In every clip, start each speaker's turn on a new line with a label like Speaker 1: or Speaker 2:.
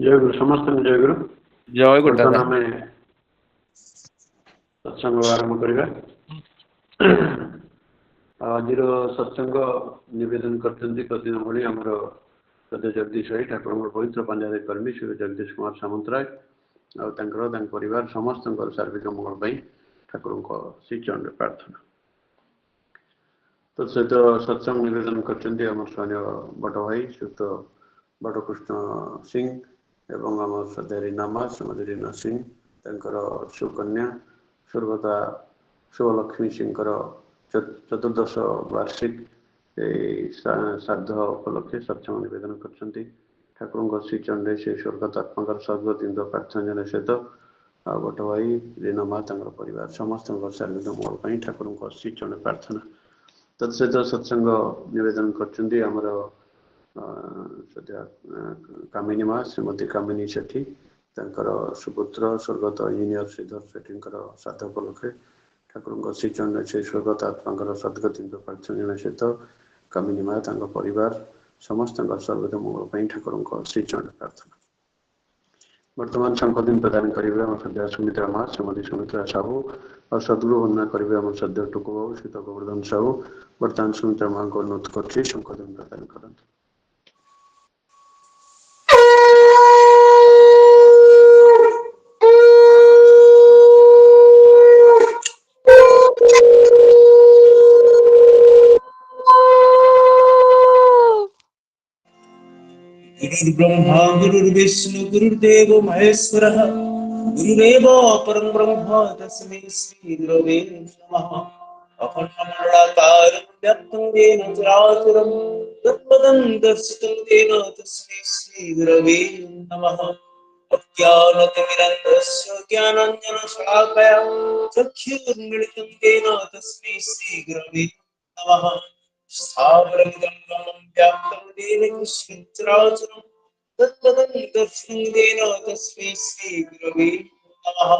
Speaker 1: ଜୟଗୁରୁ ସମସ୍ତଙ୍କୁ ଜୟଗୁରୁ।
Speaker 2: ଜୟ ଗୁରୁ
Speaker 1: ବର୍ତ୍ତମାନ
Speaker 2: ଦାଦା।
Speaker 1: ଆମେ ସତ୍ସଙ୍ଗ ଆରମ୍ଭ କରିବା। ଆଜିର ସତ୍ସଙ୍ଗ ନିବେଦନ କରିଛନ୍ତି ପ୍ରତିଦିନ ଭଳି ଆମର ସଦସ୍ୟ ଜଗଦୀଶ ଭାଇ, ଠାକୁରଙ୍କର ପବିତ୍ର ପାଞ୍ଜାବୀ କର୍ମୀ ଶ୍ରୀ ଜଗଦୀଶ କୁମାର ସାମନ୍ତରାୟ ଆଉ ତାଙ୍କ ପରିବାର ସମସ୍ତଙ୍କର ସାର୍ବିକ ମଙ୍ଗଳ ପାଇଁ ଠାକୁରଙ୍କ ଶ୍ରୀଚରଣରେ ପ୍ରାର୍ଥନା। ତତ୍ସହିତ ସତ୍ସଙ୍ଗ ନିବେଦନ କରିଛନ୍ତି ଆମର ସ୍ଥାନୀୟ ବଡ଼ ଭାଇ ଶ୍ରୀଯୁକ୍ତ ବଡ଼କୃଷ୍ଣ ସିଂ ଏବଂ ଆମର ଶ୍ରଦ୍ଧା ରୀନା ମା, ଶ୍ରୀମତୀ ରୀନା ସିଂ, ତାଙ୍କର ସୁକନ୍ୟା ସ୍ୱର୍ଗତା ଶୁଭଲକ୍ଷ୍ମୀ ସିଂଙ୍କର ଚତୁର୍ଦ୍ଦଶ ବାର୍ଷିକ ଶ୍ରାଦ୍ଧ ଉପଲକ୍ଷେ ସତ୍ସଙ୍ଗ ନିବେଦନ କରିଛନ୍ତି। ଠାକୁରଙ୍କ ଶ୍ରୀଚରଣରେ ସେ ସ୍ୱର୍ଗତ ଆତ୍ମାଙ୍କର ସଦ୍ଗତିଙ୍କ ପ୍ରାର୍ଥନା ଜଣାଇବା ସହିତ ଆଉ ବଡ଼ ଭାଇ ରୀନା ମା ତାଙ୍କର ପରିବାର ସମସ୍ତଙ୍କ ସାର୍ବିକ ମଙ୍ଗଳ ପାଇଁ ଠାକୁରଙ୍କ ଶ୍ରୀଚରଣରେ ପ୍ରାର୍ଥନା। ତତ୍ସହିତ ସତ୍ସଙ୍ଗ ନିବେଦନ କରିଛନ୍ତି ଆମର କାମିନୀ ମା, ଶ୍ରୀମତୀ କାମିନୀ ସେଠୀ, ତାଙ୍କର ସୁପୁତ୍ର ସ୍ୱର୍ଗତ ଇଞ୍ଜିନିୟର ଶ୍ରୀଧର ସେଠୀଙ୍କର ଶ୍ରାଦ୍ଧ ଉପଲକ୍ଷେ ଠାକୁରଙ୍କ ଶ୍ରୀଚରଣରେ ସେ ସ୍ୱର୍ଗତ ଆତ୍ମାଙ୍କର ସଦ୍ଗତିଙ୍କ ପ୍ରାର୍ଥନା ଜଣାଇବା ସହିତ କାମିନୀ ମା ତାଙ୍କ ପରିବାର ସମସ୍ତଙ୍କର ସର୍ବତ ମଙ୍ଗଳ ପାଇଁ ଠାକୁରଙ୍କ ଶ୍ରୀଚରଣରେ ପ୍ରାର୍ଥନା। ବର୍ତ୍ତମାନ ଶଙ୍ଖଦିନ ପ୍ରଦାନ କରିବେ ଆମର ସଦ୍ୟ ସୁମିତ୍ରା ମା, ଶ୍ରୀମତୀ ସୁମିତ୍ରା ସାହୁ ଆଉ ସଦ୍ଗୁରୁ ବନ୍ଦନା କରିବେ ଆମର ସଦ୍ୟ ଟୁକୁ ବାବୁ ଶ୍ରୀତ ଗୋବର୍ଦ୍ଧନ ସାହୁ। ବର୍ତ୍ତମାନ ସୁମିତ୍ରା ମାଙ୍କୁ ଅନୁରୋଧ କରୁଛି ଶଙ୍ଖଦିନ ପ୍ରଦାନ କରନ୍ତୁ।
Speaker 3: गुरुर्ब्रह्मा गुरुर्विष्णु गुरुर्देवो महेश्वरः गुरुरेव परं ब्रह्म तस्मै श्री गुरवे नमः। अखण्डमण्डलाकारं व्याप्तं येन चराचरं तत्पदं दर्शितं येन तस्मै श्री गुरवे नमः। अज्ञानतिमिरन्धस्य ज्ञानाञ्जनशलाकया चक्षुर्मिलितं येन तस्मै श्री गुरवे नमः। स्थावरमिदं ब्रह्मं व्याप्तं येन कृष्णचराचरं तत्पदं दर्शितं येन तस्मै श्री गुरवे नमः।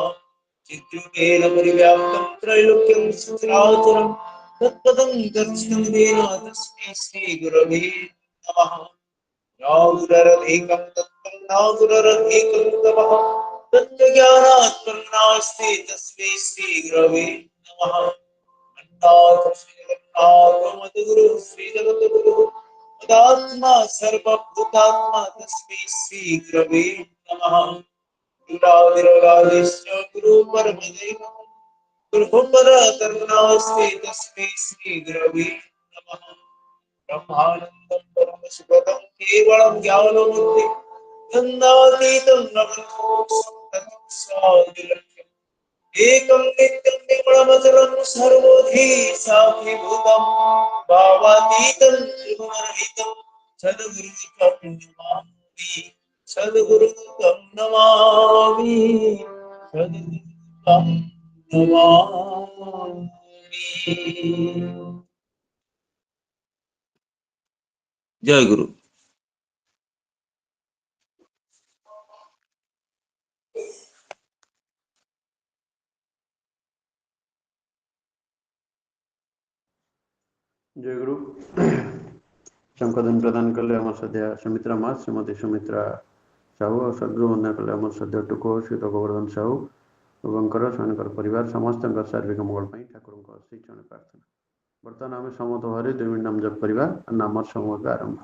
Speaker 3: चिद्रूपेण परिव्याप्तं त्रैलोक्यं सचराचरं तत्पदं दर्शितं येन तस्मै श्री गुरवे नमः। नागुररधिकं तत्त्वं नागुररधिकं तपः तत्त्वज्ञानात् नास्ति तस्मै श्री गुरवे नमः। मद्गुरु श्री जगद्गुरु मदात्मा सर्वभूतात्मा तस्मै श्री गुरवे नमः। गुरु परमदैवं गुरुपर करुणास्ते तस्मै श्री गुरवे नमः। ब्रह्मानन्दं परमसुखदं केवलं ज्ञानमुक्ति गन्धातीतं नवमोक्षं एकं नित्यं निर्मलमचलं सर्वोधि साक्षिभूतं भावातीतं त्रिगुणरहितं सद्गुरुं नमामि सद्गुरुं नमामि सद्गुरुं नमामि। जय गुरु।
Speaker 1: ଜୟଗୁରୁ। ଶଙ୍ଖଦିନ ପ୍ରଦାନ କଲେ ଆମର ସଦ୍ୟ ସୁମିତ୍ରା ମା, ଶ୍ରୀମତୀ ସୁମିତ୍ରା ସାହୁ ଆଉ ସଦ୍ଗୁରୁ ବନ୍ଦନା କଲେ ଆମର ସଦ୍ୟ ଟୁକୁ ଶ୍ରୀତ ଗୋବର୍ଦ୍ଧନ ସାହୁ ଏବଂଙ୍କର ସେମାନଙ୍କର ପରିବାର ସମସ୍ତଙ୍କ ସାର୍ବିକ ମଙ୍ଗଳ ପାଇଁ ଠାକୁରଙ୍କ ଶ୍ରୀଚରଣରେ ପ୍ରାର୍ଥନା। ବର୍ତ୍ତମାନ ଆମେ ସମତ ଭାବରେ 2 ମିନିଟ୍ ନାମ ଜପ କରିବା। ନାମର ସମୂହ ଆରମ୍ଭ।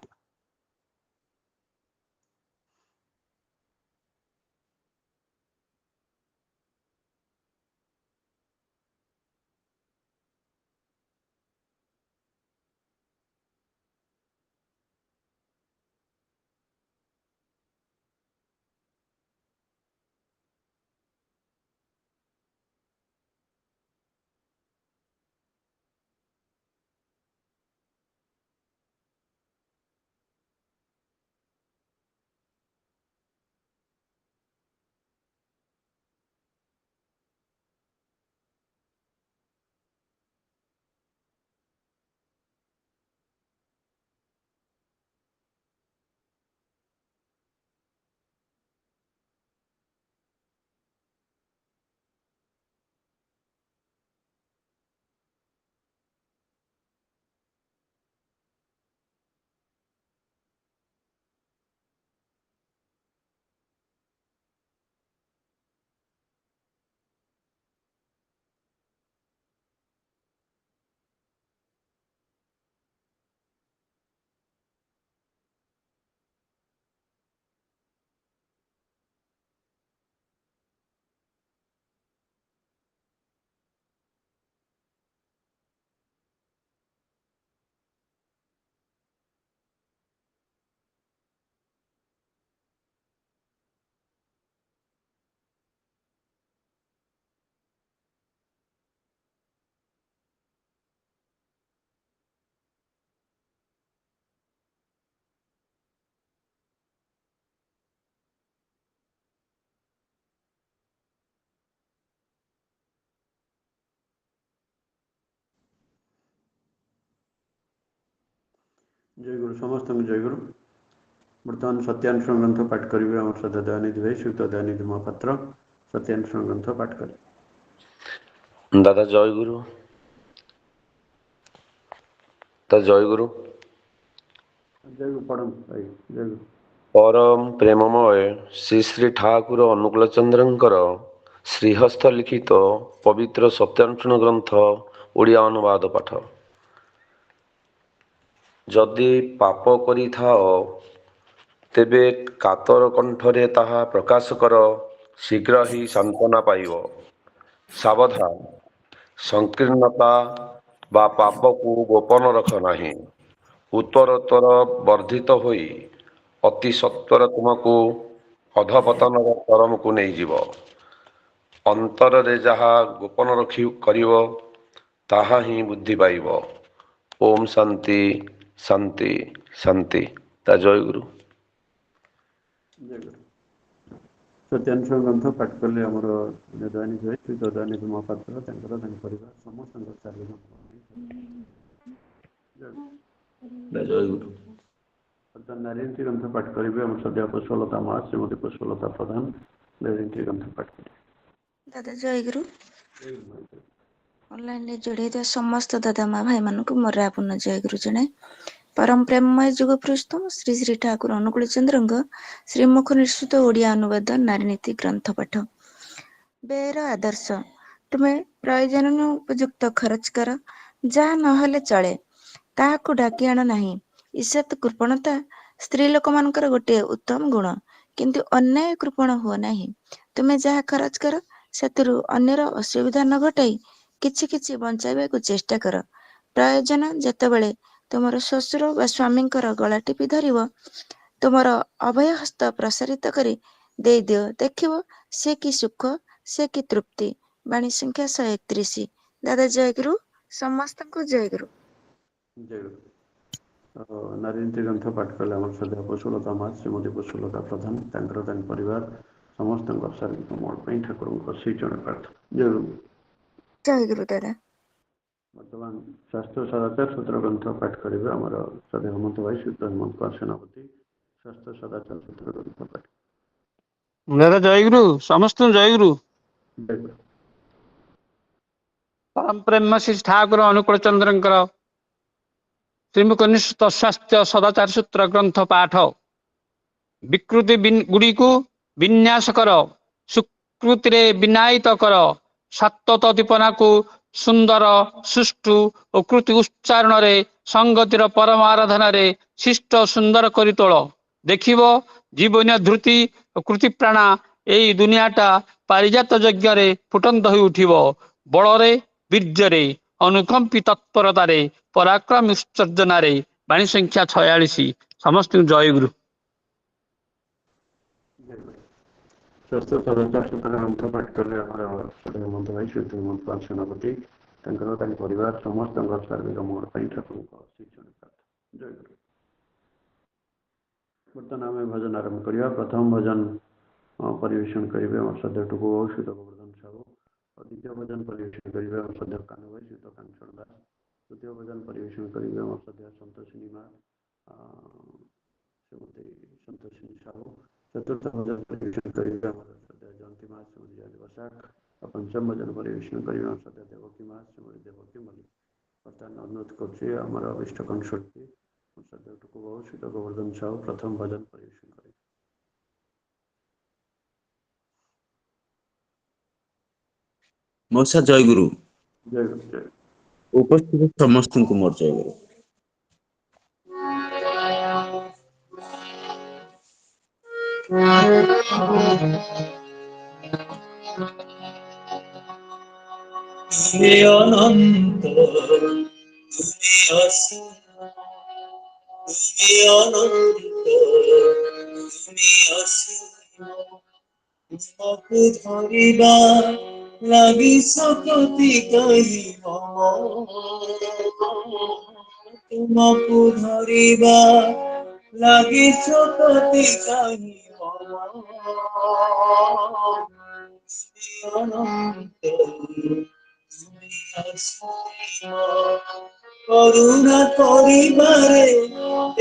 Speaker 1: जय गुरु समस्त जय गुरु बर्तमान सत्यानुष्ठान ग्रंथ पाठ करेंगे आम श्रद्धा दयानिधि भाई श्रीयुक्त दयानिधि महापात्र सत्यानुष्ठान ग्रंथ पाठ करें।
Speaker 2: दादा जय गुरु। दादा जय गुरु।
Speaker 1: जय गुरु पढ़म भाई जय गुरु।
Speaker 2: परम प्रेममय श्री श्री ठाकुर अनुकूल चंद्रंकर श्रीहस्त लिखित पवित्र सत्यानुष्ठान ग्रंथ ओडिया अनुवाद पाठ। जदि पाप करिथाओ तेबे कातर कंठरे ताहा प्रकाश कर, शीघ्र ही सांत्वना पाइब। सावधान, संकीर्णता बा पाप को गोपन रख नहीं। उत्तरोत्तर वर्धित होई अति सत्वर तुमको अधपतन चरम को नहीं जीव। अंतर रे जहा गोपन रखी करिव ताहा ही बुद्धि पाइब। ओम शांति शांति शांति। ता जय गुरु।
Speaker 1: जय गुरु सत्यानुष्ठान ग्रंथ पाठ कले आमर दयानिधि भाई श्रीयुक्त दयानिधि महापात्र परिवार समस्त
Speaker 2: जय गुरु।
Speaker 1: बर्तमान नारायणी ग्रंथ पाठ करेंगे आम श्रद्धा पुष्पलता महा श्रीमती पुष्पलता प्रधान नारायणी ग्रंथ पाठ करें।
Speaker 4: दादा जय गुरु। ऑनलाइन रे जोड़े समस्त दादा माँ भाई मान को मोर आपन जय गुरु जनाए। परम प्रेममय जुग पृष्ठम श्री श्री ठाकुर अनुकूल चंद्रंग श्रीमुख निश्चित ओडिया अनुवाद नारीनीति ग्रंथ पाठ। बेर आदर्श तुम्हें प्रयोजन उपयुक्त खर्च कर, जहाँ नहले चले ताहाकु डाकी आण नाही। ईसत कृपणता स्त्री लोक मानकर गोटे उत्तम गुण, किंतु अन्याय कृपण हुआ नाही। तुम्हें जहाँ खर्च कर सेतिरु अन्यर असुविधा न घटाई किछि किछि बंचाइबाकु चेष्टा कर। प्रयोजन जेतेबेले तुमर श्वशुर व स्वामींकर गला टिपि धरिब, तुमर अभय हस्त प्रसारित करी देई दियो, देखिब से कि सुख से कि तृप्ति। वाणी संख्या 131। दादा जय गुरु समस्त को जय गुरु।
Speaker 1: जय गुरु नारायणी ग्रंथ पाठ कले आम श्रद्धा पुष्पलता महा श्रीमती पुष्पलता प्रधान परिवार समस्त शारीरिक मोड़ ठाकुर श्री चरण प्रार्थना। जय गुरु।
Speaker 4: जय गुरु दादा।
Speaker 1: वर्तमान शास्त्र सदाचार सूत्र ग्रंथ पाठ करेंगे आम श्रद्धा हेमंत भाई श्रीयुक्त हेमंत कुमार सेनापति शास्त्र सदाचार सूत्र ग्रंथ पाठ।
Speaker 5: दादा जय गुरु समस्त जय गुरु।
Speaker 1: जय गुरु।
Speaker 5: परम प्रेम श्री ठाकुर अनुकूल चंद्रंकर श्रीमुख निश्चित स्वास्थ्य सदाचार सूत्र ग्रंथ पाठ। विकृति गुड़ी को विन्यास कर, सुकृति रे विनायित कर। सत्वत दीपना को सुंदर सुष्टु और कृति उच्चारण रे संगतिर परम आराधना रे शिष्ट सुंदर करी तोल। देखिब जीवनीय धृति और कृति प्राणा एई दुनियाटा पारिजात यज्ञ रे फुटंत होई उठिब। बलरे वीर्यरे अनुकंपी तत्परतारे पराक्रम उत्सर्जनारे। वाणी संख्या 46। समस्त जय गुरु।
Speaker 1: शास्त्र सदाचार सूत्र ग्रंथ पाठ कले आम श्रद्धा हेमंत भाई श्रीयुक्त हेमंत कुमार सेनापति परिवार समस्त शारीरिक मोड़ ठाकुर श्री चरण प्रार्थना। जय गुरु। बर्तमान आम भजन आरंभ करिया। प्रथम भजन परिवेशन करेंगे आम श्रद्धा टुकु श्रीयुक्त गोवर्धन साहू और द्वितीय भजन परिवेशन करेंगे आम श्रद्धा कान्हू भाई श्रीयुक्त कांचन दास। तृतीय भजन परिवेशन करेंगे आम श्रद्धा संतोषिनी माँ श्रीमती संतोषिनी साहू। चतुर्थ भजन परिवेशन करेंगे आम श्रद्धा जयंती माँ श्रीमती जयंती बसाक और पंचम भजन परिवेशन करेंगे आम श्रद्धा देवकी माँ श्रीमती देवकी मल्लिक। बर्तमान अनुरोध कर अभिष्ट कंसल्टी श्रद्धा टुकु बहु श्रीयुक्त गोवर्धन साहू प्रथम भजन परिवेशन करेंगे।
Speaker 3: मौसा जय गुरु।
Speaker 1: जय गुरु। जय
Speaker 3: उपस्थित समस्त को मोर जय गुरु। हे अनंत তুমি অসীম, তুমি অনন্ত তুমি অসীম। তোমাকে ধরিবা লাগি সকতি কহি তোমাকে ধরিবা লাগি সকতি কহি অনন্ত তুমি অসীম। করুণা করিবারে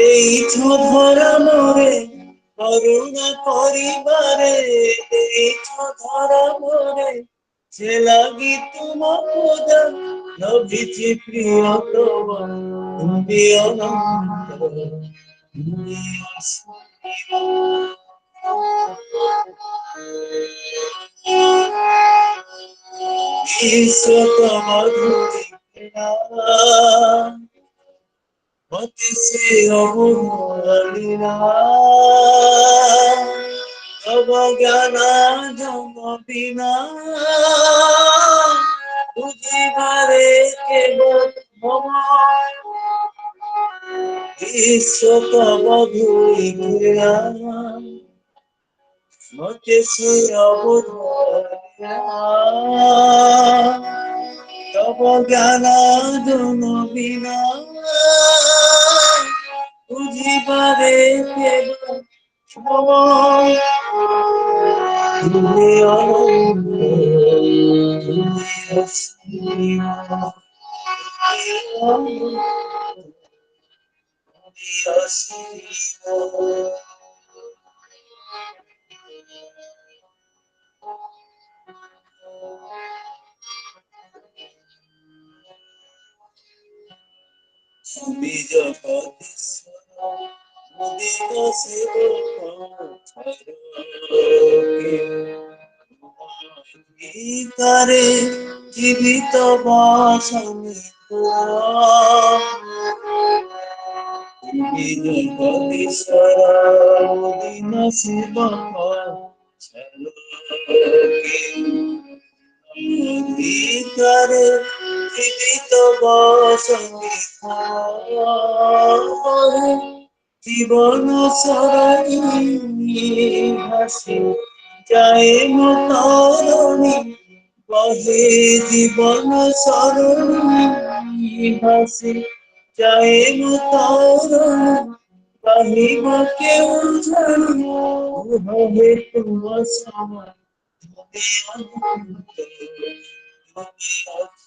Speaker 3: এই ধরা মোরে করুণা করিবারে, এই ধরা মোরে সে লাগি তোমার পূজা নভিছি প্রিয়তম তুমি অনন্ত তুমি বিশ্বতম ধুতি মতি সে অবলীলা তব জ্ঞান জন বিনা বুঝিবারে কেবল মম বিশ্বতম ধুলিয়া মতি সে অবলীলা তব জ্ঞান জন বিনা বুঝিবারে কেবল তুমি অনন্ত তুমি অসীম তুমি অসীম তুমি জগদীশ্বর মুদিত সেবক গীতারে জীবিত বাসনে তুমি জগদীশ্বর মুদিত সেবক গীতারে জীবিত বাসনে জীবন সরণী হাসি যায় মতরণী বহে জীবন সরণী হাসি যায় মতরণী বাহিব কেউ জানি বহে তোমার সময় তুমি অনন্ত তুমি অসীম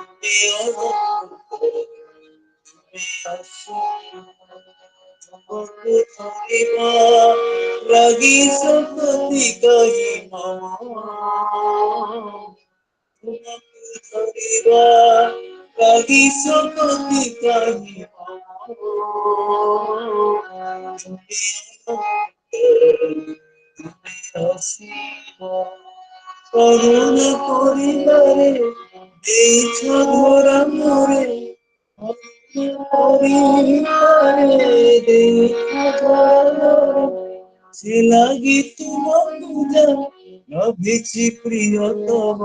Speaker 3: তুমি অনন্ত লাগি সপতি কহি ধরিবা লাগি সপতি কহি করুণ করিবারে দেইছ ধরা মোরে সে লাগি তোমার পূজা নভিছি প্রিয়তম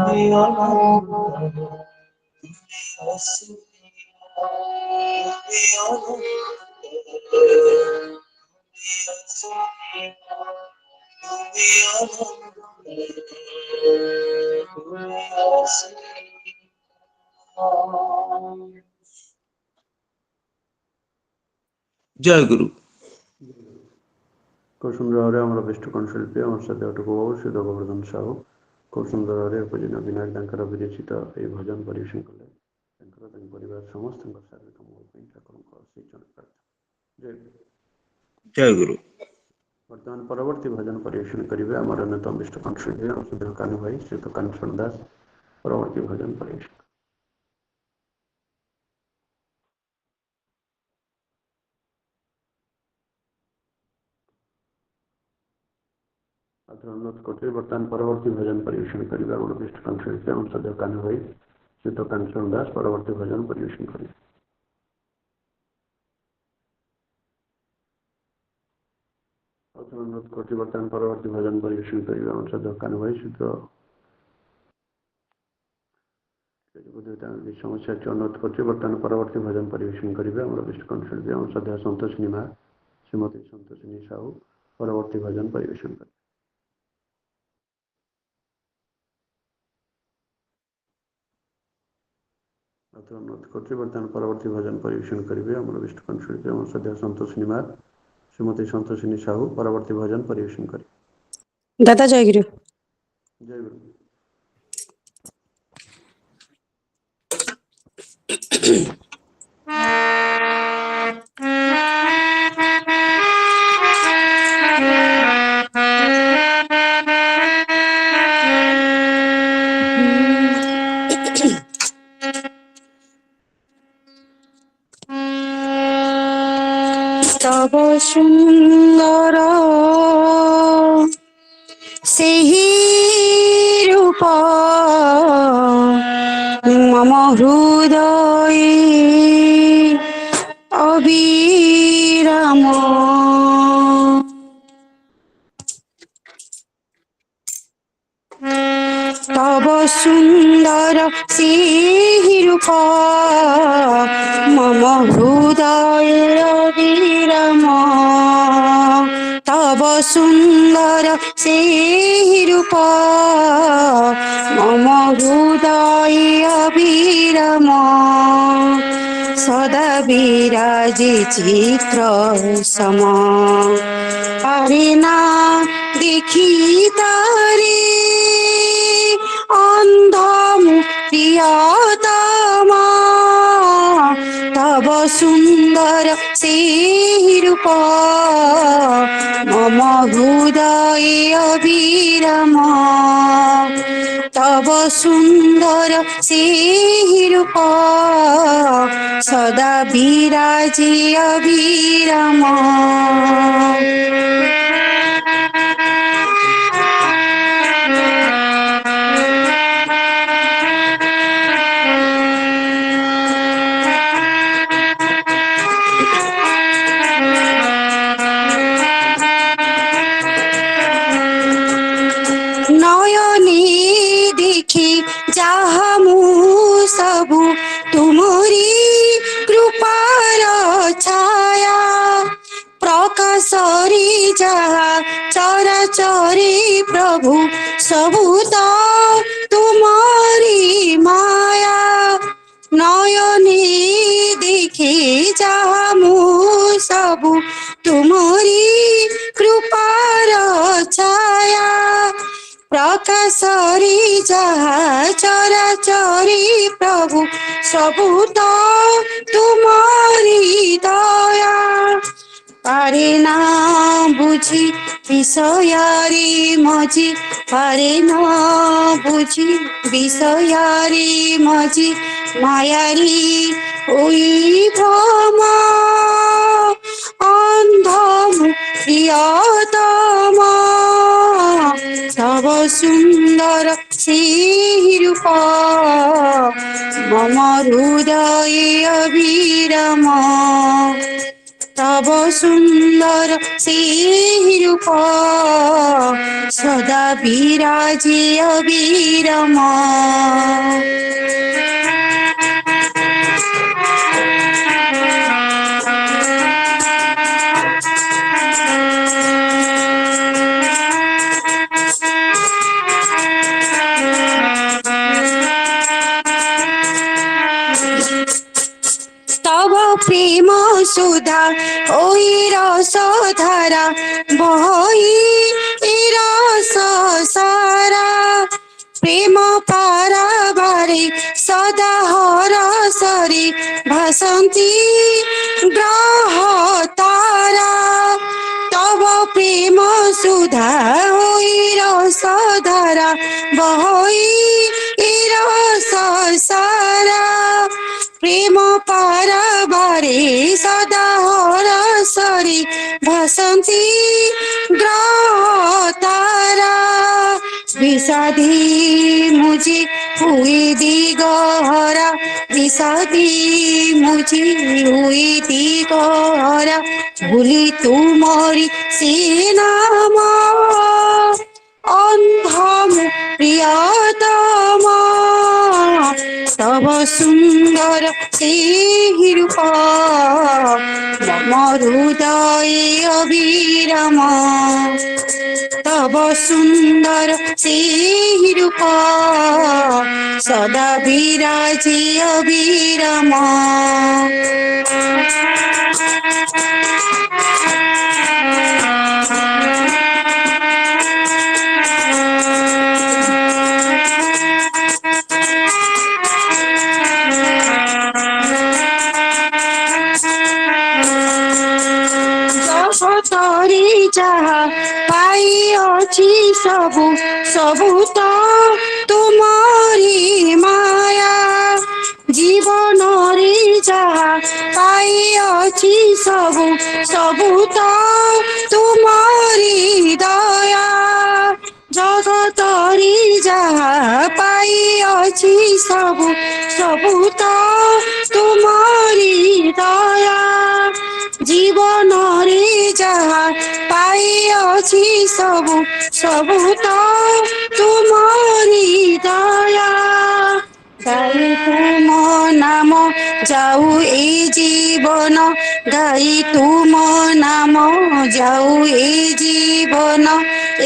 Speaker 3: তুমি অনন্ত তুমি অসীম তুমি অনন্ত তুমি অসীম তুমি অনন্ত তুমি অসীম। জয় গুরু।
Speaker 1: খুব সুন্দর ভাବରେ ଆମର ବିଷ୍ଟ କଣ୍ଠଶିଳ୍ପୀ ଆମର ସତ୍ୟଟୁକୁ ବାବୁ ସୁଧ ଗୋବର୍ଦ୍ଧନ ସାହୁ ଖୁବ ସୁନ୍ଦର ଭାବରେ ପୂଜନୀୟ ବିନାୟକ ତାଙ୍କର ବିରଚିତ ଏହି ଭଜନ ପରିବେଷଣ କଲେ। ତାଙ୍କର ତାଙ୍କ ପରିବାର ସମସ୍ତଙ୍କ ଶାରୀରିକ ମଙ୍ଗଳ ପାଇଁ ଠାକୁରଙ୍କ ସେଇ ଜଣେ ପ୍ରାର୍ଥନା।
Speaker 3: ଜୟ ଗୁରୁ।
Speaker 1: ବର୍ତ୍ତମାନ ପରବର୍ତ୍ତୀ ଭଜନ ପରିବେଷଣ କରିବେ ଆମର ଅନ୍ୟତମ ବିଷ୍ଟ କଣ୍ଠଶିଳ୍ପୀ ଆମ ସୁଧୀର କାହ୍ନୁ ଭାଇ ଶ୍ରୀଯୁକ୍ତ କାହ୍ନୂଚରଣ ଦାସ ପରବର୍ତ୍ତୀ ଭଜନ ପରିବେଷଣ। अनुरोध करते वर्तमान परवर्ती भजन परिवेशन करेंगे आम विष्णु कण्ठशिल्पी आम सदैव कान्हू भाई श्रीयुक्त काहूचरण दास परवर्ती भजन परिवेशन करेंगे। अनुरोध करते वर्तमान परवर्ती भजन परिवेशन करेंगे आम सदैव कान्हू भाई श्रीयुक्त समस्या अनुरोध करते वर्तमान परवर्ती भजन परिवेशन करेंगे आम विष्णु कण्ठशिल्पी आम सदैव संतोषिनी मा श्रीमती संतोषिनी साहू परवर्ती भजन परिवेशन करेंगे। अनुरोध करते वर्तमान परवर्ती भजन परिवेशन करेंगे आम विष्णु कण्ठशिल्पी आम सदैव संतोषिनी मा श्रीमती संतोषिनी साहू परवर्ती भजन परिवेशन करें।
Speaker 6: दादा जय गुरु।
Speaker 1: जय गुरु।
Speaker 6: ସୁନ୍ଦର ସେହି ରୂପ ମମ ହୃଦୟ অবিরাম তব সুন্দর সেই রূপ মম হৃদয় অবিরাম তব সুন্দর সেই রূপ মম হৃদয় অবিরাম সদা বিরাজি চিত্র সম পারে না দেখি তারে অন্ধ প্রিয়তম তব সুন্দর সেই রূপ মম হৃদয় অবিরাম তব সুন্দর সেই রূপ সদা বিরাজি অবিরাম নয়নে দেখি যাহা মু সবু তুমরি কৃপার ছায়া প্রকাশরে যাহা চরাচরে প্রভু সবু তো তুমরি মায়া নয়নে দেখি যাহা মু সবু তুমরি কৃপার ছায়া প্রকাশরে যাহা চরাচরে প্রভু সবু তো তুমরি দয়া পারে না বুঝি বিষয়ারে মজি পারে না বুঝি বিষয়ারে মজি মায়ারি ওই ভ্রম অন্ধ প্রিয়তম তব সুন্দর সেই রূপ মম হৃদয় অবিরাম তব সুন্দর সেই রূপ সদা বিরাজি অবিরাম তব প্রেম সুধা ওই রস ধারা বই রস সারা প্রেম পারাবারে সদা হরসরে ভাসন্তি গ্রহ তারা তব প্রেম সুধা ওই রস ধারা বই রস সারা প্রেম পারাবারে সদা হরসরে ভাসন্তি গ্রহ তারা বিষাদী মুজি হুই দিগহরা বিষাদী মুজি হুই দিগহরা ভুলি তুমরি সে নাম অন্ধম প্রিয়তম তব সুন্দর সেই রূপ মম হৃদয় অবিরাম তব সুন্দর সেই রূপ সদা বিরাজি অবিরাম জগতরে যাহা পাইଅছি সবু সবু তো তুমরি মায়া জীবনরে ଯାହା ପାଇଅଛି ସବୁ ସବୁ ତ ତୁମରି ଦୟା ଜଗତରି ଯାହା ପାଇଅଛି ସବୁ ସବୁ ତ ତୁମରି ଦୟା ଜୀବନରେ ଯାହା ପାଇଅଛି ସବୁ ସବୁ ତ ତୁମରି ଦୟା ଗାଇ ତୁମ ନାମ ଯାଉ ଏ ଜୀବନ ଗାଇ ତୁମ ନାମ ଯାଉ ଏ ଜୀବନ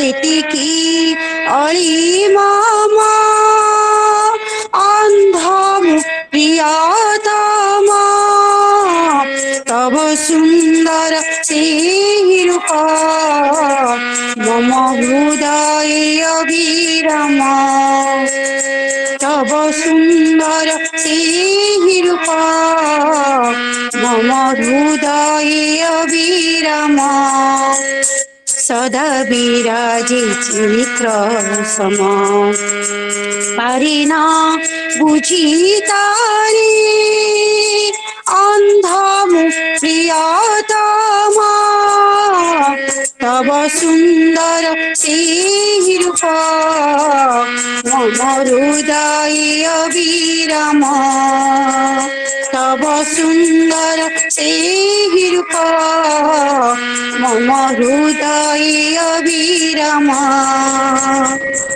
Speaker 6: ଏତିକି ଅଳିମ ଅନ୍ଧ প্রিয়তম তব সুন্দর সেই রূপ মম হৃদয়ে অবিরাম তব সুন্দর সেই রূপ মম হৃদয়ে অবিরাম সদা বিরাজে চিত্র সম পারি না বুঝি তারি অন্ধ প্রিয়তম তব সুন্দর সেই রূপ মম হৃদয়ে অবিরাম তব সুন্দর সেই রূপ মম হৃদয়ে অবিরাম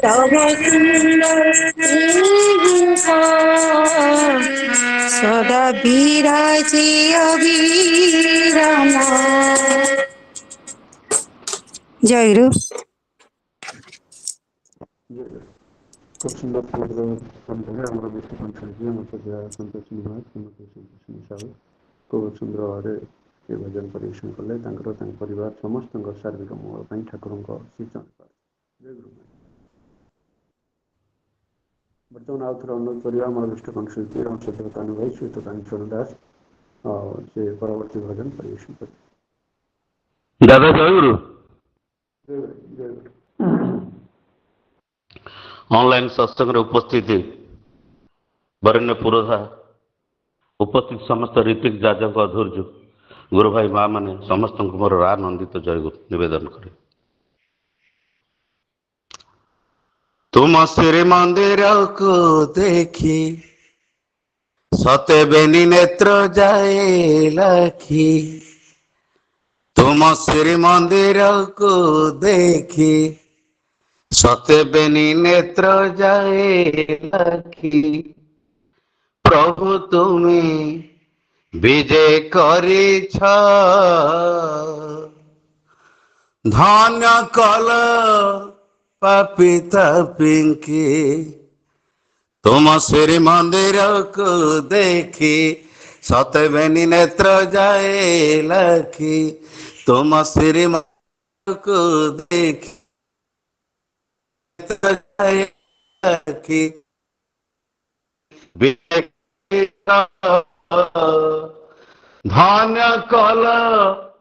Speaker 6: তব সুন্দর সেই রূপ সদা বিরাজে অবিরাম জয় গুরু
Speaker 1: খুব সুন্দর সন্ধ্যায় আমরা বেশি কনসার্জি আমার সাথে সন্তোষ নিবাস সন্তোষ ସାହୁ খুব ସୁନ୍ଦର ଭାବରେ ଏ ଭଜନ ପରିବେଷଣ କଲେ ତାଙ୍କର ତାଙ୍କ ପରିବାର ସମସ୍ତଙ୍କ ଶାରୀରିକ ମଙ୍ଗଳ ପାଇଁ ଠାକୁରଙ୍କ ସୂଚନା ଜୟ ଗୁରୁ। ବର୍ତ୍ତମାନ ଆଉ ଥରେ ଅନୁରୋଧ କରିବା ଆମର ବିଷ୍ଟ କନସଲ୍ଟି ଆମ ସହିତ କାନୁ ଭାଇ ସହିତ କାଞ୍ଚନ ଦାସ ସେ ପରବର୍ତ୍ତୀ ଭଜନ ପରିବେଷଣ କରିବେ।
Speaker 2: ଦାଦା ଜୟଗୁରୁ। ଅନଲାଇନ୍ ସତ୍ସଙ୍ଗରେ ଉପସ୍ଥିତ ବରେଣ୍ୟ ପୁରୋଧା ଉପସ୍ଥିତ ସମସ୍ତ ଋତିକ ଯାଜକ ଅଧୂର୍ଯ୍ୟ ଗୁରୁ ଭାଇ ମା ମାନେ ସମସ୍ତଙ୍କୁ ମୋର ଆନନ୍ଦିତ ଜୟଗୁରୁ ନିବେଦନ କରେ। ତୁମ ଶ୍ରୀମନ୍ଦିରକୁ ଦେଖି ସତେ ବେନି ନେତ୍ର ଯାଏ ଲାଖି ତୁମ ଶ୍ରୀମନ୍ଦିରକୁ ଦେଖି ସତେ ବେନି ନେତ୍ର ଯାଏ ଲାଖି ପ୍ରଭୁ ତୁମେ ବିଜେ କରିଛ ଧନ୍ୟ କଲ ପାପୀ ତାପୀଙ୍କି ତୁମ ଶ୍ରୀମନ୍ଦିରକୁ ଦେଖି ସତେ ବେନି ନେତ୍ର ଯାଏ ଲାଖି ତୁମ ଶ୍ରୀମନ୍ଦିରକୁ ଦେଖି ଧନ୍ୟ କଲ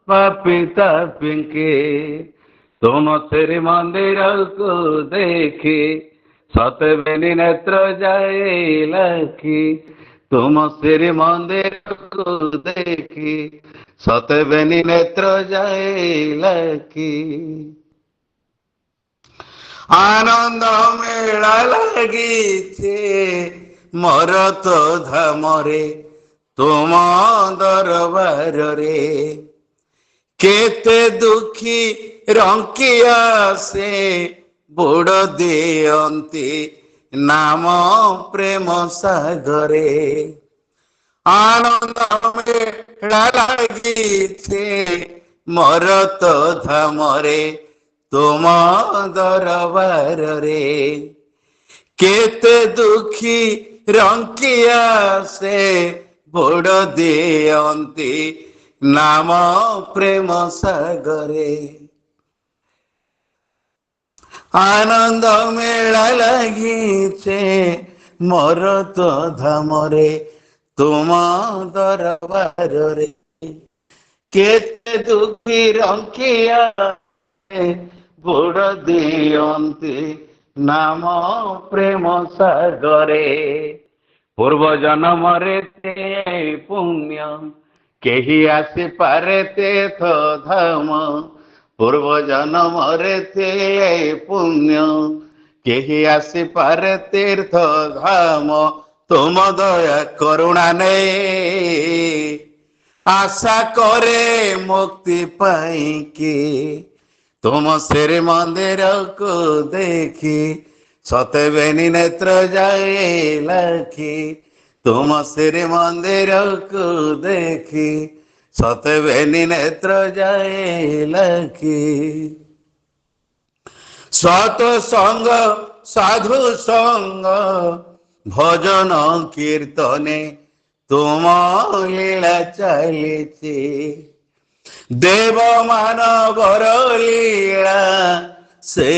Speaker 2: ପାପୀ ତାପୀଙ୍କି ତୁମ ଶ୍ରୀମନ୍ଦିରକୁ ଦେଖି ସତେ ବେନି ନେତ୍ର ଯାଏ ଲାଖି ତୁମ ଶ୍ରୀମନ୍ଦିରକୁ ଦେଖି ସତେ ବେନି ନେତ୍ର ଯାଏ ଲାଖି ଆନନ୍ଦ ମେଳା ଲାଗିছে ମୋର ତ ଧାମରେ ତୁମ ଦରବାରରେ କେତେ ଦୁଃଖୀ ରଙ୍କି ଆସେ ବୁଡ଼ ଦିଅନ୍ତି ନାମ ପ୍ରେମ ସାଗରେ ଆନନ୍ଦ ମେଳା ଲାଗିছে ମୋର ତ ଧାମରେ ତୁମ ଦରବାରରେ କେତେ ଦୁଃଖୀ ରଙ୍କି ଆସେ ବୁଡ଼ ଦିଅନ୍ତି ନାମ ପ୍ରେମ ସାଗରେ ଆନନ୍ଦ ମେଳା ଲାଗିছে ମୋର ତ ଧାମରେ ତୁମ ଦରବାରରେ କେତେ ଦୁଃଖୀ ରଙ୍କି ବୁଡ଼ ଦିଅନ୍ତି ନାମ ପ୍ରେମ ସାଗରେ पूर्व जन्मरे ते पुण्य केही आसी पारे तीर्थ धाम पूर्व जन्मरे ते पुण्य केही आसी पारे तीर्थ धाम तुम दया करुणा ने आशा करे मुक्ति पाइके तुम श्री मंदिर को देखी सतबेनी नेत्र जाए लखी तुम श्री मंदिर को देखी सतबेनी नेत्र जाए लखी सत संग साधु संग भजन कीर्तने तुम लीला चलिछे देव मानवर लीला से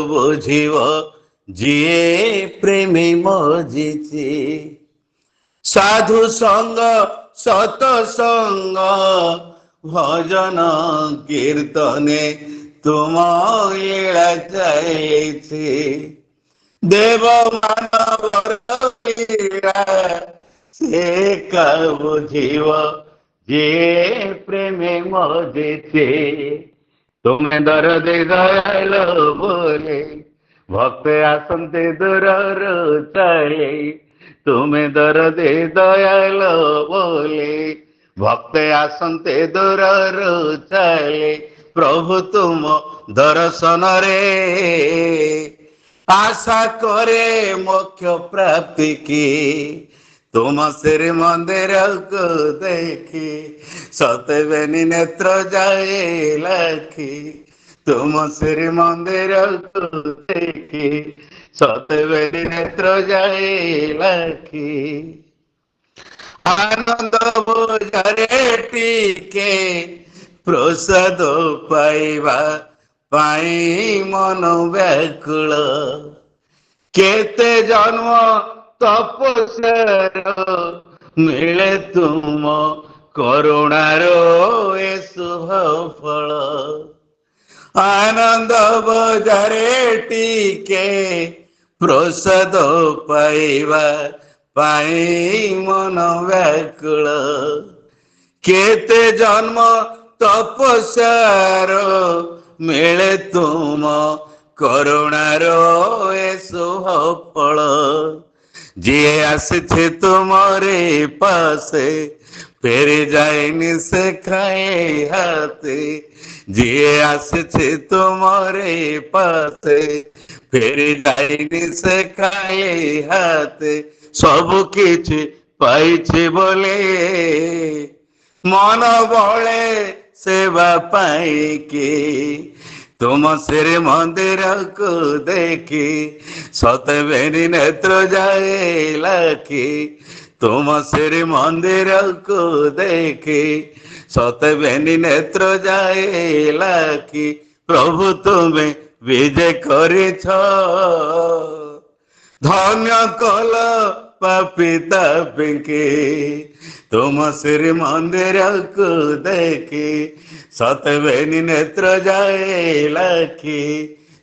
Speaker 2: बुझिव जिए प्रेमी मजिछे साधु संग सत संग भजन कीर्तने तुम लीला चलिछे देव मानवर लीला से बुझिव जे प्रेमे मजेछे तुम्हें दर्द दयाल बोले भक्त आसंते दूर चले तुम्हें दर्द दयाल बोले भक्त आसंते दूर चले प्रभु तुम दर्शन रे आशा करे मोक्ष प्राप्ति की तुम श्री मंदिर को देखी सतबेनी नेत्र जाए लखी तुम श्री मंदिर को देखी सतबेनी नेत्र जाए लखी आनंद बोझरे टीके प्रसाद पाइबा पाई मन व्याकुल केते जन्म तपस्यार मिले तुम करुणार ए शुभ फल आनंद बजारे टीके प्रसाद पाइबा पाई मन व्याकुल केते जन्म तपस्यार मिले तुम करुणार ए शुभ फल जे आसे तुम्हारे पासे फिर जाएनी से खाए हाथे जे आसे तुम्हारे पासे फिर जाएनी से खाए हाथे सब किछ पाइछे बोले मन बले सेवा पाइके तुम श्री मंदिर को देखी सतबेनी नेत्र जाए लखी तुम श्री मंदिर को देखी सतबेनी नेत्र जाए लखी प्रभु तुम्हें विजय करिछ धन्य कल पापिता पिंके तुम श्री मंदिर को देखी सतबेनी नेत्र जाए लखी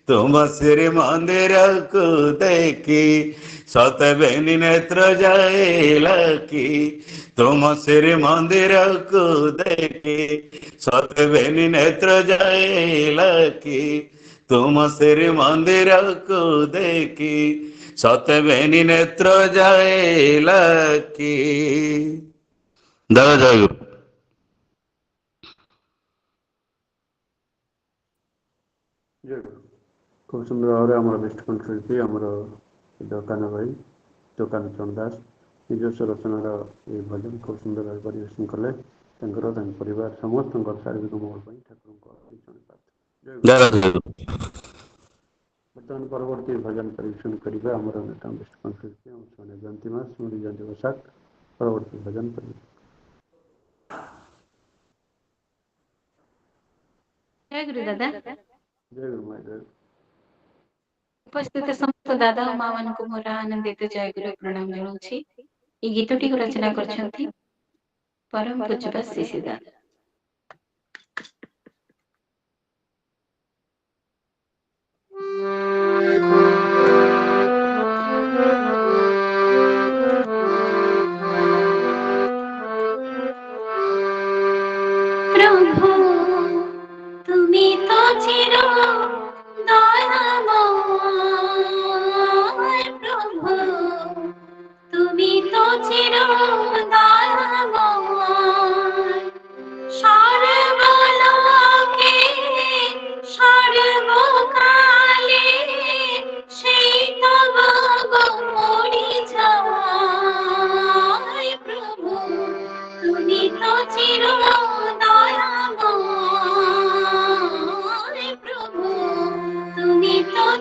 Speaker 2: तुम श्री मंदिर को देखी सतबेनी नेत्र जाए लखी तुम श्री मंदिर को देखी सतबेनी नेत्र जाए लखी तुम श्री मंदिर को देखी सतबेनी नेत्र जाए लखी दादा जय गुरु
Speaker 1: खूब सुंदर भाव में आम विष्णु शिल्पी आमर दकान भाई दकान चरण दास निजस्व रचनार ये भजन खूब सुंदर भाव परिवेशन कले परिवार समस्त शारीरिक मंगल ठाकुर बर्तमान परवर्ती भजन परिवेशन करेंगे आमर नेता विष्णु शिल्पी आम जयंती मास श्रीमती जयंती प्रसाद परवर्ती भजन करेंगे।
Speaker 7: जय गुरु दादा
Speaker 1: जय गुरु माँ जय
Speaker 7: उपस्थित समस्त दादा और माँ मान को मोर आनंदित जय गुरु प्रणाम जनाऊँची। ये गीतटी को रचना करछंती परम पूज्य शिशि दादा।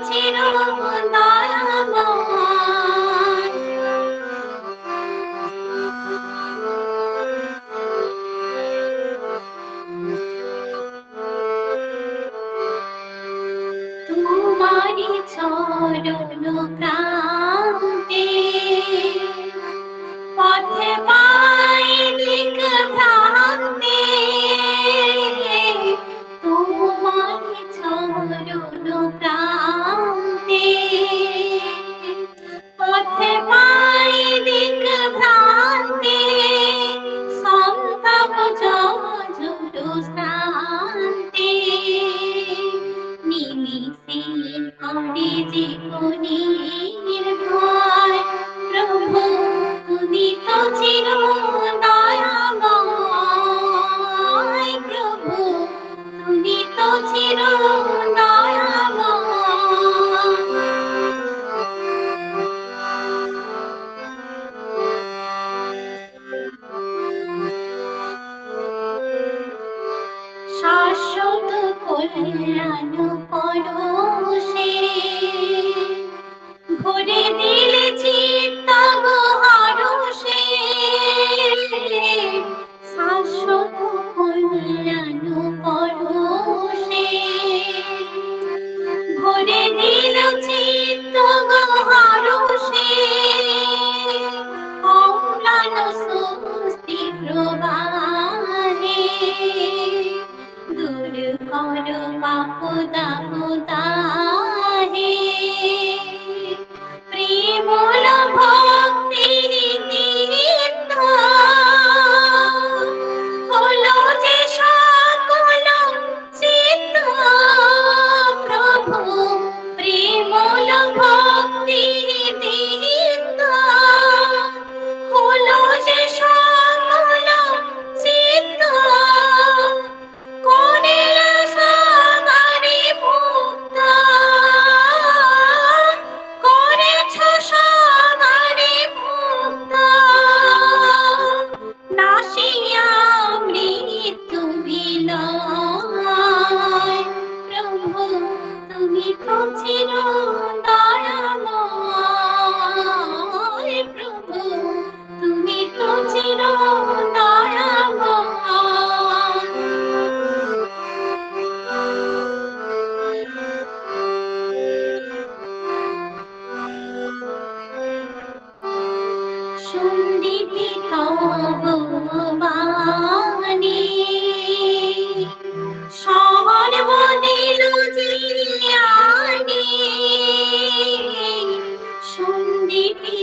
Speaker 8: চির দয়াময় তোমারি চরণ প্রান্তে পথে পাই দিক ভ্রান্তি তোমারি চরণ প্রান্তে পথে পাই দিক ভ্রান্তি সন্তাপ জড় শান্তি নিমিষে করে যে নির্ভয় প্রভু তুমি তো চির দয়াময় প্রভু তুমি তো চির শাশ্বত কল্যাণ পরশে ভরে দিলে চিত্ত হরষে শাশ্বত কল্যাণ পরশে ভরে দিল চিত্ত হরষে অম্লান স্বস্তি প্রবাহে দূর কর পাপ দাহে প্রেমল ভক্তির তীর্থ হলো যে সকল চিত্ত প্রভু প্রেমল ভক্তির তীর্থ হলো যে সকল চিত্ত করিলে সবারি মুক্ত করেছ সবারি মুক্ত নাশিয়া মৃত্যু বিলয় প্রভু তুমি তো চির দয়াময় প্রভু তুমি তো চির সুন্দীতি তব বাণী সর্বদিন জিয়ানি সুন্দীতি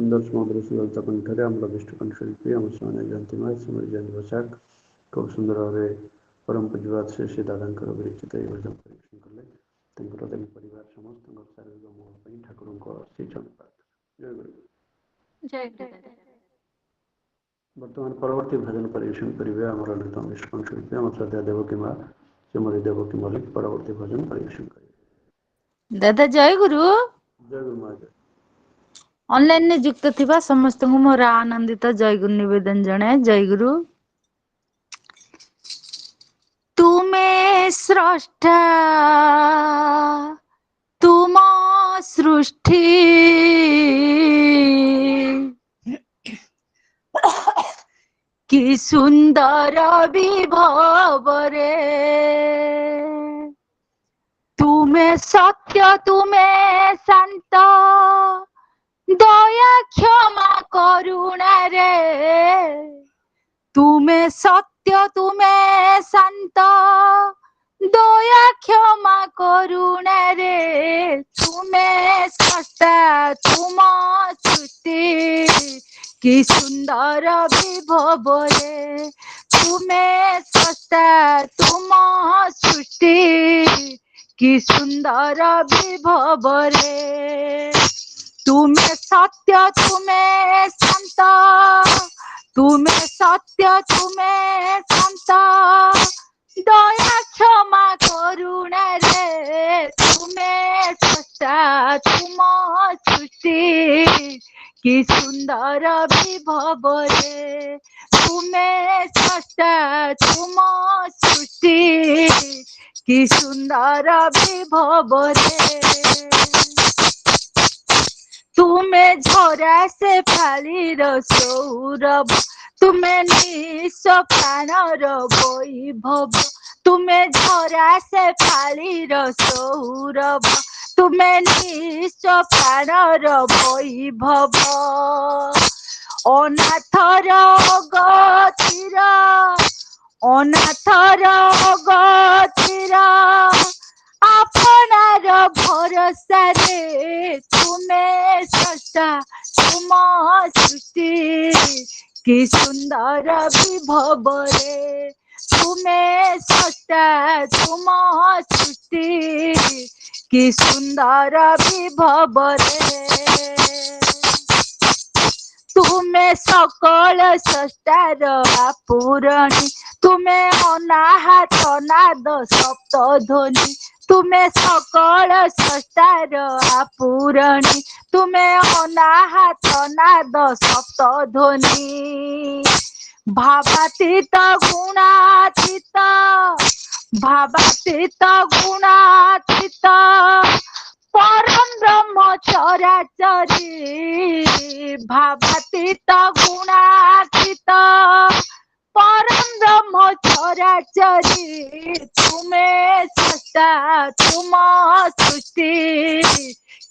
Speaker 1: सुंदर सुमधुर सुललित कंठरे आम विष्णुकंठ शिल्पी आम समय जयंतीमय श्रीमती जयंती बसाक खूब सुंदर भाव परम पूज्यपाद श्री श्री दादा विरचित ये भजन परिवेशन कले परिवार समस्त शारीरिक मंगल ठाकुर श्री चरणपाद जय गुरु।
Speaker 7: जय गुरु दादा।
Speaker 1: बर्तमान परवर्ती भजन परिवेशन करेंगे आमर अन्यतम विष्णुकंठ शिल्पी आम श्रद्धा देवकी माँ श्रीमती देवकी मल्लिक परवर्ती भजन परिवेशन करेंगे।
Speaker 9: दादा जय गुरु।
Speaker 1: जय गुरु महाराज।
Speaker 9: ऑनलाइन ने युक्त थिबा समस्त को मोर आनंदित जय गुरु निवेदन जणाए। जय गुरु। तुमे स्रष्टा तुम सृष्टि कि सुंदर विभव रे तुमे सत्य तुमे शांत दया क्षमा करुणा रे तुमे सत्य तुमे शांत दया क्षमा करुणा रे तुमे स्रष्टा तुम सृष्टि कि सुंदर विभव रे तुमे स्रष्टा तुम सृष्टि कि सुंदर विभव रे तुमे सत्य तुमे शांत तुमे सत्य तुमे शांत दया क्षमा करुणा रे तुमे स्रष्टा तुम सृष्टि कि सुंदर विभव रे तुमे स्रष्टा तुम सृष्टि कि सुंदर विभव रे तुमे झरा से फालीर सौरभ तुमे निश प्राणर वैभव तुमे झरा से फालीर सौरभ तुमे निश प्राणर वैभव अनाथर गतिर अनाथर गतिर आपनार भरोसा रे तुमे स्रष्टा तुम सृष्टि कि सुंदर विभव रे तुमे स्रष्टा तुम सृष्टि कि सुंदर विभव रे तुमे सकल स्रष्टार आपूरणी तुमे अनाहत नाद सप्त ध्वनि तुमे सकल स्रष्टार आपूरणी तुमे अनाहत नाद सप्त ध्वनि भावातीत गुणातीत भावातीत गुणातीत परम ब्रह्म चराचरी भावातीत गुणातीत परम ब्रह्म चराचरी तुमे स्रष्टा तुम सृष्टि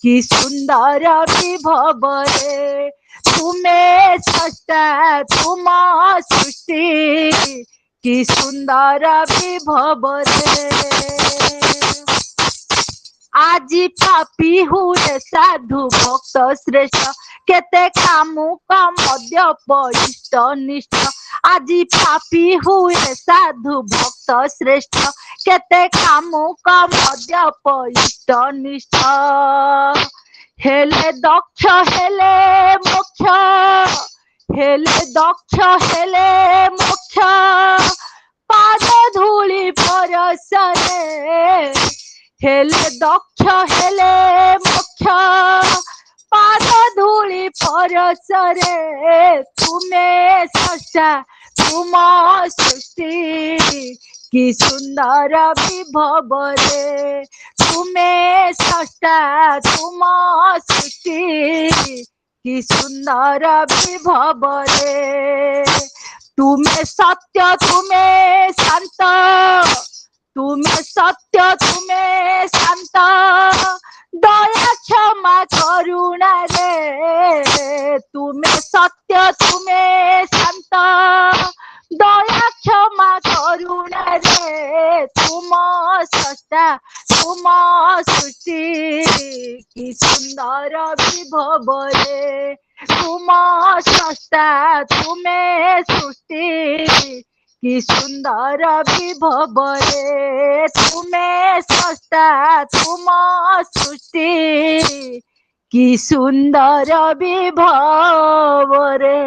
Speaker 9: कि सुंदर विभव रे तुमे स्रष्टा तुम सृष्टि कि सुंदर विभव रे আজি পাপি হুরে সাধু ভক্ত শ্রেষ্ঠ কেতে কামুক মদ্যপ ইষ্ট নিষ্ঠ আজি পাপি হুরে সাধু ভক্ত শ্রেষ্ঠ কেতে কামুক মদ্যপ ইষ্ট নিষ্ঠ হেলে দক্ষ হেলে মোক্ষ হেলে দক্ষ হেলে মোক্ষ পাদ ধূলি পরশরে हेले दक्ष हेले मोक्ष पाद धूली परसरे तुमे स्रष्टा तुम सृष्टि कि सुंदर विभव रे तुमे स्रष्टा तुम सृष्टि कि सुंदर विभव रे तुमे सत्य तुमे शांत तुमे सत्य तुमे शांत दया क्षमा करुणा रे तुमे सत्य तुमे शांत दया क्षमा करुणा रे तुम स्रष्टा तुम सृष्टि कि सुंदर विभव रे तुम स्रष्टा तुमे सृष्टि कि सुंदर विभव रे तुमे स्रष्टा तुम सृष्टि कि सुंदर विभव रे।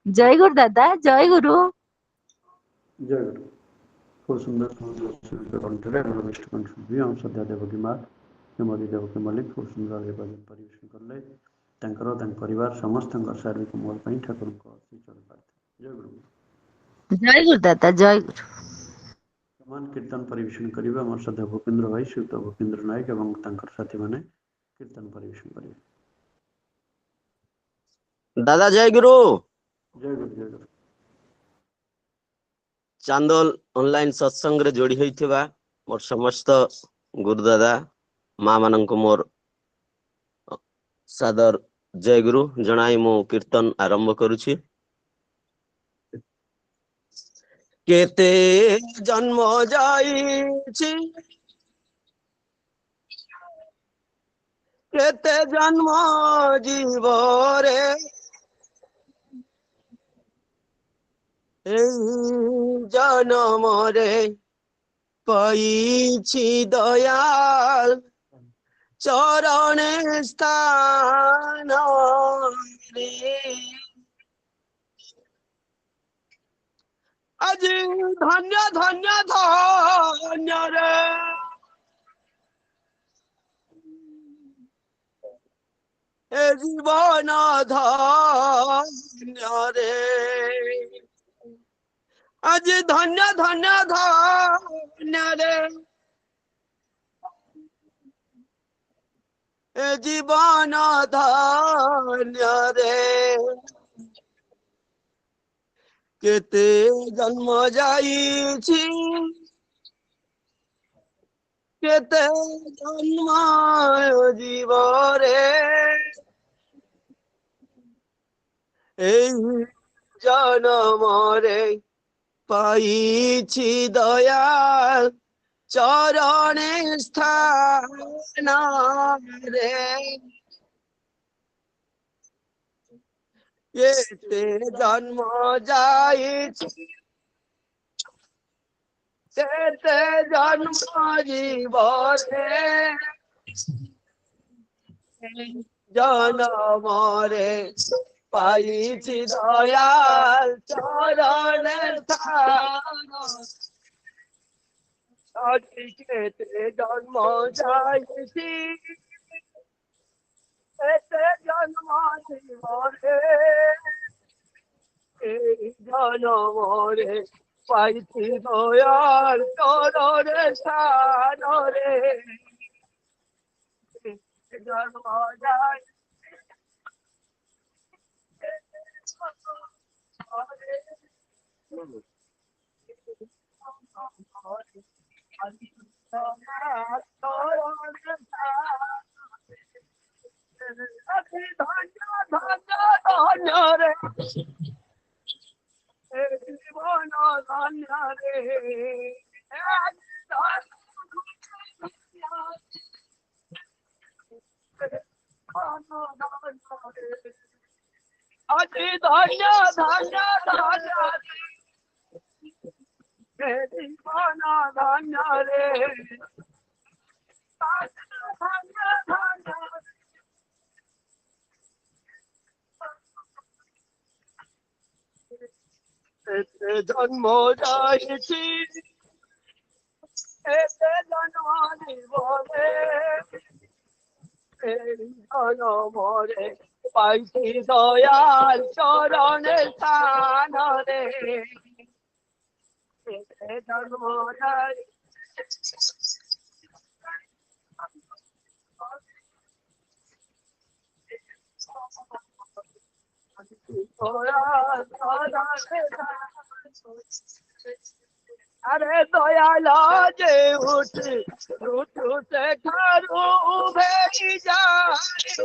Speaker 9: जय गुरु दादा, जय गुरु।
Speaker 1: जय गुरु। खूब सुंदर सुंदर कंठरे निष्ठ कंठ भी हम श्रद्धा देवकी माँ श्रीमती देवकी मल्लिक खूब सुंदर भजन परिवेशन कले परिवार समस्त शारीरिक मोल ठाकुर श्रीचरण प्रार्थना। जय गुरु।
Speaker 9: जय गुरु दादा, जय गुरु।
Speaker 1: समान कीर्तन परिवेशन करेंगे आम श्रद्धा भूपेन्द्र भाई श्रीयुक्त भूपेन्द्र नायक और साथी मैंने कीर्तन परिवेशन करेंगे।
Speaker 10: दादा जय गुरु।
Speaker 1: जय गुरु। जय गुरु।
Speaker 10: चांदोल ऑनलाइन सत्संग रे जोड़ी होइथिबा मोर समस्त गुरुदादा माँ मानक मोर सादर जय गुरु जनाई मु कीर्तन आरंभ करुछि। केते जन्म जाईछि केते जन्म जीव रे जनम रे पाइछि दयाल चरणे स्थान रे आज धन्य धन्य धन्य रे ए जीवन धन्य रे आज धन्य धन्य धन्य रे ए जीवन धन्य रे केते जन्म जाईछि केते जन्म जीव रे जनम रे पाइछि दयाल चरणे स्थान रे केते जन्म जाईछि केते जन्म जीव रे जनम रे पाइछि दयाल चरण स्थान केते जन्म जाईछि केते जन्म जीव रे जनम रे पाइछि दयाल चरण स्थान रे जन्म जाईछि अति धन्य धन्य धन्य जीवन धन्य रे धन्य जन्म जाईछि एते जन्म जीव रे जनम रे पाइछि दयाल चरण स्थान रे जन्म अरे दयाल जे उठ उठ से खारू भेजी जाए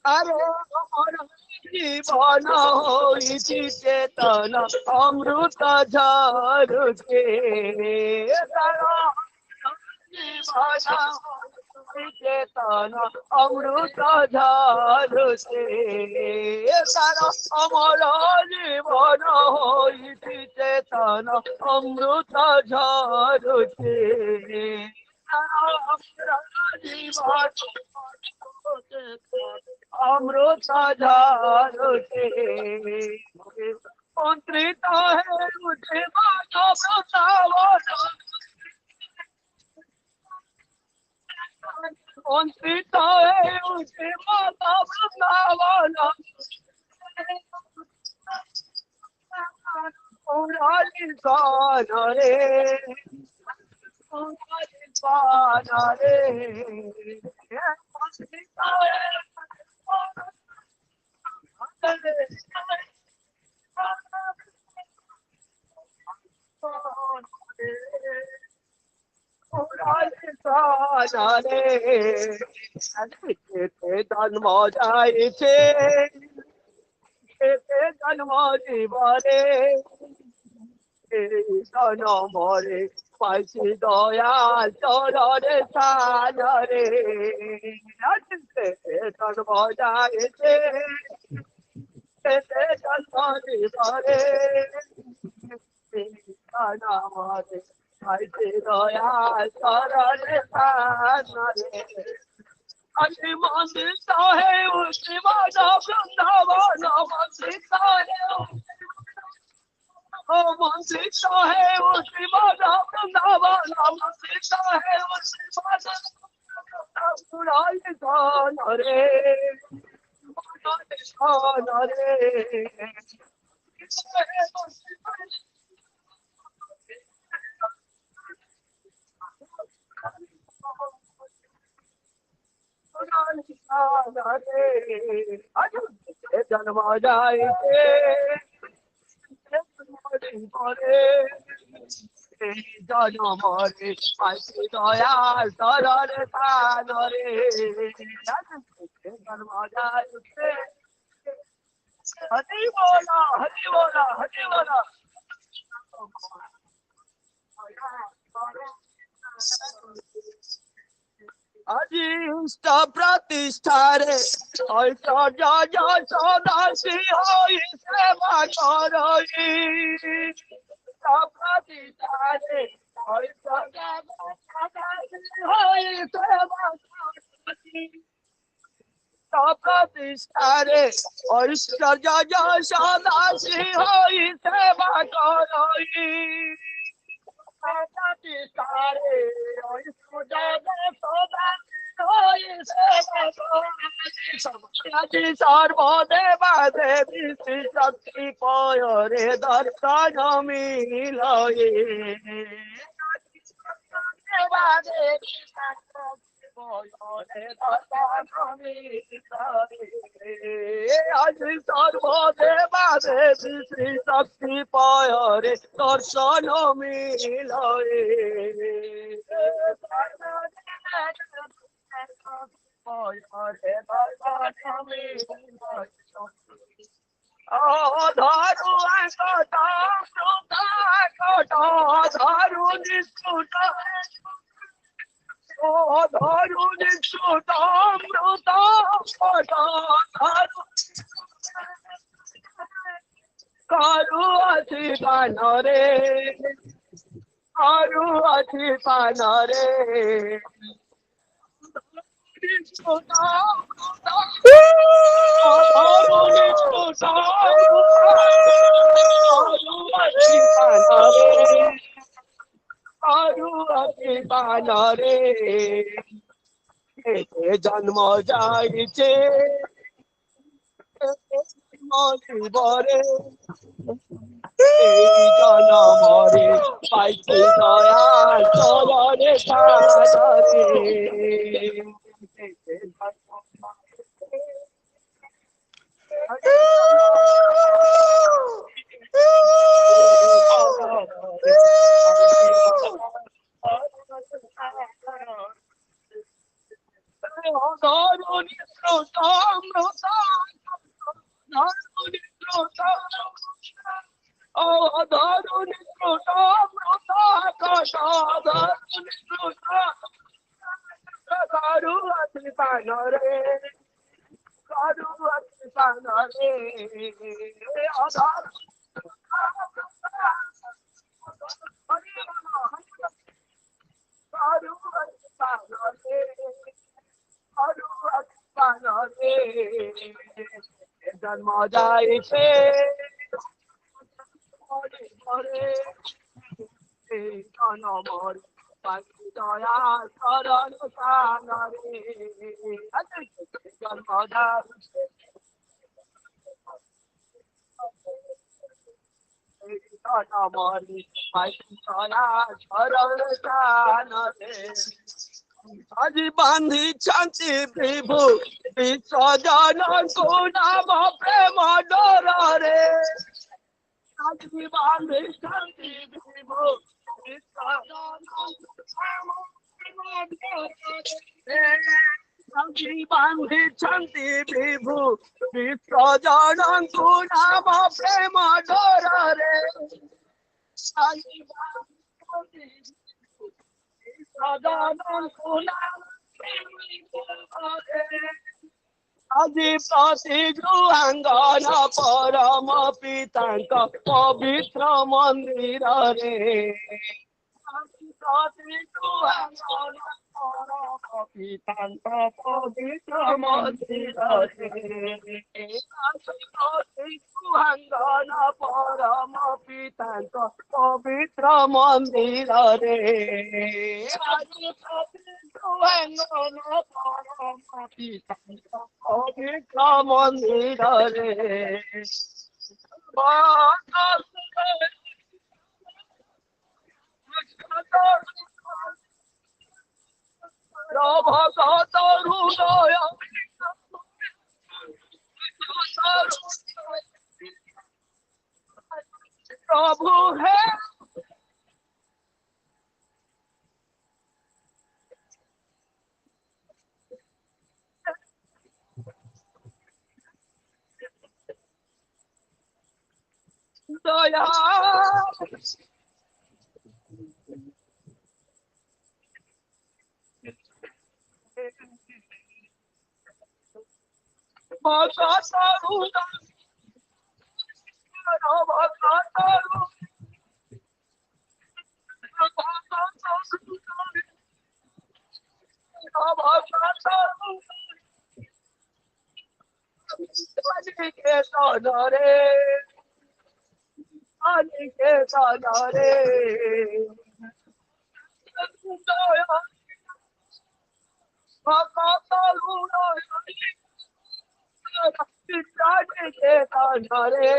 Speaker 10: अरे
Speaker 11: জীবন হইছি চেতন অমৃত ঝরুছে চেতন অমৃত ঝরুছে তার অমর জীবন হইছি চেতন অমৃত ঝরুছে জীবন অমৃত ঝরুছে মন্ত্রিত হে উঠে মানব মন্ত্রিত হে উঠে মানব উড়ালি রে রে জন্ম যাইছে জন্ম জীবনে জনমরে পাইছি দয়াল চরণে সাজরে জন্ম যাইছে জন্ম জীবনে জনমরে পাইছি দয়াল চরণে সাজরে अति मंदिता है उसकी माता वृंदावन मंदिता है ओ मंदिता है उसकी माता वृंदावन मंदिता है उसकी माता पुराई जान रे जन्म जाइते जन्म रे पाइছি দয়াল চরণে স্থান রে जन्म जाइते हरि बोला हरि बोला हरि बोला अजिष्ट प्रतिष्ठारे ঐশ্বর্য সদাশি হই সেবা করই प्रतिष्ठारे ঐশ্বর্য সদাশি হই সেবা করই प्रतिष्ठारे ঐশ্বর্য সদাশি হই সেবা করই प्रतिष्ठारे ঐশ্বর্য सर्वदेवा देवी श्री शक्ति पयरे दर्शन मिलये देवा देवी पयरे दर्शन मिलये आज सर्वदेवा देवी श्री शक्ति पयरे दर्शन मिलये धरु धरु निष्ठुत धरु निष्ठुत अमृत करु अति पान रे करु अति पान रे जन्म जाइছে জীবনে এই জনমরে পাইছি দয়াল চরণে সাজরে ধরুনি দ্রুত ধরুনি দ্রুত কত ধরুনি দ্রুত কারু আছি পানরে কারু আছি পানরে অধর কারু আছি পানরে কারু আছি পানরে জন্ম যাইছে মরে মরে জনমর পাখি দয়া শরণ সাগরে জন্ম যাইছে জনমরি পাখি দয়া শরণ সাগরে আজি বান্ধিছন্তি বিভু বিসর্জন নাম প্রেম ডোরে আজি বান্ধিছন্তি বিভু বিসর্জন আজি বান্ধিছন্তি বিভু বিসর্জন নাম প্রেম ডোরে আজি বান্ধিছন্তি আজি ପ୍ରତି ଗୃହାଙ୍ଗନ ପରମ ପିତାଙ୍କ ପବିତ୍ର ମନ୍ଦିରରେ ଆଜି ପ୍ରତି ଗୃହାଙ୍ଗନ ପରମ ପିତାଙ୍କ ପବିତ୍ର ମନ୍ଦିରରେ ଆଜି ପ୍ରତି ଗୃହାଙ୍ଗନ ପରମ ପିତାଙ୍କ ପବିତ୍ର ମନ୍ଦିରରେ ଆଜି ପ୍ରତି ଗୃହାଙ୍ଗନ ପରମ ପିତାଙ୍କ ପବିତ୍ର ମନ୍ଦିରରେ ভগত হৃদয় প্রভু হে দয়া ভগত হৃদয় অনিকেতনরে অনিকেতনরে ভগত হৃদয় অনিকেতনরে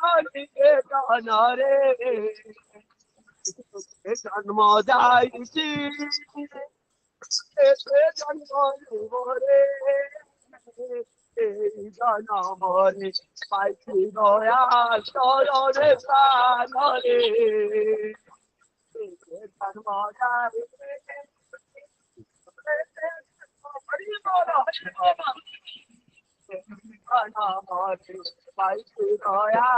Speaker 11: অনিকেতনরে জন্ম যাইছি জন্ম রে জনমরে পাইছি দয়া শরণে প্রাণরে জন্ম যাইছি জনমরে পাইছি দয়া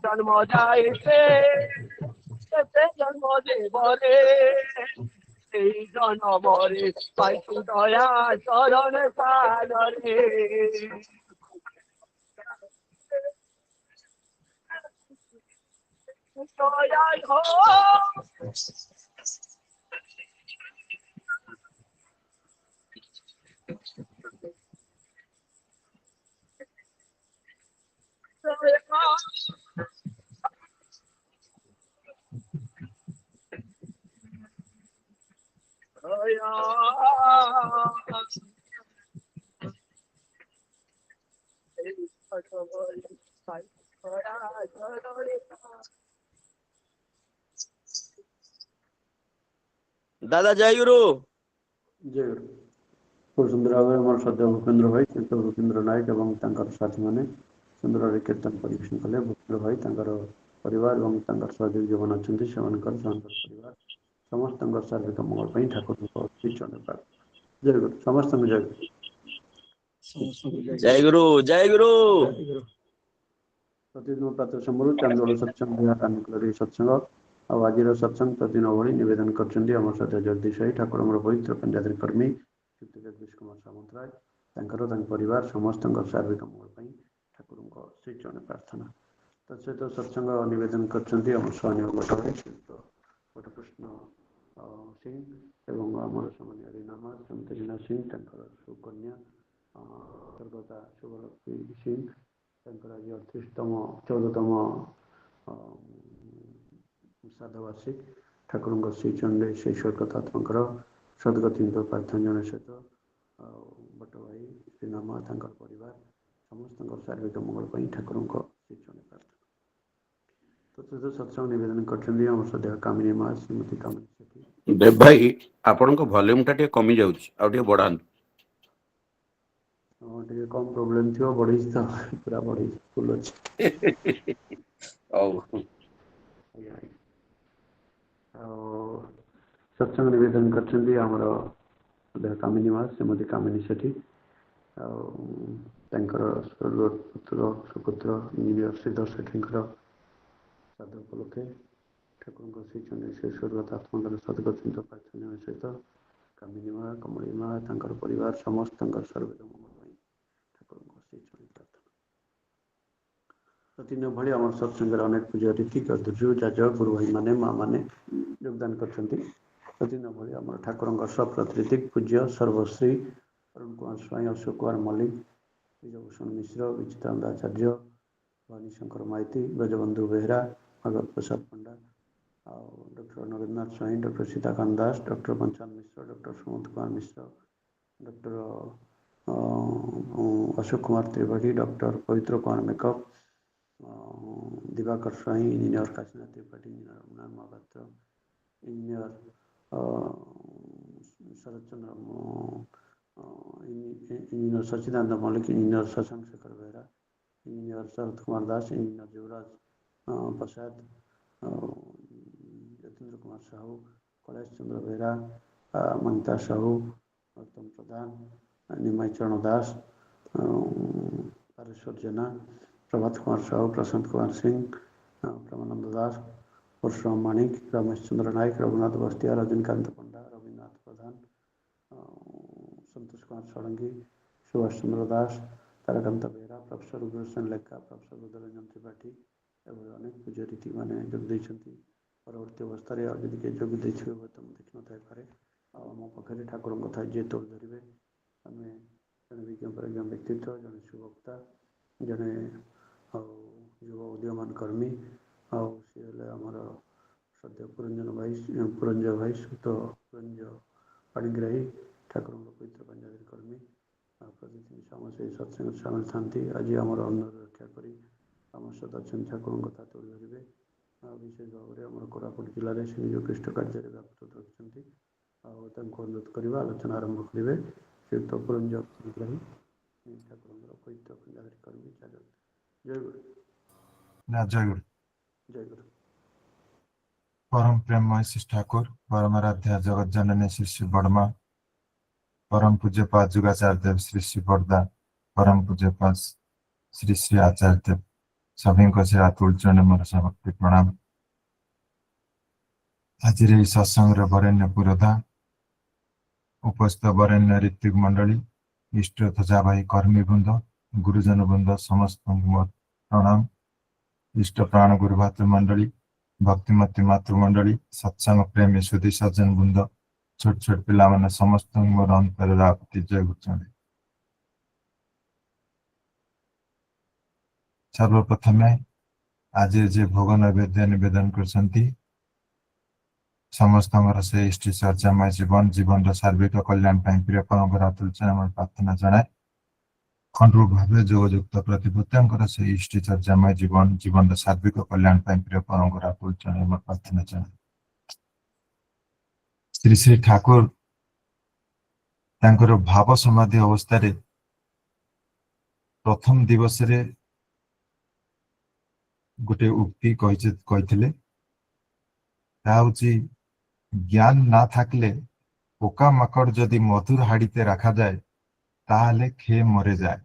Speaker 11: জন্ম যাইছে জন্ম দেবরে এই জনমরে পাইছি দয়া চরণ সাগরে দয়াল হো
Speaker 10: दादा जय गुरु।
Speaker 1: जय गुरु। खूब सुंदर भाव में श्रद्धा भूपेन्द्र भाई कीर्तन भूपेन्द्र नायक और साथी मैंने सुंदर भाव कीर्तन परिवेशन कले। भूपेन्द्र भाई परिवार और सहयोगी जो मैंने अच्छा परिवार समस्त सार्विक मंगल ठाकुर चरण प्रार्थना। जय गुरु समस्त जय गुरु।
Speaker 10: जय गुरु जय गुरु।
Speaker 1: प्रतिदिन प्रातः समय चांदोल सत्संग सत्संग और आज सत्संग प्रतिदिन भाई नवेदन कर श्रद्धा जगदीश भाई ठाकुर पवित्र पंजाबी कर्मी जगदीश कुमार सामंतराय परिवार समस्त सार्विक मंगल ठाकुर श्री चरण प्रार्थना। तत्सहित सत्संग नवेदन कर बटकृष्ण सिंह एवं आमर सामान्य रीनामा श्रीमती रीना सिंह सुकन्या स्वर्गता शुभलक्ष्मी सिंह आज 38तम 14तम श्राद्धवार्षिक ठाकुर श्री चंद्र से स्वर्गतात्मकर सदगति प्रार्थना जन सहित बट भाई श्रीनामा परिवार समस्त सार्विक मंगल ठाकुर श्री चरण प्रार्थना। तो सत्संग निवेदन कर श्रद्धा कामिनी माँ श्रीमती कामिनी सेठी।
Speaker 2: देव भाई आपण वॉल्यूम टा कमी जाउछि आ बढ़ान
Speaker 1: टे कम प्रोब्लेम थी बढ़ी तो पूरा बढ़ी फुल अच्छे सत्संग निवेदन कर कामिनी माँ श्रीमती कामिनी सेठी पुत्र सुपुत्र इंजीनियर श्रीधर सेठी श्राद्ध उपलक्षे ठाकुर श्री चंद्रेश्वर आत्मकर सदगति प्रार्थना सहित कामिनी माँ कमली माँ परिवार समस्त सर्वदा मंगल ठाकुर श्री चरण प्रार्थना। प्रतिदिन भाई आम सत्संग अनेक पूजा रीति दुर्जु जाजक गुरु भाई माने माँ मैंने योगदान कर प्रतिदिन भाई आम ठाकुर सप्रतिनिधिक पूज्य Sarvashri Arun Kumar Swain Ashok Kumar Mallick Vijaybhushan Mishra Vichitananda Acharya Bhavani Shankar Maiti Brajabandhu Behera Bhagwat Prasad Panda doctor Narendranath Swain doctor Sitakant Das doctor Panchanan Mishra doctor Sumant Kumar Mishra doctor Ashok Kumar Tripathi doctor Pavitra Kumar मेकअप Diwakar Swain engineer Kashinath Tripathi engineer Raghunath Mahapatra engineer Sharad Chandra engineer Sachidanand Mallick engineer Shashank Shekhar Behera engineer Sharad Kumar Das engineer Yuvraj Prasad Yatindra Kumar Sahu Kailash Chandra Behera ममता साहू उत्तम प्रधान निमाई चरण दास पारेश्वर जेना प्रभात कुमार साहू प्रशांत कुमार सिंह प्रेमानंद दास परशुराम माणिक रमेश चंद्र नायक रघुनाथ बस्तिया रजनीकांत पंडा रविनाथ प्रधान संतोष कुमार षडंगी सुभाष चंद्र दास ताराकांत बेहरा प्रोफेसर उग्रसेन लेखा प्रोफेसर उदयरंजन त्रिपाठी एवं अनेक पूजा रीति मैंने जोग परवर्ती अवस्था जब किए जोग देखिए तो मुझे देखी न थाईपे आम पाखे ठाकुर कथा जी तोड़ धरवे आम जन विज्ञ व्यक्तित्व जन सुवक्ता जड़े युव उदीयमान कर्मी सी आमर श्रद्धेय पुरंजय भाई सुत पुरंजय पाणिग्राही ठाकुर पवित्र पंजाबी कर्मी प्रतिदिन समस्त सत्संग सामिल था। आज आम अन्न रक्षा करी आम सदा ठाकुर कथा तोड़ धरवे विशेष भाव में आम कोरापुट जिले में से निज कृष्ण कार्य व्यापृत रखिंट अनुरोध करवा आलोचना आरंभ करेंगे श्रीयुक्त पुरंजय पाणिग्राही ठाकुर पवित्र पंजाबी कर्मी जय गुरु
Speaker 12: जय गुरु
Speaker 1: जय गुरु।
Speaker 12: परम प्रेममय श्री ठाकुर परम आराध्या जगत जननी श्री श्री बर्मा परम पूज्य पाद जुगाचार्य देव श्री श्री बरदा परम पूज्य पाद श्री श्री आचार्य देव सभी को से अतुल चरण मोर भक्ति प्रणाम। आज सत्संग वरेण्य पुरोधा उपस्थित वरेण्य ऋत्विक मंडली इष्ट तथा भाई कर्मी वृंद गुरुजन वृंद समस्त मोर प्रणाम। इष्ट प्राण गुरु भातृ मंडली भक्तिमती मातृमंडली सत्संग प्रेमी सुधी सज्जन वृंद छोट छोट पिला माने समस्त मोर अंतर रापति जय गुरुचंडी। सर्वप्रथमे आज जे भोग नैवेद्य निवेदन करछंती ସମସ୍ତଙ୍କର ସେ ଇଷ୍ଟି ଚର୍ଚ୍ଚାମୟ ଜୀବନର ସାର୍ବିକ କଲ୍ୟାଣ ପାଇଁ ପ୍ରିୟ ପରମ୍ପରା ଅତୁଳଚରଣ ପ୍ରାର୍ଥନା ଜଣାଏ। ଖଣ୍ଡରୁ ଭାବେ ଯୋଗଯୁକ୍ତ ପ୍ରତିଭୂତାଙ୍କର ସେ ଇଷ୍ଟି ଚର୍ଚ୍ଚାମୟ ଜୀବନର ସାର୍ବିକ କଲ୍ୟାଣ ପାଇଁ ପ୍ରିୟ ପରମ୍ପରା ଅତୁଳଚରଣ ପ୍ରାର୍ଥନା ଜଣାଏ। ଶ୍ରୀ ଶ୍ରୀ ଠାକୁର ତାଙ୍କର ଭାବ ସମାଧି ଅବସ୍ଥାରେ ପ୍ରଥମ ଦିବସରେ ଗୋଟେ ଉକ୍ତି କହିଥିଲେ, ତାହା ହଉଛି ଜ୍ଞାନ ନା থাকলে পোকা মাকড় যদি মধুর হাড়িতে রাখা যায় তাহলে খেয়ে মরে যায়।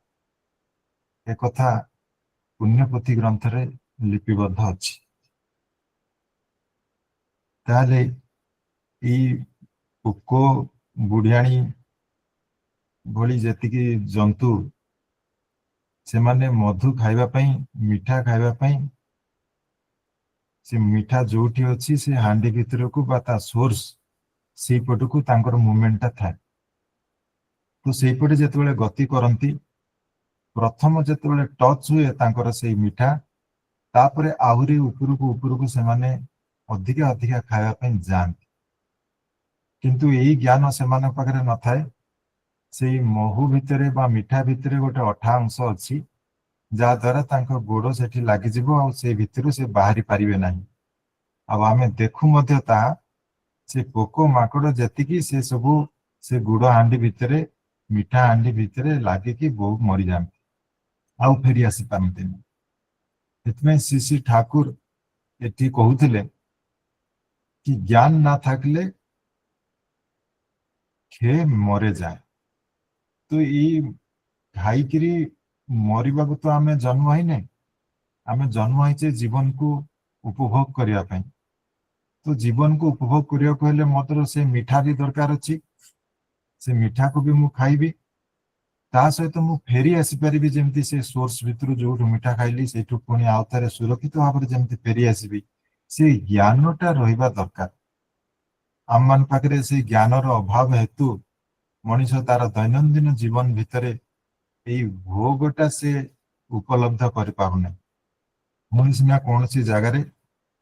Speaker 12: একথা পুণ্যপোথି গ্রন্থরে লিপিবদ্ধ ଅଛି। তাহলে এই ପୋକ ବୁଢିଆଣୀ ଭଳି ଯେତିକି ଜନ୍ତୁ ସେମାନେ ମଧୁ ଖାଇବା ପାଇଁ, ମିଠା ଖାଇବା ପାଇଁ ସେ ମିଠା ଯୋଉଠି ଅଛି ସେ ହାଣ୍ଡି ଭିତରକୁ ବା ତା ସୋର୍ସ ସେଇପଟକୁ ତାଙ୍କର ମୁଭମେଣ୍ଟଟା ଥାଏ। ତ ସେଇପଟେ ଯେତେବେଳେ ଗତି କରନ୍ତି, ପ୍ରଥମ ଯେତେବେଳେ ଟଚ୍ ହୁଏ ତାଙ୍କର ସେଇ ମିଠା, ତାପରେ ଆହୁରି ଉପରକୁ ସେମାନେ ଅଧିକା ଖାଇବା ପାଇଁ ଯାଆନ୍ତି। କିନ୍ତୁ ଏଇ ଜ୍ଞାନ ସେମାନଙ୍କ ପାଖରେ ନଥାଏ। ସେଇ ମହୁ ଭିତରେ ବା ମିଠା ଭିତରେ ଗୋଟେ ଅଠା ଅଂଶ ଅଛି, ଯାହା ଦ୍ୱାରା ତାଙ୍କ ଗୋଡ ସେଠି ଲାଗିଯିବ ଆଉ ସେ ଭିତରୁ ସେ ବାହାରି ପାରିବେ ନାହିଁ। ଆଉ ଆମେ ଦେଖୁ ମଧ୍ୟ ତାହା, ସେ ପୋକ ମାଙ୍କଡ ଯେତିକି ସେ ସବୁ ସେ ଗୁଡ ହାଣ୍ଡି ଭିତରେ, ମିଠା ହାଣ୍ଡି ଭିତରେ ଲାଗିକି ବହୁତ ମରିଯାଆନ୍ତି, ଆଉ ଫେରି ଆସିପାରନ୍ତିନି। ସେଥିପାଇଁ ଶ୍ରୀ ଶ୍ରୀ ଠାକୁର ଏଠି କହୁଥିଲେ କି ଜ୍ଞାନ ନା থাকলে খেয়ে মরে যায়। ତ ଏଇ ଖାଇକିରି ମରିବାକୁ ତ ଆମେ ଜନ୍ମ ହେଇନେ, ଆମେ ଜନ୍ମ ହେଇଛେ ଜୀବନକୁ ଉପଭୋଗ କରିବା ପାଇଁ। ତ ଜୀବନକୁ ଉପଭୋଗ କରିବାକୁ ହେଲେ ମୋର ସେ ମିଠା ବି ଦରକାର ଅଛି। ସେ ମିଠାକୁ ବି ମୁଁ ଖାଇବି, ତା ସହିତ ମୁଁ ଫେରି ଆସିପାରିବି ଯେମିତି ସେ ସୋର୍ସ ଭିତରୁ ଯୋଉଠୁ ମିଠା ଖାଇଲି ସେଇଠୁ ପୁଣି ଆଉ ଥରେ ସୁରକ୍ଷିତ ଭାବରେ ଯେମିତି ଫେରି ଆସିବି, ସେ ଜ୍ଞାନଟା ରହିବା ଦରକାର। ଆମମାନ ପାଖରେ ସେଇ ଜ୍ଞାନର ଅଭାବ ହେତୁ ମଣିଷ ତାର ଦୈନନ୍ଦିନ ଜୀବନ ଭିତରେ ଏଇ ଭୋଗଟା ସେ ଉପଲବ୍ଧ କରିପାରୁନାହିଁ। ମଣିଷ ନା କୌଣସି ଜାଗାରେ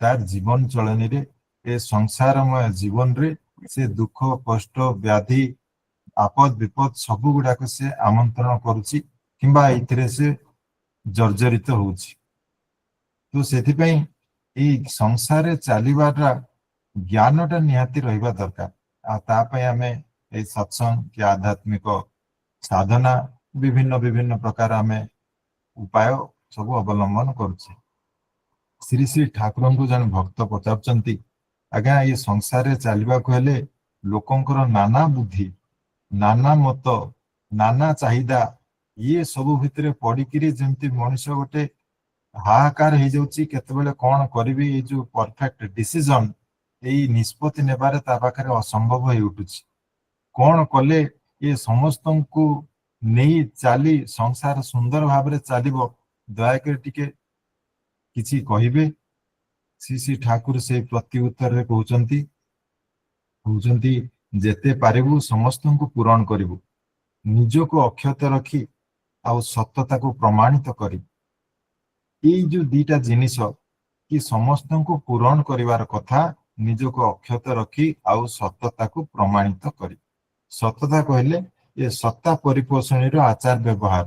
Speaker 12: ତାର ଜୀବନ ଚଳନୀରେ ଏ ସଂସାରମୟ ଜୀବନରେ ସେ ଦୁଃଖ, କଷ୍ଟ, ବ୍ୟାଧି, ଆପଦ ବିପଦ ସବୁ ଗୁଡାକ ସେ ଆମନ୍ତ୍ରଣ କରୁଛି କିମ୍ବା ଏଇଥିରେ ସେ ଜର୍ଜରିତ ହଉଛି। ତ ସେଥିପାଇଁ ଏଇ ସଂସାରରେ ଚାଲିବାଟା ଜ୍ଞାନଟା ନିହାତି ରହିବା ଦରକାର। ଆଉ ତା ପାଇଁ ଆମେ ଏଇ ସତ୍ସଙ୍ଗ କି ଆଧ୍ୟାତ୍ମିକ ସାଧନା ବିଭିନ୍ନ ପ୍ରକାର ଆମେ ଉପାୟ ସବୁ ଅବଲମ୍ବନ କରୁଛେ। ଶ୍ରୀ ଶ୍ରୀ ଠାକୁରଙ୍କୁ ଜଣେ ଭକ୍ତ ପଚାରୁଛନ୍ତି, ଆଜ୍ଞା ଏ ସଂସାରରେ ଚାଲିବାକୁ ହେଲେ ଲୋକଙ୍କର ନାନା ବୁଦ୍ଧି, ନାନା ମତ, ନାନା ଚାହିଦା, ଇଏ ସବୁ ଭିତରେ ପଡିକିରି ଯେମିତି ମଣିଷ ଗୋଟେ ହାହାକାର ହେଇଯାଉଛି, କେତେବେଳେ କଣ କରିବି, ଏଇ ଯୋଉ ପରଫେକ୍ଟ ଡିସିଜନ, ଏଇ ନିଷ୍ପତ୍ତି ନେବାରେ ତା ପାଖରେ ଅସମ୍ଭବ ହେଇ ଉଠୁଛି। କଣ କଲେ ଏ ସମସ୍ତଙ୍କୁ ନେଇ ଚାଲି ସଂସାର ସୁନ୍ଦର ଭାବରେ ଚାଲିବ, ଦୟାକରି ଟିକେ କିଛି କହିବେ। ଶ୍ରୀ ଶ୍ରୀ ଠାକୁର ସେଇ ପ୍ରତି ଉତ୍ତରରେ କହୁଛନ୍ତି ଯେତେ ପାରିବୁ ସମସ୍ତଙ୍କୁ ପୂରଣ କରିବୁ, ନିଜକୁ ଅକ୍ଷତ ରଖି ଆଉ ସତତାକୁ ପ୍ରମାଣିତ କରି। ଏଇ ଯୋଉ ଦିଟା ଜିନିଷ କି ସମସ୍ତଙ୍କୁ ପୂରଣ କରିବାର କଥା, ନିଜକୁ ଅକ୍ଷତ ରଖି ଆଉ ସତତାକୁ ପ୍ରମାଣିତ କରି। ସତତା କହିଲେ ଏ ସତ୍ତା ପରିପୋଷଣୀର ଆଚାର ବ୍ୟବହାର,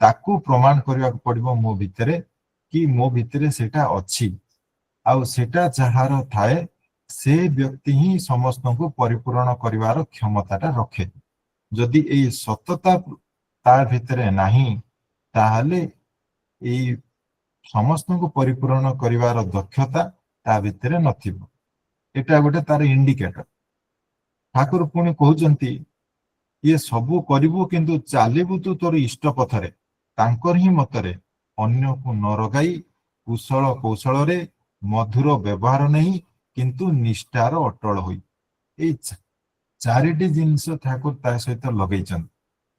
Speaker 12: ତାକୁ ପ୍ରମାଣ କରିବାକୁ ପଡିବ ମୋ ଭିତରେ କି ମୋ ଭିତରେ ସେଟା ଅଛି। ଆଉ ସେଟା ଯାହାର ଥାଏ ସେ ବ୍ୟକ୍ତି ହିଁ ସମସ୍ତଙ୍କୁ ପରିପୂରଣ କରିବାର କ୍ଷମତାଟା ରଖେ। ଯଦି ଏଇ ସତତା ତା ଭିତରେ ନାହିଁ, ତାହେଲେ ଏଇ ସମସ୍ତଙ୍କୁ ପରିପୂରଣ କରିବାର ଦକ୍ଷତା ତା ଭିତରେ ନଥିବ। ଏଟା ଗୋଟେ ତାର ଇଣ୍ଡିକେଟର। ଠାକୁର ପୁଣି କହୁଛନ୍ତି, ଇଏ ସବୁ କରିବୁ କିନ୍ତୁ ଚାଲିବୁ ତୁ ତୋର ଇଷ୍ଟ ପଥରେ, ତାଙ୍କର ହିଁ ମତରେ, ଅନ୍ୟକୁ ନ ରଗାଇ କୁଶଳ କୌଶଳରେ ମଧୁର ବ୍ୟବହାର ନାହିଁ କିନ୍ତୁ ନିଷ୍ଠାର ଅଟଳ ହୋଇ। ଏଇ ଚାରିଟି ଜିନିଷ ଠାକୁର ତା ସହିତ ଲଗେଇଛନ୍ତି।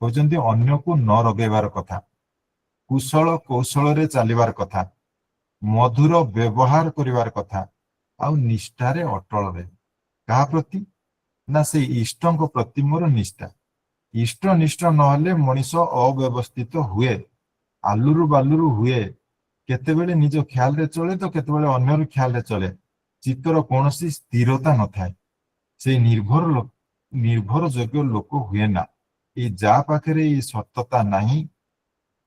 Speaker 12: କହୁଛନ୍ତି ଅନ୍ୟକୁ ନ ରଗେଇବାର କଥା, କୁଶଳ କୌଶଳରେ ଚାଲିବାର କଥା, ମଧୁର ବ୍ୟବହାର କରିବାର କଥା, ଆଉ ନିଷ୍ଠାରେ ଅଟଳ ରହେ। କାହା ପ୍ରତି? ନା ସେଇ ଇଷ୍ଟଙ୍କ ପ୍ରତି ମୋର ନିଷ୍ଠା। ଇଷ୍ଟ ନିଷ୍ଠ ନହେଲେ ମଣିଷ ଅବ୍ୟବସ୍ଥିତ ହୁଏ, ଆଲୁରୁ ବାଲୁରୁ ହୁଏ, କେତେବେଳେ ନିଜ ଖ୍ୟାଲରେ ଚଳେ ତ କେତେବେଳେ ଅନ୍ୟର ଖ୍ୟାଲରେ ଚଳେ। ଚିତ୍ତର କୌଣସି ସ୍ଥିରତା ନଥାଏ। ସେଇ ନିର୍ଭରଯୋଗ୍ୟ ଲୋକ ହୁଏ ନା। ଏଇ ଯାହା ପାଖରେ ଏଇ ସତତା ନାହିଁ,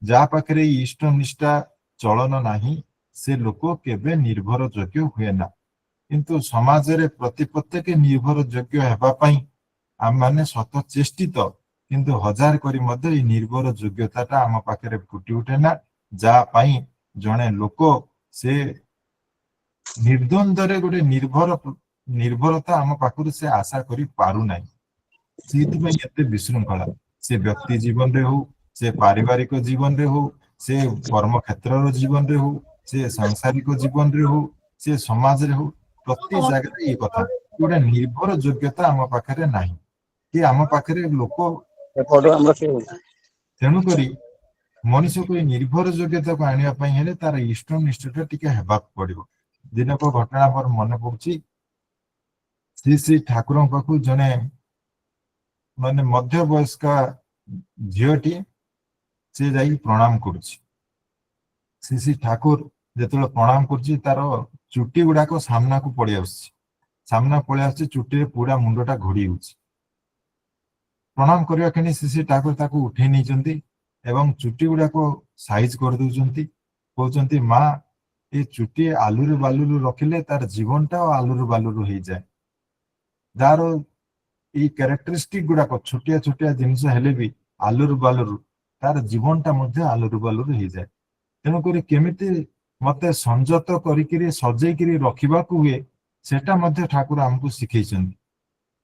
Speaker 12: ଯାହା ପାଖରେ ଏଇ ଇଷ୍ଟନିଷ୍ଠା ଚଳନ ନାହିଁ, ସେ ଲୋକ କେବେ ନିର୍ଭରଯୋଗ୍ୟ ହୁଏ ନା। କିନ୍ତୁ ସମାଜରେ ପ୍ରତ୍ୟେକ ନିର୍ଭରଯୋଗ୍ୟ ହେବା ପାଇଁ ଆମମାନେ ସତ ଚେଷ୍ଟିତ, କିନ୍ତୁ ହଜାର କରି ମଧ୍ୟ ଏଇ ନିର୍ଭର ଯୋଗ୍ୟତାଟା ଆମ ପାଖରେ ଫୁଟି ଉଠେ ନା, ଯାହା ପାଇଁ ଜଣେ ଲୋକ ସେ ନିର୍ଦ୍ୱନ୍ଦରେ ଗୋଟେ ନିର୍ଭରତା ଆମ ପାଖରୁ ସେ ଆଶା କରି ପାରୁନାହିଁ। ସେଇଥିପାଇଁ ଏତେ ବିଶୃଙ୍ଖଳା, ସେ ବ୍ୟକ୍ତି ଜୀବନରେ ହଉ, ସେ ପାରିବାରିକ ଜୀବନରେ ହଉ, ସେ କର୍ମକ୍ଷେତ୍ରର ଜୀବନରେ ହଉ, ସେ ସାଂସାରିକ ଜୀବନରେ ହଉ, ସେ ସମାଜରେ ହଉ, ପ୍ରତି ଜାଗାରେ ଏଇ କଥା ଗୋଟେ ନିର୍ଭର ଯୋଗ୍ୟତା ଆମ ପାଖରେ ନାହିଁ, କି ଆମ ପାଖରେ ଲୋକ। ତେଣୁକରି ମଣିଷକୁ ଏଇ ନିର୍ଭର ଯୋଗ୍ୟତାକୁ ଆଣିବା ପାଇଁ ହେଲେ ତାର ଇଷ୍ଟନିଷ୍ଠଟା ଟିକେ ହେବାକୁ ପଡିବ। ଦିନକ ଘଟଣା ମୋର ମନେ ପଡୁଛି, ଶ୍ରୀ ଠାକୁରଙ୍କ ପାଖକୁ ଜଣେ ମାନେ ମଧ୍ୟବୟସ୍କା ଝିଅଟି ସେ ଯାଇକି ପ୍ରଣାମ କରୁଛି। ଶ୍ରୀ ଠାକୁର ଯେତେବେଳେ ପ୍ରଣାମ କରୁଛି, ତାର ଚୁଟି ଗୁଡାକ ସାମ୍ନାକୁ ପଳେଇ ଆସୁଛି, ଚୁଟିରେ ପୁରା ମୁଣ୍ଡଟା ଘୋଡି ହଉଛି। ପ୍ରଣାମ କରିବା କ୍ଷଣି ଶ୍ରୀ ଠାକୁର ତାକୁ ଉଠେଇ ନେଇଛନ୍ତି ଏବଂ ଚୁଟି ଗୁଡାକ ସାଇଜ କରିଦଉଛନ୍ତି। କହୁଛନ୍ତି, ମା ଏ ଚୁଟି ଆଲୁରୁ ବାଲୁରୁ ରଖିଲେ ତାର ଜୀବନଟା ଆଲୁରୁ ବାଲୁରୁ ହେଇଯାଏ। ଯାହାର ଏଇ କ୍ୟାରେକ୍ଟରିଷ୍ଟିକ ଗୁଡାକ ଛୋଟିଆ ଛୋଟିଆ ଜିନିଷ ହେଲେ ବି ଆଲୁରୁ ବାଲୁରୁ, ତାର ଜୀବନଟା ମଧ୍ୟ ଆଲୁରୁ ବାଲୁରୁ ହେଇଯାଏ। ତେଣୁକରି କେମିତି ମତେ ସଂଯତ କରିକିରି ସଜେଇକିରି ରଖିବାକୁ ହୁଏ, ସେଟା ମଧ୍ୟ ଠାକୁର ଆମକୁ ଶିଖେଇଛନ୍ତି।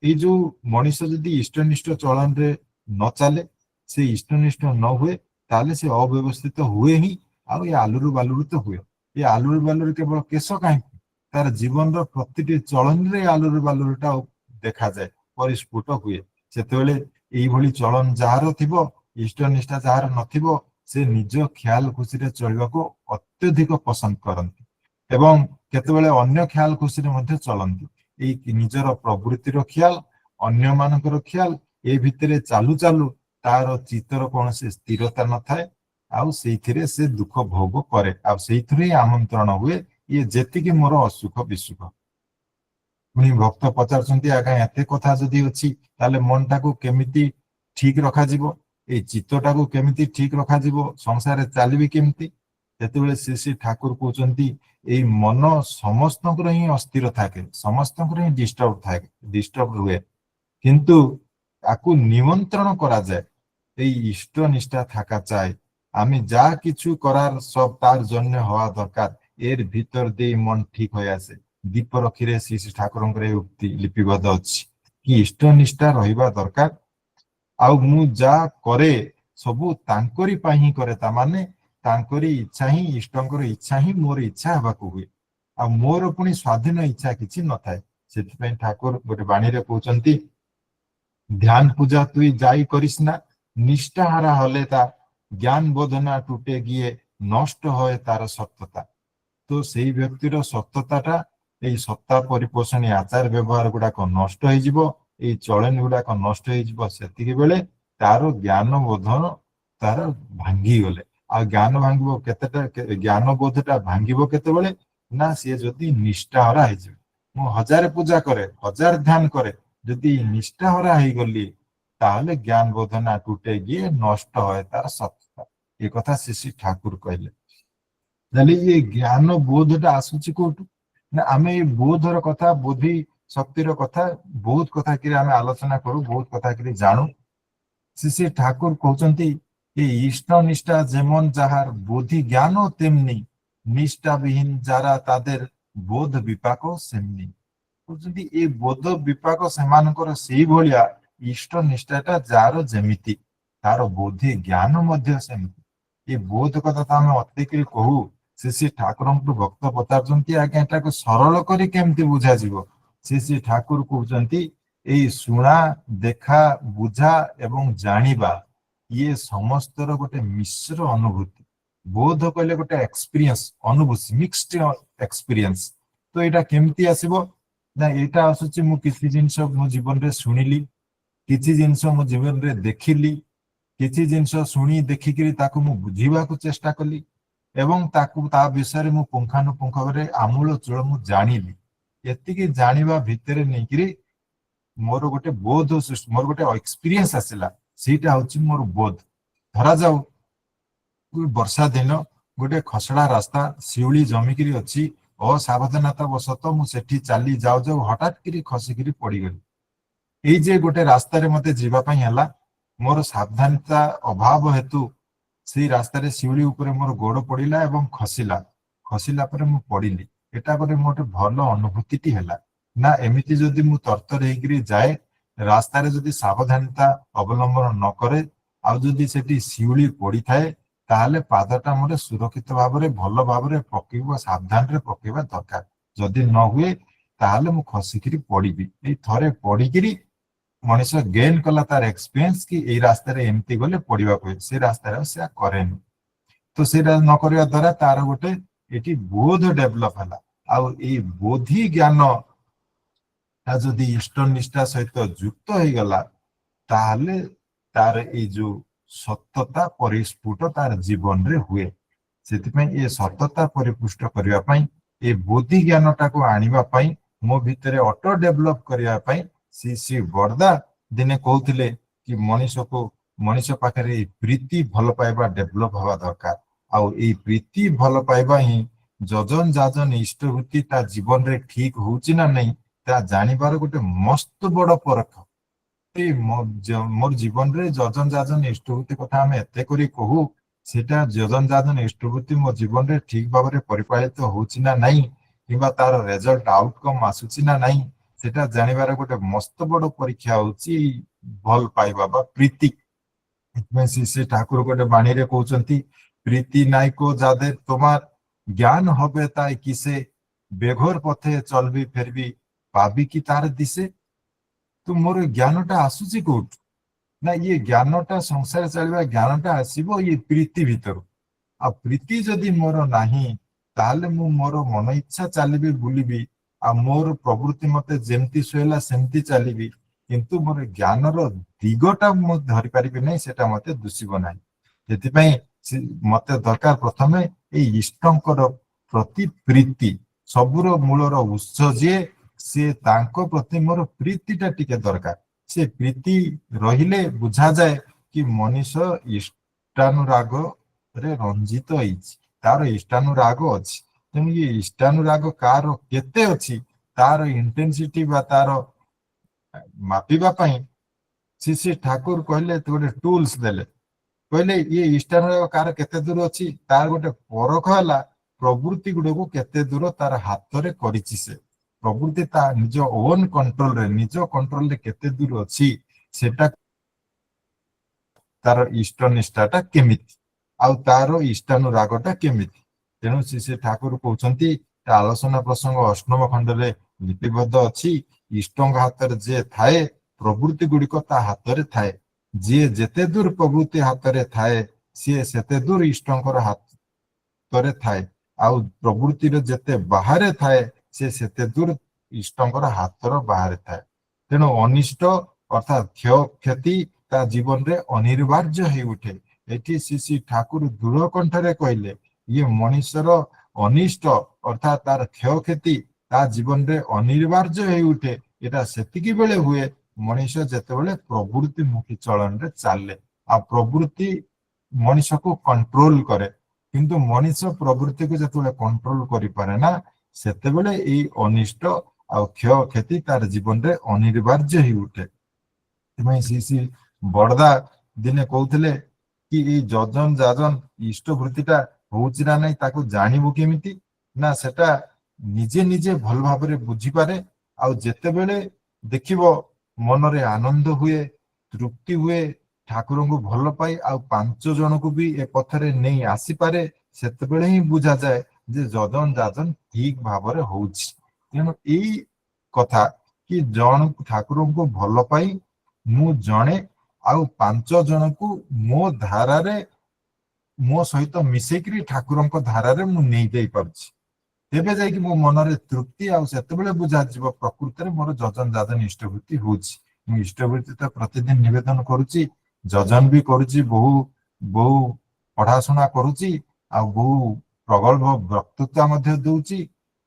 Speaker 12: ଏଇ ଯୋଉ ମଣିଷ ଯଦି ଇଷ୍ଟନିଷ୍ଠ ଚଳନରେ ନ ଚାଲେ, ସେ ଇଷ୍ଟନିଷ୍ଠ ନ ହୁଏ, ତାହେଲେ ସେ ଅବ୍ୟବସ୍ଥିତ ହୁଏ ହିଁ। ଆଉ ଏ ଆଲୁରୁ ବାଲୁରୁ ତ ହୁଏ। ଏ ଆଲୁରୁ ବାଲୁରୁ କେବଳ କେଶ କାହିଁକି, ତାର ଜୀବନର ପ୍ରତିଟି ଚଳନରେ ଆଲୁରୁ ବାଲୁରୁଟା ଦେଖାଯାଏ, ପରିସ୍ଫୁଟ ହୁଏ। ସେତେବେଳେ ଏଇଭଳି ଚଳନ ଯାହାର ଥିବ, ଇଷ୍ଟନିଷ୍ଠା ଯାହାର ନଥିବ, ସେ ନିଜ ଖ୍ୟାଲ ଖୁସିରେ ଚଳିବାକୁ ଅତ୍ୟଧିକ ପସନ୍ଦ କରନ୍ତି ଏବଂ କେତେବେଳେ ଅନ୍ୟ ଖ୍ୟାଲ ଖୁସିରେ ମଧ୍ୟ ଚଳନ୍ତି। ଏଇ ନିଜର ପ୍ରବୃତ୍ତିର ଖ୍ୟାଲ, ଅନ୍ୟମାନଙ୍କର ଖ୍ୟାଲ, ଏ ଭିତରେ ଚାଲୁ ଚାଲୁ ତାର ଚିତ୍ତର କୌଣସି ସ୍ଥିରତା ନଥାଏ, ଆଉ ସେଇଥିରେ ସେ ଦୁଃଖ ଭୋଗ କରେ। ଆଉ ସେଇଥିରେ ହିଁ ଆମନ୍ତ୍ରଣ ହୁଏ, ଇଏ ଯେତିକି ମୋର ଅସୁଖ ବିସୁଖ। ପୁଣି ଭକ୍ତ ପଚାରୁଛନ୍ତି, ଆଜ୍ଞା ଏତେ କଥା ଯଦି ଅଛି, ତାହେଲେ ମନଟାକୁ କେମିତି ଠିକ ରଖାଯିବ, ଏଇ ଚିତ୍ତଟାକୁ କେମିତି ଠିକ ରଖାଯିବ, ସଂସାରରେ ଚାଲିବି କେମିତି? ସେତେବେଳେ ଶ୍ରୀ ଠାକୁର କହୁଛନ୍ତି, ଏଇ ମନ ସମସ୍ତଙ୍କର ହିଁ ଅସ୍ଥିର থাকে, ସମସ୍ତଙ୍କର ହିଁ ଡିଷ୍ଟର୍ବ ହୁଏ, କିନ୍ତୁ ତାକୁ নিমন্ত্রণ କରାଯାଏ। এই ইষ্ট নিষ্ঠা থাকা চাই, আমি যা কিছু করার সব তার জন্য হওয়া দরকার, এর ভিতর দিয়ে মন ঠিক হয়ে আসে। দীপরক্ষীরে শ্রী শ্রী ଠାକୁରଙ୍କର এই ଉକ୍ତି ଲିପିବଦ୍ଧ ଅଛି କି ଇଷ୍ଟ ନିଷ୍ଠା ରହିବା ଦରକାର। ଆଉ ମୁଁ ଯାହା କରେ ସବୁ ତାଙ୍କରି ପାଇଁ ହିଁ କରେ, ତାମାନେ ତାଙ୍କରି ଇଚ୍ଛା ହିଁ, ଇଷ୍ଟଙ୍କର ଇଚ୍ଛା ହିଁ ମୋର ଇଚ୍ଛା ହେବାକୁ ହୁଏ। ଆଉ ମୋର ପୁଣି ସ୍ୱାଧୀନ ଇଚ୍ଛା କିଛି ନଥାଏ। ସେଥିପାଇଁ ଠାକୁର ଗୋଟେ ବାଣୀରେ କହୁଛନ୍ତି, ଧ୍ୟାନ ପୂଜା তুই যাই করিস না, নিষ্ঠা হারা হলে তা জ্ঞান বোধনা টুটে গিয়ে নষ্ট হয় তার সত্যতা। তো সেই ব্যক্তির সত্যতাটা, এই সত্তা পরিপোষণী আচার ব্যবহার গুড়াক নষ্ট হয়েଯିବ, এই চଳଣି ଗୁଡାକ ନଷ୍ଟ ହେଇଯିବ। ସେତିକି ବେଳେ ତାର ଜ୍ଞାନ ବୋଧ ତାର ଭାଙ୍ଗିଗଲେ, ଆଉ ଜ୍ଞାନ ଭାଙ୍ଗିବ କେତେଟା, ଜ୍ଞାନ ବୋଧଟା ଭାଙ୍ଗିବ କେତେବେଳେ ନା, ସିଏ ଯଦି ନିଷ୍ଠାହରା ହେଇଯିବ। ମୁଁ ହଜାରେ ପୂଜା କରେ, ହଜାରେ ଧ୍ୟାନ କରେ, ଯଦି ନିଷ୍ଠାହରା ହେଇଗଲି, ତାହେଲେ ଜ୍ଞାନ ବୋଧନା ଟୁଟେ ଗିଏ ନଷ୍ଟ হয় ତାର ସତ୍ତା। ଏ କଥା ଶ୍ରୀ ଠାକୁର କହିଲେ। ତାହେଲେ ଇଏ ଜ୍ଞାନ ବୋଧଟା ଆସୁଛି କୋଉଠୁ ନା, ଆମେ ଏଇ ବୋଧର କଥା, ବୋଧି ଶକ୍ତିର କଥା ବହୁତ କଥା କିରି ଆମେ ଆଲୋଚନା କରୁ, ବହୁତ କଥା କିରି ଜାଣୁ। শ্রী ঠাকুর কହୁଛନ୍ତି, এই ইষ্ট নিষ্ঠা যেমন যাহার বোধি জ্ঞান তেমনি, নিষ্ঠাবিহীন যারা তাদের বোধ বিপাক সেমনি। କହୁଛନ୍ତି এই ବୋଧ ବିପାକ ସେମାନଙ୍କର ସେଇଭଳିଆ, ଇଷ୍ଟ ନିଷ୍ଠାଟା ଯାହାର ଯେମିତି, ତାର ବୋଧି ଜ୍ଞାନ ମଧ୍ୟ ସେମିତି। ଏ ବୋଧ କଥା ତ ଆମେ ଅତିକିରି କହୁ, ଶ୍ରୀ ଠାକୁରଙ୍କୁ ଭକ୍ତ ପଚାରୁଛନ୍ତି, ଆଜ୍ଞା ଏଟାକୁ ସରଳ କରି କେମିତି ବୁଝାଯିବ? ଶ୍ରୀ ଠାକୁର କହୁଛନ୍ତି, ଏଇ ଶୁଣା, ଦେଖା, ବୁଝା ଏବଂ ଜାଣିବା, ଇଏ ସମସ୍ତର ଗୋଟେ ମିଶ୍ର ଅନୁଭୂତି। ବୋଧ କହିଲେ ଗୋଟେ ଏକ୍ସପିରିଏନ୍ସ, ଅନୁଭୂତି, ମିକ୍ସଡ ଏକ୍ସପିରିଏନ୍ସ। ତ ଏଇଟା କେମିତି ଆସିବ ନା, ଏଇଟା ଆସୁଛି, ମୁଁ କିଛି ଜିନିଷ ମୋ ଜୀବନରେ ଶୁଣିଲି, କିଛି ଜିନିଷ ମୋ ଜୀବନରେ ଦେଖିଲି, କିଛି ଜିନିଷ ଶୁଣି ଦେଖିକିରି ତାକୁ ମୁଁ ବୁଝିବାକୁ ଚେଷ୍ଟା କଲି ଏବଂ ତାକୁ ତା ବିଷୟରେ ମୁଁ ପୁଙ୍ଖାନୁପୁଙ୍ଖ ଭାବରେ ଆମୂଳ ଚୂଳ ମୁଁ ଜାଣିଲି। ଏତିକି ଜାଣିବା ଭିତରେ ନେଇକିରି ମୋର ଗୋଟେ ବୋଧ ମୋର ଗୋଟେ ଏକ୍ସପିରିଏନ୍ସ ଆସିଲା, ସେଇଟା ହଉଛି ମୋର ବୋଧ। ଧରାଯାଉ ବର୍ଷା ଦିନ ଗୋଟେ ଖସଡା ରାସ୍ତା ଶିଉଳି ଜମିକିରି ଅଛି, ଅସାବଧାନତା ବଶତଃ ମୁଁ ସେଠି ଚାଲି ଯାଉ ଯାଉ ହଠାତ୍ କରି ଖସିକିରି ପଡିଗଲି। ଏଇ ଯେ ଗୋଟେ ରାସ୍ତାରେ ମତେ ଯିବା ପାଇଁ ହେଲା, ମୋର ସାବଧାନତା ଅଭାବ ହେତୁ ସେଇ ରାସ୍ତାରେ ଶିଉଳି ଉପରେ ମୋର ଗୋଡ ପଡିଲା ଏବଂ ଖସିଲା ପରେ ମୁଁ ପଡିଲି। ଏଟା ଗୋଟେ ମୋର ଭଲ ଅନୁଭୂତିଟି ହେଲା। ନା ଏମିତି ଯଦି ମୁଁ ତରତର ହେଇକିରି ଯାଏ, ରାସ୍ତାରେ ଯଦି ସାବଧାନତା ଅବଲମ୍ବନ ନ କରେ, ଆଉ ଯଦି ସେଠି ଶିଉଳି ପଡିଥାଏ, ତାହେଲେ ପାଦଟା ମୋର ସୁରକ୍ଷିତ ଭାବରେ ଭଲ ଭାବରେ ପକେଇବା, ସାବଧାନରେ ପକେଇବା ଦରକାର। ଯଦି ନ ହୁଏ ତାହେଲେ ମୁଁ ଖସିକିରି ପଡିବି। ଏଇ ଥରେ ପଡିକିରି ମଣିଷ ଗେନ୍ କଲା ତାର ଏକ୍ସପିରିଏନ୍ସ କି ଏଇ ରାସ୍ତାରେ ଏମିତି ଗଲେ ପଡିବାକୁ ହୁଏ, ସେ ରାସ୍ତାରେ ସେ କରେନି। ତ ସେଇଟା ନ କରିବା ଦ୍ୱାରା ତାର ଗୋଟେ ଏଠି ବୋଧ ଡେଭଲପ ହେଲା। ଆଉ ଏଇ ବୋଧି ଜ୍ଞାନ ଯଦି ଇଷ୍ଟ ନିଷ୍ଠା ସହିତ ଯୁକ୍ତ ହେଇଗଲା, ତାହେଲେ ତାର ଏଇ ଯୋଉ ସତତା ପରିସ୍ଫୁଟ ତାର ଜୀବନରେ ହୁଏ। ସେଥିପାଇଁ ଏ ସତତା ପରିପୁଷ୍ଟ କରିବା ପାଇଁ, ଏ ବୁଦ୍ଧି ଜ୍ଞାନଟାକୁ ଆଣିବା ପାଇଁ, ମୋ ଭିତରେ ଅଟୋ ଡେଭଲପ କରିବା ପାଇଁ ଶ୍ରୀ ବରଦା ଦିନେ କହୁଥିଲେ କି ମଣିଷ ପାଖରେ ଏଇ ପ୍ରୀତି ଭଲ ପାଇବା ଡେଭଲପ ହବା ଦରକାର। ଆଉ ଏଇ ପ୍ରୀତି ଭଲ ପାଇବା ହିଁ ଯଜନ ଯାଜନ ଇଷ୍ଟବୃତ୍ତି ତା ଜୀବନରେ ଠିକ ହଉଛି ନା ନାହିଁ ତା ଜାଣିବାର ଗୋଟେ ମସ୍ତ ବଡ ପରଖ। ମୋର ଜୀବନରେ ଯଜନ ଯାଜନ ଇଷ୍ଟବୃତ୍ତି କଥା ଆମେ ଏତେ କରି କହୁ, ସେଟା ଯଜନ ଯାଜନ ଇଷ୍ଟବୃତ୍ତି ମୋ ଜୀବନରେ ଠିକ ଭାବରେ ପରିପାଳିତ ହଉଛି ନା ନାହିଁ, କିମ୍ବା ତାର ରେଜଲ୍ଟ ଆଉଟକମ୍ ଆସୁଛି ନା ନାହିଁ, ସେଟା ଜାଣିବାର ଗୋଟେ ମସ୍ତ ବଡ ପରୀକ୍ଷା ହଉଛି ଭଲ ପାଇବା ବା ପ୍ରୀତି। ସେଥିପାଇଁ ଶ୍ରୀ ଠାକୁର ଗୋଟେ ବାଣୀରେ କହୁଛନ୍ତି, প্রীতি নাইকো যাদের তোমার জ্ঞান হবে তাই কিসে, বেঘর পথে চলবি ফেরবি পাবি কি তার দিশে। তো ମୋର ଜ୍ଞାନଟା ଆସୁଛି କୋଉଠୁ? ନା ଇଏ ଜ୍ଞାନଟା ସଂସାର ଚାଲିବା ଜ୍ଞାନଟା ଆସିବ ଇଏ ପ୍ରୀତି ଭିତରୁ। ଆଉ ପ୍ରୀତି ଯଦି ମୋର ନାହିଁ, ତାହେଲେ ମୁଁ ମୋର ମନ ଇଚ୍ଛା ଚାଲିବି ବୁଲିବି, ଆଉ ମୋର ପ୍ରବୃତ୍ତି ମତେ ଯେମିତି ଶୋଇଲା ସେମିତି ଚାଲିବି, କିନ୍ତୁ ମୋର ଜ୍ଞାନର ଦିଗଟା ମୁଁ ଧରିପାରିବି ନାହିଁ, ସେଟା ମତେ ଦୁଷିବ ନାହିଁ। ସେଥିପାଇଁ ମତେ ଦରକାର ପ୍ରଥମେ ଏଇ ଇଷ୍ଟଙ୍କର ପ୍ରତି ପ୍ରୀତି। ସବୁର ମୂଳର ଉତ୍ସ ଯିଏ, ସିଏ ତାଙ୍କ ପ୍ରତି ମୋର ପ୍ରୀତିଟା ଟିକେ ଦରକାର। ସେ ପ୍ରୀତି ରହିଲେ ବୁଝାଯାଏ କି ମଣିଷ ଇଷ୍ଟାନୁରାଗରେ ରଞ୍ଜିତ ହେଇଛି, ତାର ଇଷ୍ଟାନୁରାଗ ଅଛି। ତେଣୁ ଇଏ ଇଷ୍ଟାନୁରାଗ କାହାର କେତେ ଅଛି, ତାର ଇଣ୍ଟେନ୍ସିଟି ବା ତାର ମାପିବା ପାଇଁ ଶ୍ରୀ ଠାକୁର କହିଲେ ଗୋଟେ ଟୁଲସ ଦେଲେ। କହିଲେ ଇଏ ଇଷ୍ଟାନୁରାଗ କାହାର କେତେ ଦୂର ଅଛି, ତାର ଗୋଟେ ପରଖ ହେଲା ପ୍ରବୃତ୍ତି ଗୁଡକୁ କେତେ ଦୂର ତାର ହାତରେ କରିଛି। ସେ ପ୍ରବୃତ୍ତି ତା ନିଜ ଓନ୍ କଣ୍ଟ୍ରୋଲରେ, ନିଜ କଣ୍ଟ୍ରୋଲରେ କେତେ ଦୂର ଅଛି, ସେଟା ତାର ଇଷ୍ଟ ନିଷ୍ଠାଟା କେମିତି, ଆଉ ତାର ଇଷ୍ଟାନୁରାଗଟା କେମିତି। ତେଣୁ ଶ୍ରୀ ଠାକୁର କହୁଛନ୍ତି, ଆଲୋଚନା ପ୍ରସଙ୍ଗ 8ମ ଖଣ୍ଡରେ ଲିପିବଦ୍ଧ ଅଛି, ଇଷ୍ଟଙ୍କ ହାତରେ ଯିଏ ଥାଏ ପ୍ରବୃତ୍ତି ଗୁଡିକ ତା ହାତରେ ଥାଏ। ଯିଏ ଯେତେ ଦୂର ପ୍ରବୃତ୍ତି ହାତରେ ଥାଏ, ସିଏ ସେତେ ଦୂର ଇଷ୍ଟଙ୍କର ହାତରେ ଥାଏ। ଆଉ ପ୍ରବୃତ୍ତିର ଯେତେ ବାହାରେ ଥାଏ, ସେ ସେତେ ଦୂର ଇଷ୍ଟଙ୍କର ହାତର ବାହାରେ ଥାଏ। ତେଣୁ ଅନିଷ୍ଟ ଅର୍ଥାତ କ୍ଷୟକ୍ଷତି ତା ଜୀବନରେ ଅନିବାର୍ଯ୍ୟ ହେଇ ଉଠେ। ଏଠି ଶ୍ରୀ ଠାକୁର ଦୃଢ କଣ୍ଠରେ କହିଲେ, ଇଏ ମଣିଷର ଅନିଷ୍ଟ ଅର୍ଥାତ ତାର କ୍ଷୟକ୍ଷତି ତା ଜୀବନରେ ଅନିବାର୍ଯ୍ୟ ହେଇ ଉଠେ। ଏଟା ସେତିକି ବେଳେ ହୁଏ ମଣିଷ ଯେତେବେଳେ ପ୍ରବୃତ୍ତି ମୁଖୀ ଚଳନରେ ଚାଲେ। ଆଉ ପ୍ରବୃତ୍ତି ମଣିଷକୁ କଣ୍ଟ୍ରୋଲ କରେ, କିନ୍ତୁ ମଣିଷ ପ୍ରବୃତ୍ତିକୁ ଯେତେବେଳେ କଣ୍ଟ୍ରୋଲ କରିପାରେ ନା, ସେତେବେଳେ ଏଇ ଅନିଷ୍ଟ ଆଉ କ୍ଷୟକ୍ଷତି ତାର ଜୀବନରେ ଅନିବାର୍ଯ୍ୟ ହେଇ ଉଠେ। ସେଥିପାଇଁ ଶ୍ରୀ ବରଦା ଦିନେ କହୁଥିଲେ କି ଏଇ ଯଜନ ଯାଜନ ଇଷ୍ଟବୃତ୍ତିଟା ହଉଛି ନା ନାଇଁ ତାକୁ ଜାଣିବୁ କେମିତି? ନା ସେଟା ନିଜେ ନିଜେ ଭଲ ଭାବରେ ବୁଝିପାରେ। ଆଉ ଯେତେବେଳେ ଦେଖିବ ମନରେ ଆନନ୍ଦ ହୁଏ, ତୃପ୍ତି ହୁଏ, ଠାକୁରଙ୍କୁ ଭଲ ପାଇ ଆଉ 5 ଜଣଙ୍କୁ ବି ଏ ପଥରେ ନେଇ ଆସିପାରେ, ସେତେବେଳେ ହିଁ ବୁଝାଯାଏ ଯେ ଯଜନ ଯାଜନ ଠିକ ଭାବରେ ହଉଛି। ତେଣୁ ଏଇ କଥା କି ଠାକୁରଙ୍କୁ ଭଲ ପାଇ ମୁଁ ଜଣେ ଆଉ 5 ଜଣଙ୍କୁ ମୋ ଧାରାରେ, ମୋ ସହିତ ମିଶେଇକିରି ଠାକୁରଙ୍କ ଧାରାରେ ମୁଁ ନେଇ ଦେଇ ପାରୁଛି, ତେବେ ଯାଇକି ମୋ ମନରେ ତୃପ୍ତି, ଆଉ ସେତେବେଳେ ବୁଝାଯିବ ପ୍ରକୃତରେ ମୋର ଯଜନ ଯାଜନ ଇଷ୍ଟବୃତ୍ତି ହଉଛି। ମୁଁ ଇଷ୍ଟବୃତ୍ତି ତ ପ୍ରତିଦିନ ନିବେଦନ କରୁଛି, ଯଜନ ବି କରୁଛି, ବହୁ ପଢାଶୁଣା କରୁଛି, ଆଉ ବହୁ ପ୍ରଗଳ୍ଭ ବକ୍ତୃତା ମଧ୍ୟ ଦଉଛି।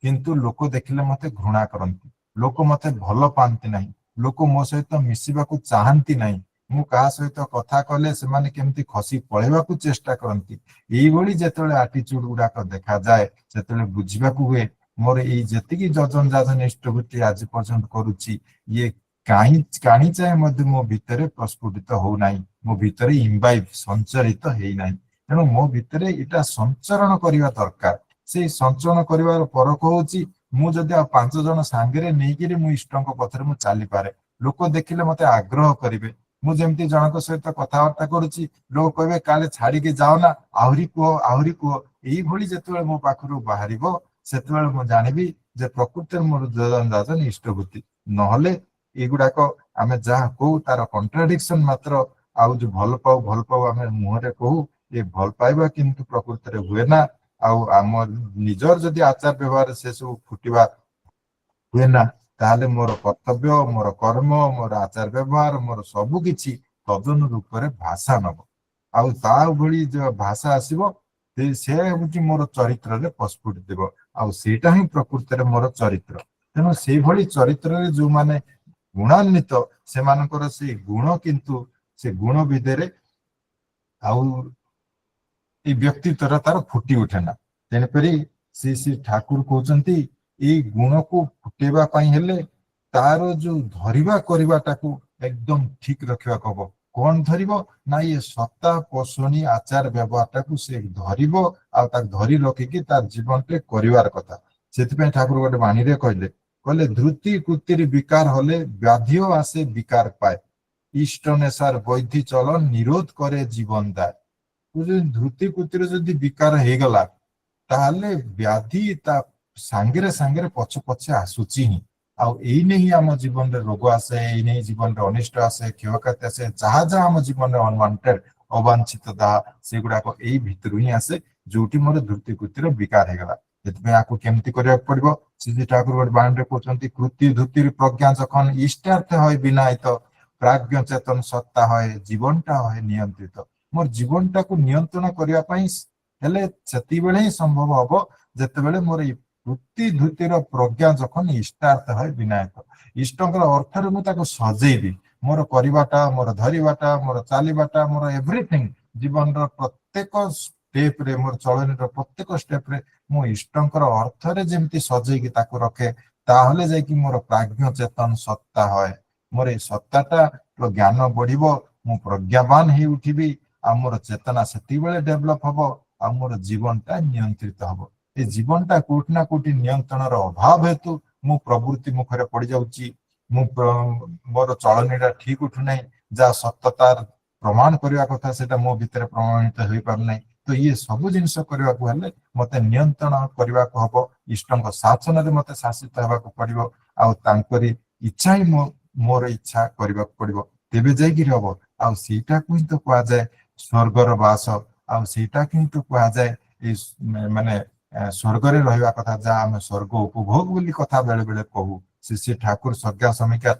Speaker 12: କିନ୍ତୁ ଲୋକ ଦେଖିଲେ ମତେ ଘୃଣା କରନ୍ତି, ଲୋକ ମତେ ଭଲ ପାଆନ୍ତି ନାହିଁ, ଲୋକ ମୋ ସହିତ ମିଶିବାକୁ ଚାହାନ୍ତି ନାହିଁ, ମୁଁ କାହା ସହିତ କଥା କଲେ ସେମାନେ କେମିତି ଖସି ପଳେଇବାକୁ ଚେଷ୍ଟା କରନ୍ତି। ଏଇଭଳି ଯେତେବେଳେ ଆଟିଚ୍ୟୁଡ ଗୁଡାକ ଦେଖାଯାଏ ସେତେବେଳେ ବୁଝିବାକୁ ହୁଏ ମୋର ଏଇ ଯେତିକି ଯଜନ ଯାଜନ ଇଷ୍ଟବୃତ୍ତି ଆଜି ପର୍ଯ୍ୟନ୍ତ କରୁଛି ଇଏ କାହିଁ ଚାହେଁ ମଧ୍ୟ ମୋ ଭିତରେ ପ୍ରସ୍ଫୁଟିତ ହଉନାହିଁ, ମୋ ଭିତରେ ଇମ୍ବାଇବ ସଞ୍ଚରିତ ହେଇନାହିଁ। ତେଣୁ ମୋ ଭିତରେ ଏଇଟା ସଞ୍ଚରଣ କରିବା ଦରକାର। ସେଇ ସଞ୍ଚରଣ କରିବାର ପରଖ ହଉଛି ମୁଁ ଯଦି ଆଉ 5 ଜଣ ସାଙ୍ଗରେ ନେଇକିରି ମୁଁ ଇଷ୍ଟଙ୍କ ପଥରେ ମୁଁ ଚାଲିପାରେ, ଲୋକ ଦେଖିଲେ ମତେ ଆଗ୍ରହ କରିବେ। ମୁଁ ଯେମିତି ଜଣଙ୍କ ସହିତ କଥାବାର୍ତ୍ତା କରୁଛି ଲୋକ କହିବେ କାଳେ ଛାଡିକି ଯାଅ ନା, ଆହୁରି କୁହ। ଏଇଭଳି ଯେତେବେଳେ ମୋ ପାଖରୁ ବାହାରିବ ସେତେବେଳେ ମୁଁ ଜାଣିବି ଯେ ପ୍ରକୃତରେ ମୋର ଯଜନ ଯାଜନ ଇଷ୍ଟବୃତ୍ତି। ନହେଲେ ଏଗୁଡାକ ଆମେ ଯାହା କହୁ ତାର କଣ୍ଟ୍ରାଡିକ୍ସନ ମାତ୍ର। ଆଉ ଯୋଉ ଭଲ ପାଉ ଆମେ ମୁହଁରେ କହୁ, ଏ ଭଲ ପାଇବା କିନ୍ତୁ ପ୍ରକୃତରେ ହୁଏ ନା। ଆଉ ଆମ ନିଜର ଯଦି ଆଚାର ବ୍ୟବହାର ସେ ସବୁ ଫୁଟିବା ହୁଏ ନା, ତାହେଲେ ମୋର କର୍ତ୍ତବ୍ୟ, ମୋର କର୍ମ, ମୋର ଆଚାର ବ୍ୟବହାର, ମୋର ସବୁ କିଛି ତଦନୁ ରୂପରେ ଭାଷା ନବ। ଆଉ ତା ଭଳି ଯୋଉ ଭାଷା ଆସିବ ସେ ହଉଛି ମୋର ଚରିତ୍ରରେ ପ୍ରସ୍ଫୁଟି ଦେବ। ଆଉ ସେଇଟା ହିଁ ପ୍ରକୃତରେ ମୋର ଚରିତ୍ର। ତେଣୁ ସେଇଭଳି ଚରିତ୍ରରେ ଯୋଉମାନେ ଗୁଣାନ୍ୱିତ ସେମାନଙ୍କର ସେଇ ଗୁଣ କିନ୍ତୁ ସେ ଗୁଣ ଭିତରେ ଆଉ ଏଇ ବ୍ୟକ୍ତିତ୍ୱର ତାର ଫୁଟି ଉଠେ ନା। ତେଣୁକରି ଶ୍ରୀ ଠାକୁର କହୁଛନ୍ତି ଏଇ ଗୁଣକୁ ଫୁଟେଇବା ପାଇଁ ହେଲେ ତାର ଯୋଉ ଧରିବା କରିବାଟାକୁ ଏକଦମ ଠିକ ରଖିବାକୁ ହବ। କଣ ଧରିବ ନା ଇଏ ସତ୍ତା ପୋଷଣୀ ଆଚାର ବ୍ୟବହାରଟାକୁ ସେ ଧରିବ ଆଉ ତାକୁ ଧରି ରଖିକି ତାର ଜୀବନରେ କରିବାର କଥା। ସେଥିପାଇଁ ଠାକୁର ଗୋଟେ ବାଣୀରେ କହିଲେ ଧୃତି କୁତିର ବିକାର ହଲେ ବ୍ୟାଧିও ଆସେ ବିକାର ପାଏ, ଇଷ୍ଟ ନେଶାର ବୈଧି ଚଳନ ନିରୋଧ করে জীবন দায়। ଧୃତି କୁତିର ଯଦି ବିକାର ହେଇଗଲା ତାହେଲେ ବ୍ୟାଧି ତା ସାଙ୍ଗରେ ପଛେ ଆସୁଛି ହିଁ। ଆଉ ଏଇନେ ହିଁ ଆମ ଜୀବନରେ ରୋଗ ଆସେ, ଏଇନେ ହିଁ ଜୀବନରେ ଅନିଷ୍ଟ ଆସେ, କ୍ଷୟକ୍ଷତି ଆସେ, ଯାହା ଆମ ଜୀବନରେ ଅନୱାଣ୍ଟେଡ ଅବାଞ୍ଛିତ ତାହା ସେଗୁଡାକ ଏଇ ଭିତରୁ ହିଁ ଆସେ ଯୋଉଠି ମୋର ଧୃତି କୁତିର ବିକାର ହେଇଗଲା। ସେଥିପାଇଁ ଆକୁ କେମିତି କରିବାକୁ ପଡିବ? ଶ୍ରୀ ଠାକୁର ଗୋଟେ ବାଣୀରେ କହୁଛନ୍ତି କୃତି ଧୃତିର ପ୍ରଜ୍ଞା যখন ইষ্টার্থ হয় বিনায়িত, ପ୍ରାଜ୍ଞ ଚେତନ ସତ୍ତା হয় ଜୀବନଟା হয় ନିୟନ୍ତ୍ରିତ। ମୋର ଜୀବନଟାକୁ ନିୟନ୍ତ୍ରଣ କରିବା ପାଇଁ ହେଲେ ସେତିକିବେଳେ ହିଁ ସମ୍ଭବ ହବ ଯେତେବେଳେ ମୋର ଏଇ ବୃତ୍ତି ଧୃତିର ପ୍ରଜ୍ଞା ଯখন ଇଷ୍ଟାର୍ଥ হয় ବିନାୟକ, ଇଷ୍ଟଙ୍କର ଅର୍ଥରେ ମୁଁ ତାକୁ ସଜେଇବି। ମୋର କରିବାଟା, ମୋର ଧରିବାଟା, ମୋର ଚାଲିବାଟା, ମୋର ଏଭ୍ରିଥିଙ୍ଗ ଜୀବନର ପ୍ରତ୍ୟେକ ଷ୍ଟେପରେ, ମୋର ଚଳନୀର ପ୍ରତ୍ୟେକ ଷ୍ଟେପରେ ମୁଁ ଇଷ୍ଟଙ୍କର ଅର୍ଥରେ ଯେମିତି ସଜେଇକି ତାକୁ ରଖେ, ତାହେଲେ ଯାଇକି ମୋର ପ୍ରାଜ୍ଞ ଚେତନ ସତ୍ତା হয়। ମୋର ଏଇ ସତ୍ତାଟା ଜ୍ଞାନ ବଢିବ, ମୁଁ ପ୍ରଜ୍ଞାବାନ ହେଇ ଉଠିବି, ଆଉ ମୋର ଚେତନା ସେତିକିବେଳେ ଡେଭଲପ ହବ, ଆଉ ମୋର ଜୀବନଟା ନିୟନ୍ତ୍ରିତ ହବ। ଏ ଜୀବନଟା କୋଉଠି ନା କୋଉଠି ନିୟନ୍ତ୍ରଣର ଅଭାବ ହେତୁ ମୁଁ ପ୍ରବୃତ୍ତି ମୁଖରେ ପଡିଯାଉଛି, ମୋର ଚଳନୀଟା ଠିକ ଉଠୁନାହିଁ, ଯାହା ସତ୍ୟତାର ପ୍ରମାଣ କରିବା କଥା ସେଟା ମୋ ଭିତରେ ପ୍ରମାଣିତ ହେଇପାରୁନାହିଁ। ତ ଇଏ ସବୁ ଜିନିଷ କରିବାକୁ ହେଲେ ମତେ ନିୟନ୍ତ୍ରଣ କରିବାକୁ ହବ, ଇଷ୍ଟଙ୍କ ଶାସନରେ ମତେ ଶାସିତ ହେବାକୁ ପଡିବ, ଆଉ ତାଙ୍କରି ଇଚ୍ଛା ହିଁ ମୋର ଇଚ୍ଛା କରିବାକୁ ପଡିବ, ତେବେ ଯାଇକିରି ହବ। ଆଉ ସେଇଟାକୁ ହିଁ ତ କୁହାଯାଏ ସ୍ୱର୍ଗର ବାସ, ଆଉ ସେଇଟାକୁ ହିଁ ତ କୁହାଯାଏ ଏଇ ମାନେ ସ୍ୱର୍ଗରେ ରହିବା କଥା, ଯାହା ଆମେ ସ୍ୱର୍ଗ ଉପଭୋଗ ବୋଲି କଥା ବେଳେ ବେଳେ କହୁ। ଶ୍ରୀ ଠାକୁର ସ୍ୱର୍ଗା ସମୀକ୍ଷା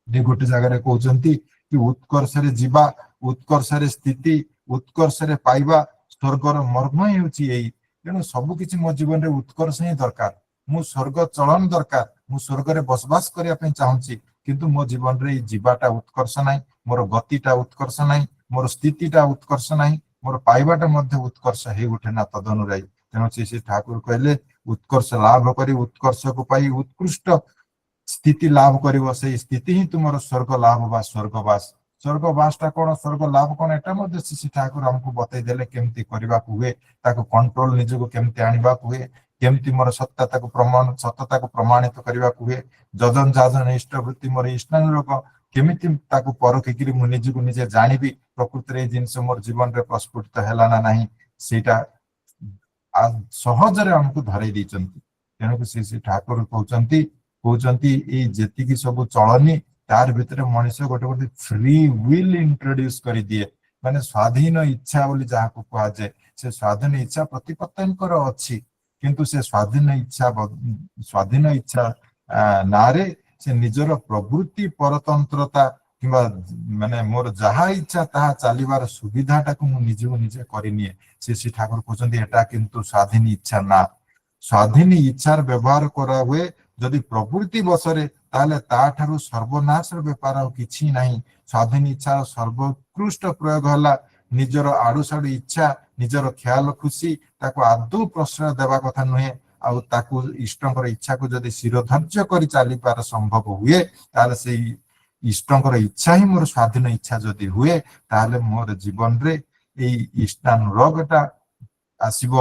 Speaker 12: ଗୋଟେ ଜାଗାରେ କହୁଛନ୍ତି କି ଉତ୍କର୍ଷରେ ଯିବା, ଉତ୍କର୍ଷରେ ସ୍ଥିତି, ଉତ୍କର୍ଷରେ ପାଇବା, ସ୍ୱର୍ଗର ମର୍ମ ହେଉଛି ଏଇ। ତେଣୁ ସବୁ କିଛି ମୋ ଜୀବନରେ ଉତ୍କର୍ଷ ହିଁ ଦରକାର, ମୁଁ ସ୍ୱର୍ଗ ଚଳନ ଦରକାର, ମୁଁ ସ୍ୱର୍ଗରେ ବସବାସ କରିବା ପାଇଁ ଚାହୁଁଛି, କିନ୍ତୁ ମୋ ଜୀବନରେ ଏଇ ଯିବାଟା ଉତ୍କର୍ଷ ନାହିଁ, ମୋର ଗତିଟା ଉତ୍କର୍ଷ ନାହିଁ, ମୋର ସ୍ଥିତିଟା ଉତ୍କର୍ଷ ନାହିଁ, ମୋର ପାଇବାଟା ମଧ୍ୟ ଉତ୍କର୍ଷ ହେଇ ଉଠେ ନା ତଦନୁଯାୟୀ। ତେଣୁ ଶ୍ରୀ ଠାକୁର କହିଲେ ଉତ୍କର୍ଷ ଲାଭ କରି ଉତ୍କର୍ଷକୁ ପାଇ ଉତ୍କୃଷ୍ଟ ସ୍ଥିତି ଲାଭ କରିବ, ସେଇ ସ୍ଥିତି ହିଁ ତୁମର ସ୍ୱର୍ଗ ଲାଭ ବା ସ୍ୱର୍ଗବାସ। ସ୍ୱର୍ଗବାସଟା କଣ, ସ୍ୱର୍ଗ ଲାଭ କଣ, ଏଟା ମଧ୍ୟ ଶ୍ରୀ ଠାକୁର ଆମକୁ ବତେଇ ଦେଲେ କେମିତି କରିବାକୁ ହୁଏ, ତାକୁ କଣ୍ଟ୍ରୋଲ ନିଜକୁ କେମିତି ଆଣିବାକୁ ହୁଏ, କେମିତି ମୋର ସତ୍ୟତାକୁ ପ୍ରମାଣିତ କରିବାକୁ ହୁଏ, ଯଜନ ଯାଜନ ଇଷ୍ଟବୃତ୍ତି ମୋର ଇଷ୍ଟାନୁରୂପ କେମିତି ତାକୁ ପରଖିକିରି ମୁଁ ନିଜକୁ ନିଜେ ଜାଣିବି ପ୍ରକୃତରେ ଏଇ ଜିନିଷ ମୋର ଜୀବନରେ ପ୍ରସ୍ଫୁଟିତ ହେଲା ନା ନାହିଁ, ସେଇଟା ସହଜରେ ଆମକୁ ଧରେଇ ଦେଇଛନ୍ତି। ତେଣୁକୁ ଶ୍ରୀ ଠାକୁର କହୁଛନ୍ତି ଏଇ ଯେତିକି ସବୁ ଚଳନୀ ତାର ଭିତରେ ମଣିଷ ଗୋଟେ ଫ୍ରି ୱିଲ୍ ଇଣ୍ଟ୍ରୋଡ୍ୟୁସ କରିଦିଏ, ମାନେ ସ୍ୱାଧୀନ ଇଚ୍ଛା ବୋଲି ଯାହାକୁ କୁହାଯାଏ। ସେ ସ୍ୱାଧୀନ ଇଚ୍ଛା ପ୍ରତିପତ୍ତଙ୍କର ଅଛି, କିନ୍ତୁ ସେ ସ୍ୱାଧୀନ ଇଚ୍ଛା ନାଁରେ ସେ ନିଜର ପ୍ରବୃତ୍ତି ପରତନ୍ତ୍ରତା କିମ୍ବା ମାନେ ମୋର ଯାହା ଇଚ୍ଛା ତାହା ଚାଲିବାର ସୁବିଧାଟାକୁ ମୁଁ ନିଜକୁ ନିଜେ କରିନିଏ। ଶ୍ରୀ ଠାକୁର କହୁଛନ୍ତି ଏଟା କିନ୍ତୁ ସ୍ୱାଧୀନ ଇଚ୍ଛା ନା। ସ୍ୱାଧୀନ ଇଚ୍ଛାର ବ୍ୟବହାର କରା ହୁଏ ଯଦି ପ୍ରବୃତ୍ତି ବଶରେ, ତାହେଲେ ତାଠାରୁ ସର୍ବନାଶର ବେପାର ଆଉ କିଛି ନାହିଁ। ସ୍ୱାଧୀନ ଇଚ୍ଛାର ସର୍ବୋତ୍କୃଷ୍ଟ ପ୍ରୟୋଗ ହେଲା ନିଜର ଆଡୁସାଡୁ ଇଚ୍ଛା, ନିଜର ଖ୍ୟାଲ ଖୁସି, ତାକୁ ଆଦୌ ପ୍ରଶ୍ରୟ ଦେବା କଥା ନୁହେଁ। ଆଉ ତାକୁ ଇଷ୍ଟଙ୍କର ଇଚ୍ଛାକୁ ଯଦି ଶିରଧାର୍ଯ୍ୟ କରି ଚାଲିବାର ସମ୍ଭବ ହୁଏ, ତାହେଲେ ସେଇ ଇଷ୍ଟଙ୍କର ଇଚ୍ଛା ହିଁ ମୋର ସ୍ୱାଧୀନ ଇଚ୍ଛା ଯଦି ହୁଏ, ତାହେଲେ ମୋର ଜୀବନରେ ଏଇ ଇଷ୍ଟାନୁରାଗଟା ଆସିବ।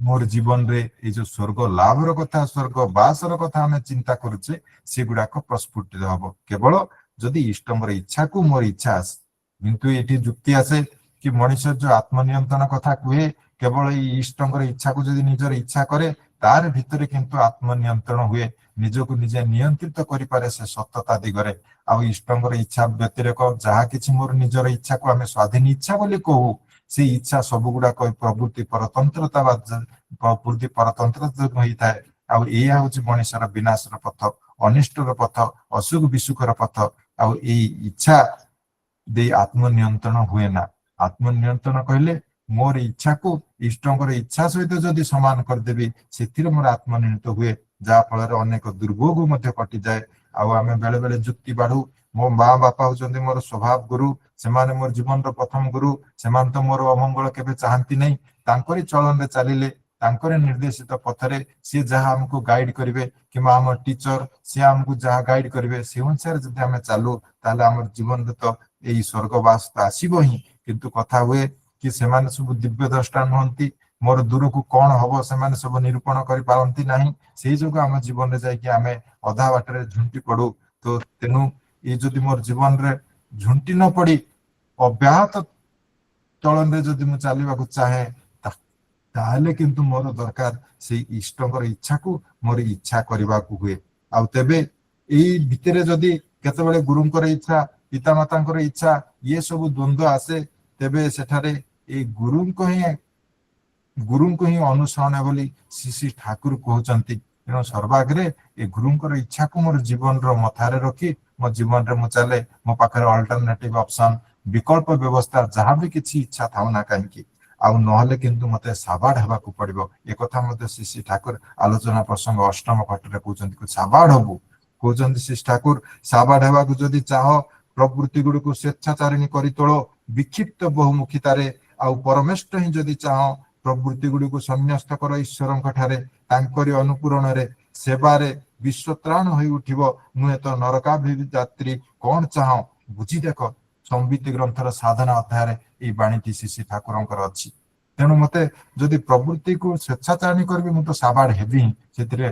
Speaker 12: ମୋର ଜୀବନରେ ଏଇ ଯୋଉ ସ୍ୱର୍ଗ ଲାଭର କଥା, ସ୍ୱର୍ଗ ବାସର କଥା ଆମେ ଚିନ୍ତା କରୁଛେ, ସେଗୁଡାକ ପ୍ରସ୍ଫୁଟିତ ହବ କେବଳ ଯଦି ଇଷ୍ଟଙ୍କର ଇଚ୍ଛାକୁ ମୋର ଇଚ୍ଛା ଆସେ। କିନ୍ତୁ ଏଠି ଯୁକ୍ତି ଆସେ କି ମଣିଷ ଯୋଉ ଆତ୍ମନିୟନ୍ତ୍ରଣ କଥା କୁହେ, କେବଳ ଏଇ ଇଷ୍ଟଙ୍କର ଇଚ୍ଛାକୁ ଯଦି ନିଜର ଇଚ୍ଛା କରେ, ତାର ଭିତରେ କିନ୍ତୁ ଆତ୍ମନିୟନ୍ତ୍ରଣ ହୁଏ, ନିଜକୁ ନିଜେ ନିୟନ୍ତ୍ରିତ କରିପାରେ ସେ ସତତା ଦିଗରେ। ଆଉ ଇଷ୍ଟଙ୍କର ଇଚ୍ଛା ବ୍ୟତିରେକ ଯାହା କିଛି ମୋର ନିଜର ଇଚ୍ଛାକୁ ଆମେ ସ୍ୱାଧୀନ ଇଚ୍ଛା ବୋଲି କହୁ, ସେଇ ଇଚ୍ଛା ସବୁ ଗୁଡାକ ପ୍ରବୃତ୍ତି ପରତନ୍ତ୍ରତା ବା ପ୍ରବୃତ୍ତି ପରତନ୍ତ୍ରତା ଯୋଗୁଁ ହେଇଥାଏ। ଆଉ ଏଇଆ ହଉଛି ମଣିଷର ବିନାଶର ପଥ, ଅନିଷ୍ଟର ପଥ, ଅସୁଖ ବିସୁଖର ପଥ। ଆଉ ଏଇ ଇଚ୍ଛା ଦେଇ ଆତ୍ମନିୟନ୍ତ୍ରଣ ହୁଏ ନା। ଆତ୍ମନିୟନ୍ତ୍ରଣ କହିଲେ ମୋର ଇଚ୍ଛାକୁ ଇଷ୍ଟଙ୍କର ଇଚ୍ଛା ସହିତ ଯଦି ସମାନ କରିଦେବି, ସେଥିରେ ମୋର ଆତ୍ମନିୟନ୍ତ୍ରଣ ହୁଏ, ଯାହା ଫଳରେ ଅନେକ ଦୁର୍ଭୋଗ ମଧ୍ୟ କଟିଯାଏ। ଆଉ ଆମେ ବେଳେ ବେଳେ ଯୁକ୍ତି ବାଢୁ, ମୋ ମା ବାପା ହଉଛନ୍ତି ମୋର ସ୍ୱଭାବ ଗୁରୁ, ସେମାନେ ମୋର ଜୀବନର ପ୍ରଥମ ଗୁରୁ, ସେମାନେ ତ ମୋର ଅମଙ୍ଗଳ କେବେ ଚାହାନ୍ତି ନାହିଁ, ତାଙ୍କରି ଚଳନରେ ଚାଲିଲେ, ତାଙ୍କରି ନିର୍ଦ୍ଦେଶିତ ପଥରେ ସିଏ ଯାହା ଆମକୁ ଗାଇଡ କରିବେ, କିମ୍ବା ଆମ ଟିଚର ସିଏ ଆମକୁ ଯାହା ଗାଇଡ କରିବେ, ସେ ଅନୁସାରେ ଯଦି ଆମେ ଚାଲୁ, ତାହେଲେ ଆମର ଜୀବନରେ ତ ଏଇ ସ୍ୱର୍ଗବାସ ତ ଆସିବ ହିଁ। କିନ୍ତୁ କଥା ହୁଏ କି ସେମାନେ ସବୁ ଦିବ୍ୟ ଦ୍ରଷ୍ଟା ନୁହନ୍ତି, ମୋର ଦୂରକୁ କଣ ହବ ସେମାନେ ସବୁ ନିରୂପଣ କରିପାରନ୍ତି ନାହିଁ। ସେଇ ଯୋଗୁଁ ଆମ ଜୀବନରେ ଯାଇକି ଆମେ ଅଧା ବାଟରେ ଝୁଣ୍ଟି ପଡୁ। ତ ତେଣୁ ଏଇ ଯଦି ମୋର ଜୀବନରେ ଝୁଣ୍ଟି ନ ପଡି ଅବ୍ୟାହତ ଚଳନରେ ଯଦି ମୁଁ ଚାଲିବାକୁ ଚାହେଁ, ତାହେଲେ କିନ୍ତୁ ମୋର ଦରକାର ସେଇ ଇଷ୍ଟଙ୍କର ଇଚ୍ଛାକୁ ମୋର ଇଚ୍ଛା କରିବାକୁ ହୁଏ। ଆଉ ତେବେ ଏଇ ଭିତରେ ଯଦି କେତେବେଳେ ଗୁରୁଙ୍କର ଇଚ୍ଛା, ପିତାମାତାଙ୍କର ଇଚ୍ଛା, ଇଏ ସବୁ ଦ୍ୱନ୍ଦ୍ୱ ଆସେ, ତେବେ ସେଠାରେ ଏଇ ଗୁରୁଙ୍କୁ ହିଁ ଅନୁସରଣ ବୋଲି ଶ୍ରୀ ଠାକୁର କହୁଛନ୍ତି। ତେଣୁ ସର୍ବାଗ୍ରେ ଏ ଗୁରୁଙ୍କର ଇଚ୍ଛାକୁ ମୋର ଜୀବନର ମଥାରେ ରଖି ମୋ ଜୀବନରେ ମୁଁ ଚାଲେ। ମୋ ପାଖରେ ଅଲ୍ଟରନେଟିଭ ଅପସନ, ବିକଳ୍ପ ବ୍ୟବସ୍ଥା ଯାହା ବି କିଛି ଇଚ୍ଛା ଥାଉ ନା କାହିଁକି, ଆଉ ନହେଲେ କିନ୍ତୁ ମତେ ସାବାଡ ହେବାକୁ ପଡିବ। ଏକଥା ମଧ୍ୟ ଶ୍ରୀ ଠାକୁର ଆଲୋଚନା ପ୍ରସଙ୍ଗ ଅଷ୍ଟମ ଖଟରେ କହୁଛନ୍ତି, ସାବାଡ ହବୁ। କହୁଛନ୍ତି ଶ୍ରୀ ଠାକୁର, ସାବାଡ ହେବାକୁ ଯଦି ଚାହ, ପ୍ରବୃତ୍ତି ଗୁଡିକୁ ସ୍ୱେଚ୍ଛାଚାରିଣୀ କରି ତୋଳ ବିକ୍ଷିପ୍ତ ବହୁମୁଖିତାରେ। ଆଉ ପରମେଷ୍ଟ ହିଁ ଯଦି ଚାହ, ପ୍ରବୃତ୍ତି ଗୁଡିକୁ ସନ୍ନ୍ୟସ୍ତ କର ଈଶ୍ୱରଙ୍କ ଠାରେ, ତାଙ୍କରି ଅନୁପୂରଣରେ ସେବାରେ ବିଶ୍ୱତ୍ରାଣ ହୋଇ ଉଠିବ, ନୁହେଁ ତ ନରକାଭିଯାତ୍ରୀ କଣ ଚାହ ବୁଝି ଦେଖ। ସମ୍ବିତ ଗ୍ରନ୍ଥର ସାଧନା ଅଧ୍ୟାୟରେ ଏଇ ବାଣୀଟି ଶ୍ରୀ ଠାକୁରଙ୍କର ଅଛି। ତେଣୁ ମତେ ଯଦି ପ୍ରବୃତ୍ତିକୁ ସ୍ୱେଚ୍ଛାଚାରିଣୀ କରିବି, ମୁଁ ତ ସାବାଡ ହେବି ହିଁ, ସେଥିରେ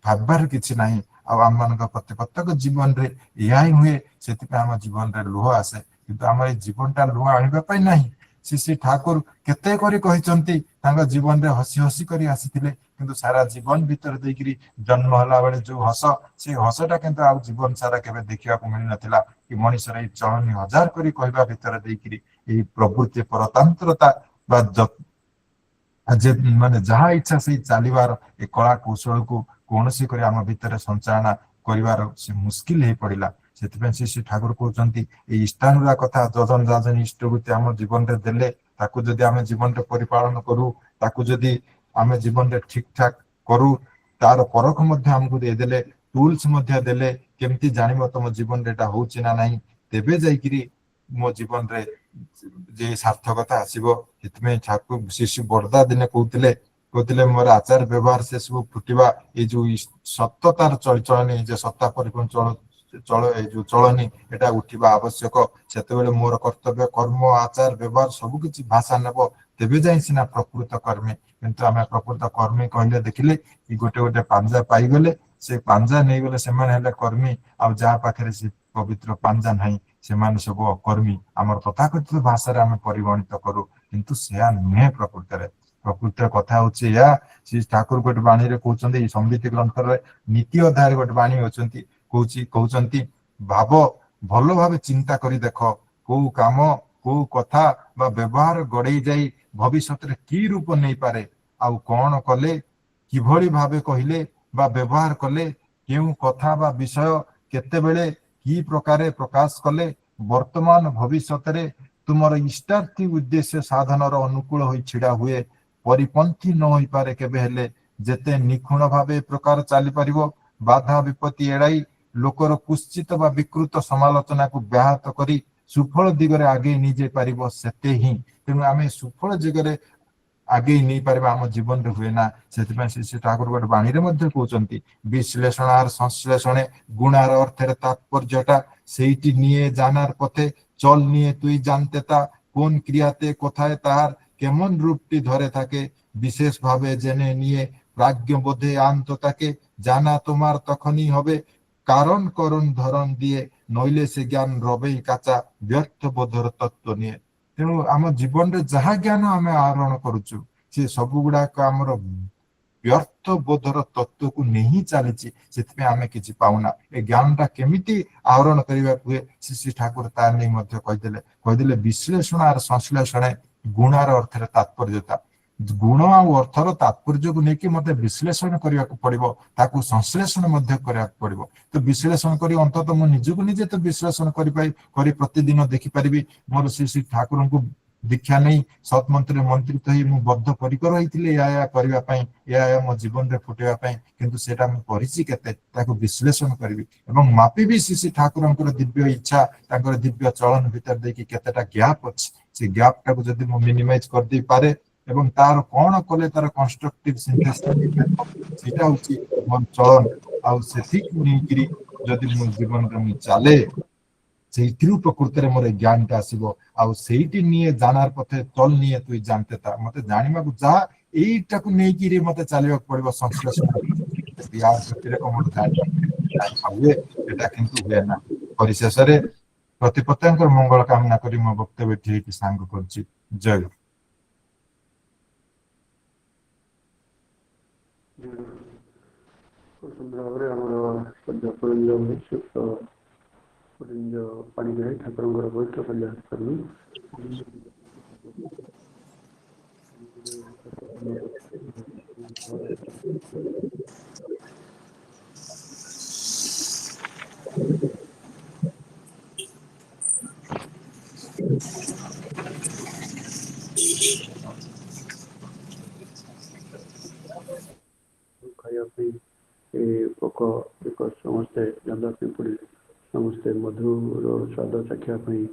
Speaker 12: ଭାବିବାର କିଛି ନାହିଁ। ଆଉ ଆମମାନଙ୍କ ପ୍ରତ୍ୟେକ ଜୀବନରେ ଏହା ହିଁ ହୁଏ, ସେଥିପାଇଁ ଆମ ଜୀବନରେ ଲୁହ ଆସେ। କିନ୍ତୁ ଆମର ଏଇ ଜୀବନଟା ଲୁହ ଆଣିବା ପାଇଁ ନାହିଁ। ଶ୍ରୀ ଠାକୁର କେତେ କରି କହିଛନ୍ତି, ତାଙ୍କ ଜୀବନରେ ହସି ହସି କରି ଆସିଥିଲେ, କିନ୍ତୁ ସାରା ଜୀବନ ଭିତରେ ଦେଇକିରି ଜନ୍ମ ହେଲା ବେଳେ ଯୋଉ ହସ, ସେଇ ହସଟା କିନ୍ତୁ ଆଉ ଜୀବନ ସାରା କେବେ ଦେଖିବାକୁ ମିଳିନଥିଲା। କି ମଣିଷର ଏଇ ଚଳନୀ ହଜାର କରି କହିବା ଭିତରେ ଦେଇକିରି ଏଇ ପ୍ରବୃତ୍ତି ପରତନ୍ତ୍ରତା ବା ମାନେ ଯାହା ଇଚ୍ଛା ସେଇ ଚାଲିବାର ଏ କଳା କୌଶଳକୁ କୌଣସି କରି ଆମ ଭିତରେ ସଞ୍ଚାଳନା କରିବାର ସେ ମୁସ୍କିଲ ହେଇ ପଡିଲା। ସେଥିପାଇଁ ଶ୍ରୀ ଠାକୁର କହୁଛନ୍ତି, ଏଇ ଇଷ୍ଟାନୁରା କଥା ଯଜନ ଯାଜନ ଇଷ୍ଟବୃତ୍ତି ଆମ ଜୀବନରେ ଦେଲେ, ତାକୁ ଯଦି ଆମେ ଜୀବନରେ ପରିପାଳନ କରୁ, ତାକୁ ଯଦି ଆମେ ଜୀବନରେ ଠିକ ଠାକ କରୁ, ତାର ପରଖ ମଧ୍ୟ ଆମକୁ ଦେଇଦେଲେ, ଟୁଲସ ମଧ୍ୟ ଦେଲେ, କେମିତି ଜାଣିବ ତମ ଜୀବନରେ ଏଟା ହଉଛି ନା ନାହିଁ, ତେବେ ଯାଇକିରି ମୋ ଜୀବନରେ ଯେ ସାର୍ଥକତା ଆସିବ। ସେଥିପାଇଁ ଠାକୁର ଶ୍ରୀ ବରଦା ଦିନେ କହୁଥିଲେ ମୋର ଆଚାର ବ୍ୟବହାର ସେ ସବୁ ଫୁଟିବା, ଏଇ ଯୋଉ ସତତାର ଚଳନି, ଯେ ସତ୍ତା ପରିପୂର୍ଣ୍ଣ ଏଇ ଯୋଉ ଚଳନି, ଏଟା ଉଠିବା ଆବଶ୍ୟକ। ସେତେବେଳେ ମୋର କର୍ତ୍ତବ୍ୟ, କର୍ମ, ଆଚାର ବ୍ୟବହାର ସବୁ କିଛି ଭାଷା ନେବ, ତେବେ ଯାଇ ସିନା ପ୍ରକୃତ କର୍ମୀ। କିନ୍ତୁ ଆମେ ପ୍ରକୃତ କର୍ମୀ କହିଲେ ଦେଖିଲେ କି ଗୋଟେ ପାଞ୍ଜା ପାଇଗଲେ, ସେ ପାଞ୍ଜା ନେଇଗଲେ ସେମାନେ ହେଲେ କର୍ମୀ, ଆଉ ଯାହା ପାଖରେ ସେ ପବିତ୍ର ପାଞ୍ଜା ନାହିଁ ସେମାନେ ସବୁ ଅକର୍ମୀ। ଆମର ତଥାକଥିତ ଭାଷାରେ ଆମେ ପରିଗଣିତ କରୁ, କିନ୍ତୁ ସେୟା ନୁହେଁ। ପ୍ରକୃତିର କଥା ହଉଛି ଏହା। ଶ୍ରୀ ଠାକୁର ଗୋଟେ ବାଣୀରେ କହୁଛନ୍ତି, ଏଇ ସମ୍ବିତ ଗ୍ରନ୍ଥରେ ନୀତି ଅଧ୍ୟାୟରେ ଗୋଟେ ବାଣୀ ଅଛନ୍ତି, କହୁଛନ୍ତି ଭାବ, ଭଲ ଭାବେ ଚିନ୍ତା କରି ଦେଖ, କୋଉ କାମ, କୋଉ କଥା ବା ବ୍ୟବହାର ଗଡେଇ ଯାଇ ଭବିଷ୍ୟତରେ କି ରୂପ ନେଇପାରେ, ଆଉ କଣ କଲେ, କିଭଳି ଭାବେ କହିଲେ ବା ବ୍ୟବହାର କଲେ, କେଉଁ କଥା ବା ବିଷୟ କେତେବେଳେ କି ପ୍ରକାରେ ପ୍ରକାଶ କଲେ ବର୍ତ୍ତମାନ ଭବିଷ୍ୟତରେ ତୁମର ଇଷ୍ଟାର୍ଥୀ ଉଦ୍ଦେଶ୍ୟ ସାଧନର ଅନୁକୂଳ ହୋଇ ଛିଡା ହୁଏ, ପରିପନ୍ଥୀ ନ ହୋଇପାରେ କେବେ ହେଲେ। ଯେତେ ନିଖୁଣ ଭାବେ ଏ ପ୍ରକାର ଚାଲିପାରିବ, ବାଧା ବିପତ୍ତି ଏଡ଼ାଇ ଲୋକର କୁଶ୍ଚିତ ବା ବିକୃତ ସମାଲୋଚନାକୁ ବ୍ୟାହତ କରି ସୁଫଳ ଦିଗରେ ଆଗେଇ ନେଇଯାଇ ପାରିବ ସେତେ ହିଁ। ତେଣୁ ଆମେ ସୁଫଳ ଦିଗରେ ଆଗେଇ ନେଇପାରିବା ଆମ ଜୀବନରେ ହୁଏ ନା। ସେଥିପାଇଁ ଶ୍ରୀ ଠାକୁର ଗୋଟେ ବାଣୀରେ ମଧ୍ୟ କହୁଛନ୍ତି, বিশ্লেষণ আর সংশ্লেষণে গুণার অর্থের তাৎপর্যটা সেইটি নিয়ে জানার পথে চল নিয়ে তুই জানতে তা কোন ক্রিয়াতে কোথায় তাহার কেমন রূপটি ধরে থাকে বিশেষভাবে জেনে নিয়ে প্রাজ্ঞ বোধে আনত তাকে জানা তোমার তখনই হবে কারণ করণ ধরন দিয়ে, নইলে সে জ্ঞান রবেই কাঁচা ব্যর্থ বোধর তত্ত্ব নিয়ে। ତେଣୁ ଆମ ଜୀବନରେ ଯାହା ଜ୍ଞାନ ଆମେ ଆହରଣ କରୁଛୁ ସେ ସବୁ ଗୁଡାକ ଆମର ବ୍ୟର୍ଥ ବୋଧର ତତ୍ତ୍ୱକୁ ନେଇ ହିଁ ଚାଲିଛି। ସେଥିପାଇଁ ଆମେ କିଛି ପାଉନା। ଏ ଜ୍ଞାନଟା କେମିତି ଆହରଣ କରିବାକୁ ହୁଏ ଶ୍ରୀ ଠାକୁର ତା ନେଇ ମଧ୍ୟ କହିଦେଲେ বিশ্লেষণ আর সংশ্লেষণে ଗୁଣର ଅର୍ଥରେ ତାତ୍ପର୍ଯ୍ୟତା। ଗୁଣ ଆଉ ଅର୍ଥର ତାତ୍ପର୍ଯ୍ୟକୁ ନେଇକି ମତେ ବିଶ୍ଳେଷଣ କରିବାକୁ ପଡିବ, ତାକୁ ସଂଶ୍ଳେଷଣ ମଧ୍ୟ କରିବାକୁ ପଡିବ। ତ ବିଶ୍ଳେଷଣ କରି ଅନ୍ତତଃ ମୁଁ ନିଜକୁ ନିଜେ ତ ବିଶ୍ଳେଷଣ କରି ପ୍ରତିଦିନ ଦେଖିପାରିବି ମୋର ଶ୍ରୀ ଠାକୁରଙ୍କୁ ଦୀକ୍ଷା ନେଇ ସତ୍ମନ୍ତ୍ରରେ ମନ୍ତ୍ରିତ ହେଇ ମୁଁ ବଦ୍ଧ ପରିକର ହେଇଥିଲି ଏହା କରିବା ପାଇଁ, ଏହା ମୋ ଜୀବନରେ ଫୁଟେଇବା ପାଇଁ, କିନ୍ତୁ ସେଇଟା ମୁଁ କରିଛି କେତେ ତାକୁ ବିଶ୍ଳେଷଣ କରିବି ଏବଂ ମାପିବି ଶ୍ରୀ ଠାକୁରଙ୍କର ଦିବ୍ୟ ଇଚ୍ଛା ତାଙ୍କର ଦିବ୍ୟ ଚଳନ ଭିତରେ ଦେଇକି କେତେଟା ଗ୍ୟାପ୍ ଅଛି। ସେ ଗ୍ୟାପ୍ ଟାକୁ ଯଦି ମୁଁ ମିନିମାଇଜ କରିଦେଇପାରେ ଏବଂ ତାର କଣ କଲେ ତାର କନଷ୍ଟ୍ରକ୍ଟିଭ ସିନ୍ଥେସିସ୍ ସେଇଟା ହଉଛି ମୋର ଚଳନ। ଆଉ ସେଠିକୁ ନେଇକିରି ଯଦି ମୋ ଜୀବନରେ ମୁଁ ଚାଲେ ସେଇଥିରୁ ପ୍ରକୃତରେ ମୋର ଜ୍ଞାନଟା ଆସିବ। ଆଉ ସେଇଠି ନିଏ ଜାଣାର ପଥେ ତଲ ନିଏ ତୁଇ ଜାଣତେ ତା, ମତେ ଜାଣିବାକୁ ଯାହା ଏଇଟାକୁ ନେଇକିରି ମତେ ଚାଲିବାକୁ ପଡିବ ସଂଶ୍ଳେଷଣ। ହୁଏ ଏଟା କିନ୍ତୁ ହୁଏ ନା। ପରିଶେଷରେ ପ୍ରତିପତ୍ତିଙ୍କର ମଙ୍ଗଳ କାମନା କରି ମୋ ବକ୍ତବ୍ୟ ଠିକ ସାଙ୍ଗ କରୁଛି। ଜୟ ଗୁରୁ।
Speaker 1: ଖୁବ୍ ସୁନ୍ଦର ଭାବରେ ଆମର ପୁରୀଞ୍ଜ ପାଣିଗ୍ରାହୀ ଠାକୁରଙ୍କର ପବିତ୍ର କଲ୍ୟାଣ କରିବି। ଖାଇବା ପାଇଁ ଏ ପୋକ ସମସ୍ତେ ଜାନ୍ଦା ପିମ୍ପୁଡ଼ି ସମସ୍ତେ ମଧୁର ସ୍ୱାଦ ଚାଖିବା ପାଇଁ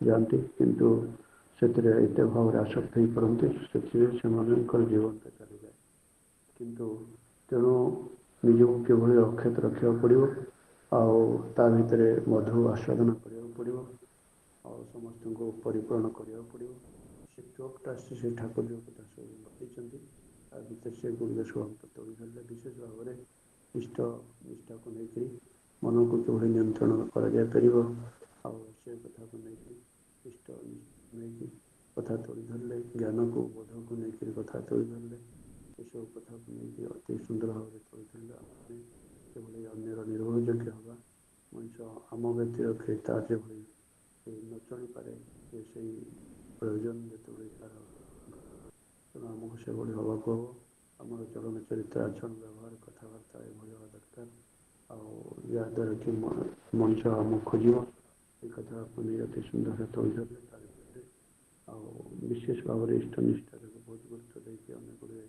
Speaker 1: ଯାଆନ୍ତି, କିନ୍ତୁ ସେଥିରେ ଏତେ ଭାବରେ ଆସକ୍ତ ହେଇପାରନ୍ତି ସେଥିରେ ସେମାନଙ୍କର ଜୀବନଟା ଚାଲିଯାଏ। କିନ୍ତୁ ତେଣୁ ନିଜକୁ କିଭଳି ଅକ୍ଷତ ରଖିବାକୁ ପଡ଼ିବ ଆଉ ତା ଭିତରେ ମଧୁ ଆସ୍ୱାଦନ କରିବାକୁ ପଡ଼ିବ ଆଉ ସମସ୍ତଙ୍କୁ ପରିପୂରଣ କରିବାକୁ ପଡ଼ିବ। ସେ ଚୋକଟା ସେ ଠାକୁର ଯେଉଁ କଥା ସବୁ ବତେଇଛନ୍ତି ତା ଭିତରେ ସେ ଗୁରୁଜ ଶୁଭଙ୍କ ତୋଳି ଧରିଲେ ବିଶେଷ ଭାବରେ ଇଷ୍ଟ ନିଷ୍ଠାକୁ ନେଇକରି ମନକୁ କିଭଳି ନିୟନ୍ତ୍ରଣ କରାଯାଇପାରିବ ଆଉ ସେ କଥାକୁ ନେଇକି ଇଷ୍ଟ ନେଇକି କଥା ତୋଳି ଧରିଲେ, ଜ୍ଞାନକୁ ବୋଧକୁ ନେଇକରି କଥା ତୋଳି ଧରିଲେ, ଏସବୁ କଥାକୁ ନେଇକି ଅତି ସୁନ୍ଦର ଭାବରେ ତୋଳି ଧରିଲେ ଆମେ କିଭଳି ଅନ୍ୟର ନିର୍ଭରଯୋଗ୍ୟ ହେବା। ମଣିଷ ଆମ ବ୍ୟକ୍ତି ରଖି ତା ଯେଭଳି ନ ଚଳିପାରେ ଯେ ସେଇ ପ୍ରୟୋଜନ ଯେତେବେଳେ ତାର, ତେଣୁ ଆମକୁ ସେଭଳି ହେବାକୁ ହେବ। ଆମର ଚଳନ ଚରିତ୍ର ଆଚରଣ ବ୍ୟବହାର କଥାବାର୍ତ୍ତା ଏଭଳି ହେବା ଦରକାର ଆଉ ଯାହାଦ୍ୱାରା କି ମଣିଷ ଆମକୁ ଖୋଜିବ ଏ କଥାକୁ ନେଇ ଅତି ସୁନ୍ଦର ତୋଳି ଧରିଲେ। ତା ଭିତରେ ଆଉ ବିଶେଷ ଭାବରେ ଇଷ୍ଟ ନିଷ୍ଠାକୁ ବହୁତ ଗୁରୁତ୍ୱ ଦେଇକି ଅନେକ ଗୁଡ଼ିଏ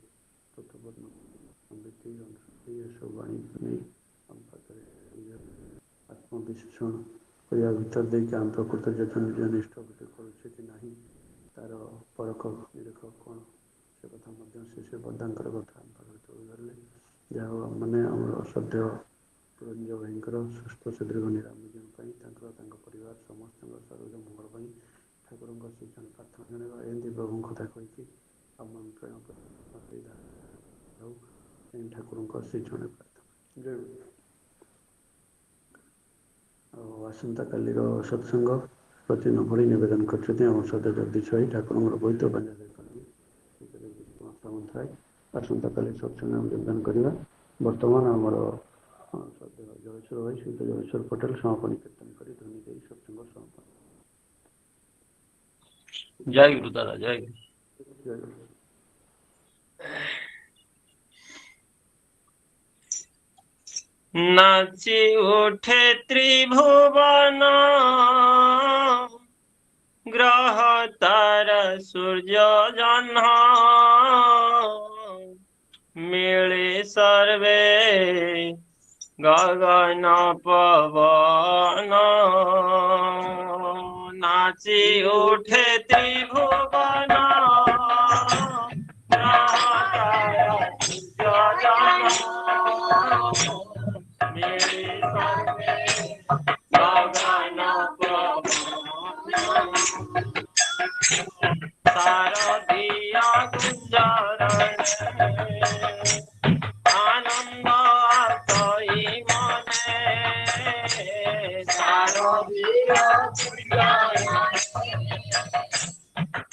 Speaker 1: ତତ୍ତ୍ୱପୂର୍ଣ୍ଣ ସମ୍ବିତି ଏସବୁ ବାଣୀକୁ ନେଇ ଆମ ପାଖରେ ଆତ୍ମବିଶ୍ଳେଷଣ କରିବା ଭିତରେ ଦେଇକି ଆମ ପ୍ରକୃତ ଯଦି ନିଜ ନିଷ୍ଠଭୂତି କରୁଛେ କି ନାହିଁ ତାର ପରଖ ନିରୀଖ କ'ଣ ସେ କଥା ମଧ୍ୟ ସେ ବଦାଙ୍କର କଥା ଆମ ପାଖରେ ତୋଳି ଧରିଲେ। ଯାହା ହଉ ମାନେ ଆମର ଅସାଧ୍ୟ ପୁରଞ୍ଜ ଭାଇଙ୍କର ସୁସ୍ଥ ସୁଦୀର୍ଘ ନିରାମ ଜୀବନ ପାଇଁ ତାଙ୍କ ପରିବାର ସମସ୍ତଙ୍କ ସର୍ବଜ ମଙ୍ଗଳ ପାଇଁ ଠାକୁରଙ୍କ ଶ୍ରୀଚରଣ ପ୍ରାର୍ଥନା ଜଣାଇବା। ଏମିତି ପ୍ରଭୁଙ୍କ କଥା କହିକି ଆମ ପ୍ରେମ ଠାକୁରଙ୍କ ଶ୍ରୀଚରଣ ପ୍ରାର୍ଥନା। ଆଉ ଆସନ୍ତାକାଲିର ସତ୍ସଙ୍ଗ ପ୍ରତିଦିନ ଭଳି ନିବେଦନ କରିଛନ୍ତି ଆମ ସଦା ଜଗଦୀଶ ଭାଇ ଠାକୁରଙ୍କର ବୈତ ପାଞ୍ଜାରେ କରିବି ଥାଏ। ଆସନ୍ତାକାଲି ସତ୍ସଙ୍ଗ ଆମେ ଯୋଗଦାନ କରିବା। ବର୍ତ୍ତମାନ ଆମର ଜଳେଶ୍ୱର ଭାଇ ଶ୍ରୀଯୁକ୍ତ ଜଳେଶ୍ୱର ପଟେଲ ସମାପନୀ କୀର୍ତ୍ତନ କରି ଧ୍ୱନି ଦେଇ ସତ୍ସଙ୍ଗ ସମାପନ।
Speaker 2: ଜୟ ଗୁରୁ ଦାଦା, ଜୟ ଗୁରୁ।
Speaker 1: ଜୟ ଗୁରୁ।
Speaker 13: नाची उठे त्रिभुवन ग्रह तारा सूर्य जह्न मिले सर्वे गगन पवन नाची उठे त्रिभुवन मिले सर्वे गगन पवन शारदीया गुंजरण आनंद तई मने शारदीया गुंजरण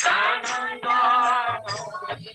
Speaker 13: आनंद तई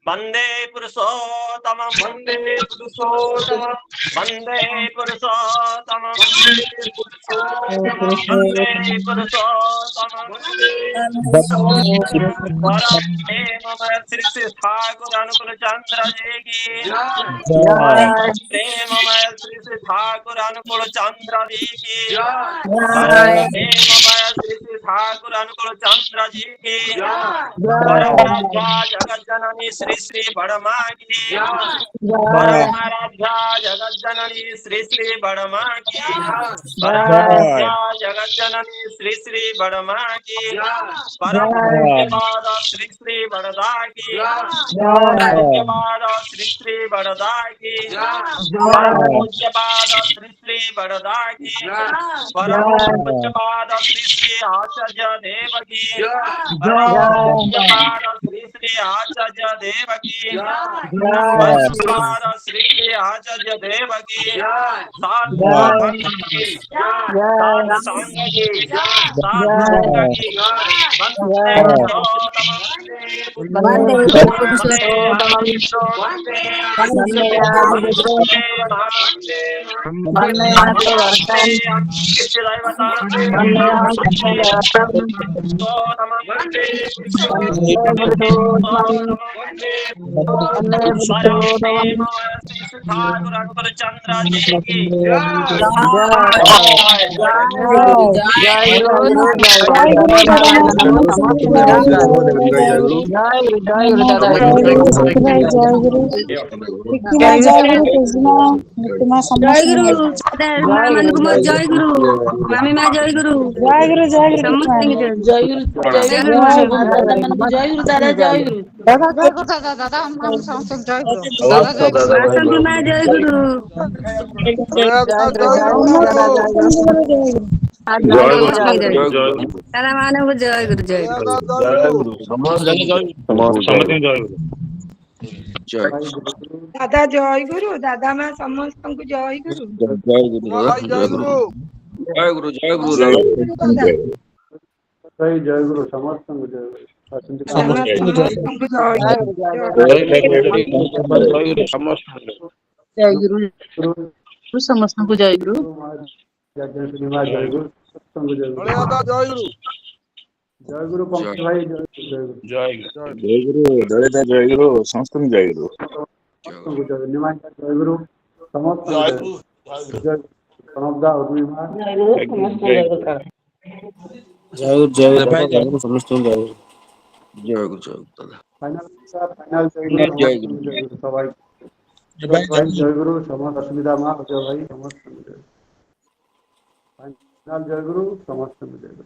Speaker 13: वंदे पुरुषोत्तम वंदे पुरुषोत्तम वंदे पुरुषोत्तम वंदे पुरुषोत्तम परम प्रेममय श्री श्री ठाकुर अनुकूल चंद्र जी की परम प्रेममय श्री श्री ठाकुर अनुकूल चंद्र जी की परम प्रेममय श्री श्री ठाकुर अनुकूल चंद्र जी की परम राधा जगत जननी श्री श्री बड़मा की परम आराध्या जगत जननी श्री श्री बड़मा की परम आराध्या जगत जननी श्री श्री बड़मा की परम पूज्यपाद श्री श्री बड़दा की परम पूज्यपाद श्री श्री बड़दा की परम पूज्यपाद श्री श्री बड़दा की परम पूज्यपाद श्री श्री आचार्य देव की परम पूज्यपाद श्री श्री आचार्य देव की पूज्यपाद श्री श्री आचार्य देव की सात भक्त की सात संघ की सात संघ की वंदे पुरुषोत्तम
Speaker 6: वंदे
Speaker 13: वंदे
Speaker 6: वंदे
Speaker 13: ठाकुर अंकुर चंद्र जी की
Speaker 6: जय गुरु माँ मन को मोर जय गुरु मामी माँ जय गुरु समस्त के जय
Speaker 9: जय गुरु जय
Speaker 6: जय
Speaker 9: गुरु
Speaker 6: गुरु
Speaker 9: जय गुरु दादा मन जय गुरु दादा जय गुरु दादा जय गुरु दादा दादा हम समस्त जय गुरु दादा जय गुरु
Speaker 6: वासंती माँ जय गुरु समस्त के जय दादा मानव को जय गुरु जय
Speaker 14: दादा जय गुरु दादा माँ समस्त को जय गुरु
Speaker 1: जय गुरु समस्त जय
Speaker 9: जय गुरु समस्त को जय गुरु
Speaker 1: जय गुरु पंकज भाई जय
Speaker 15: गुरु दलिता जय गुरु संस्कृत जय गुरु
Speaker 1: जय गुरु समस्त जय प्रणवदा उर्मिमा
Speaker 15: जय गुरु समस्त जय गुरु दादा
Speaker 1: फाइनल जय गुरु सबाई जय गुरु समस्त असुविधा माँ जय भाई समस्त फाइनल जय गुरु समस्त जय गुरु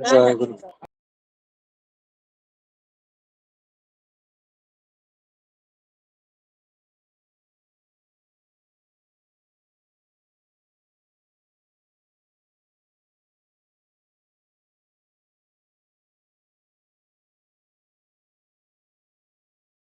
Speaker 16: ଜୟ ଗୁରୁ।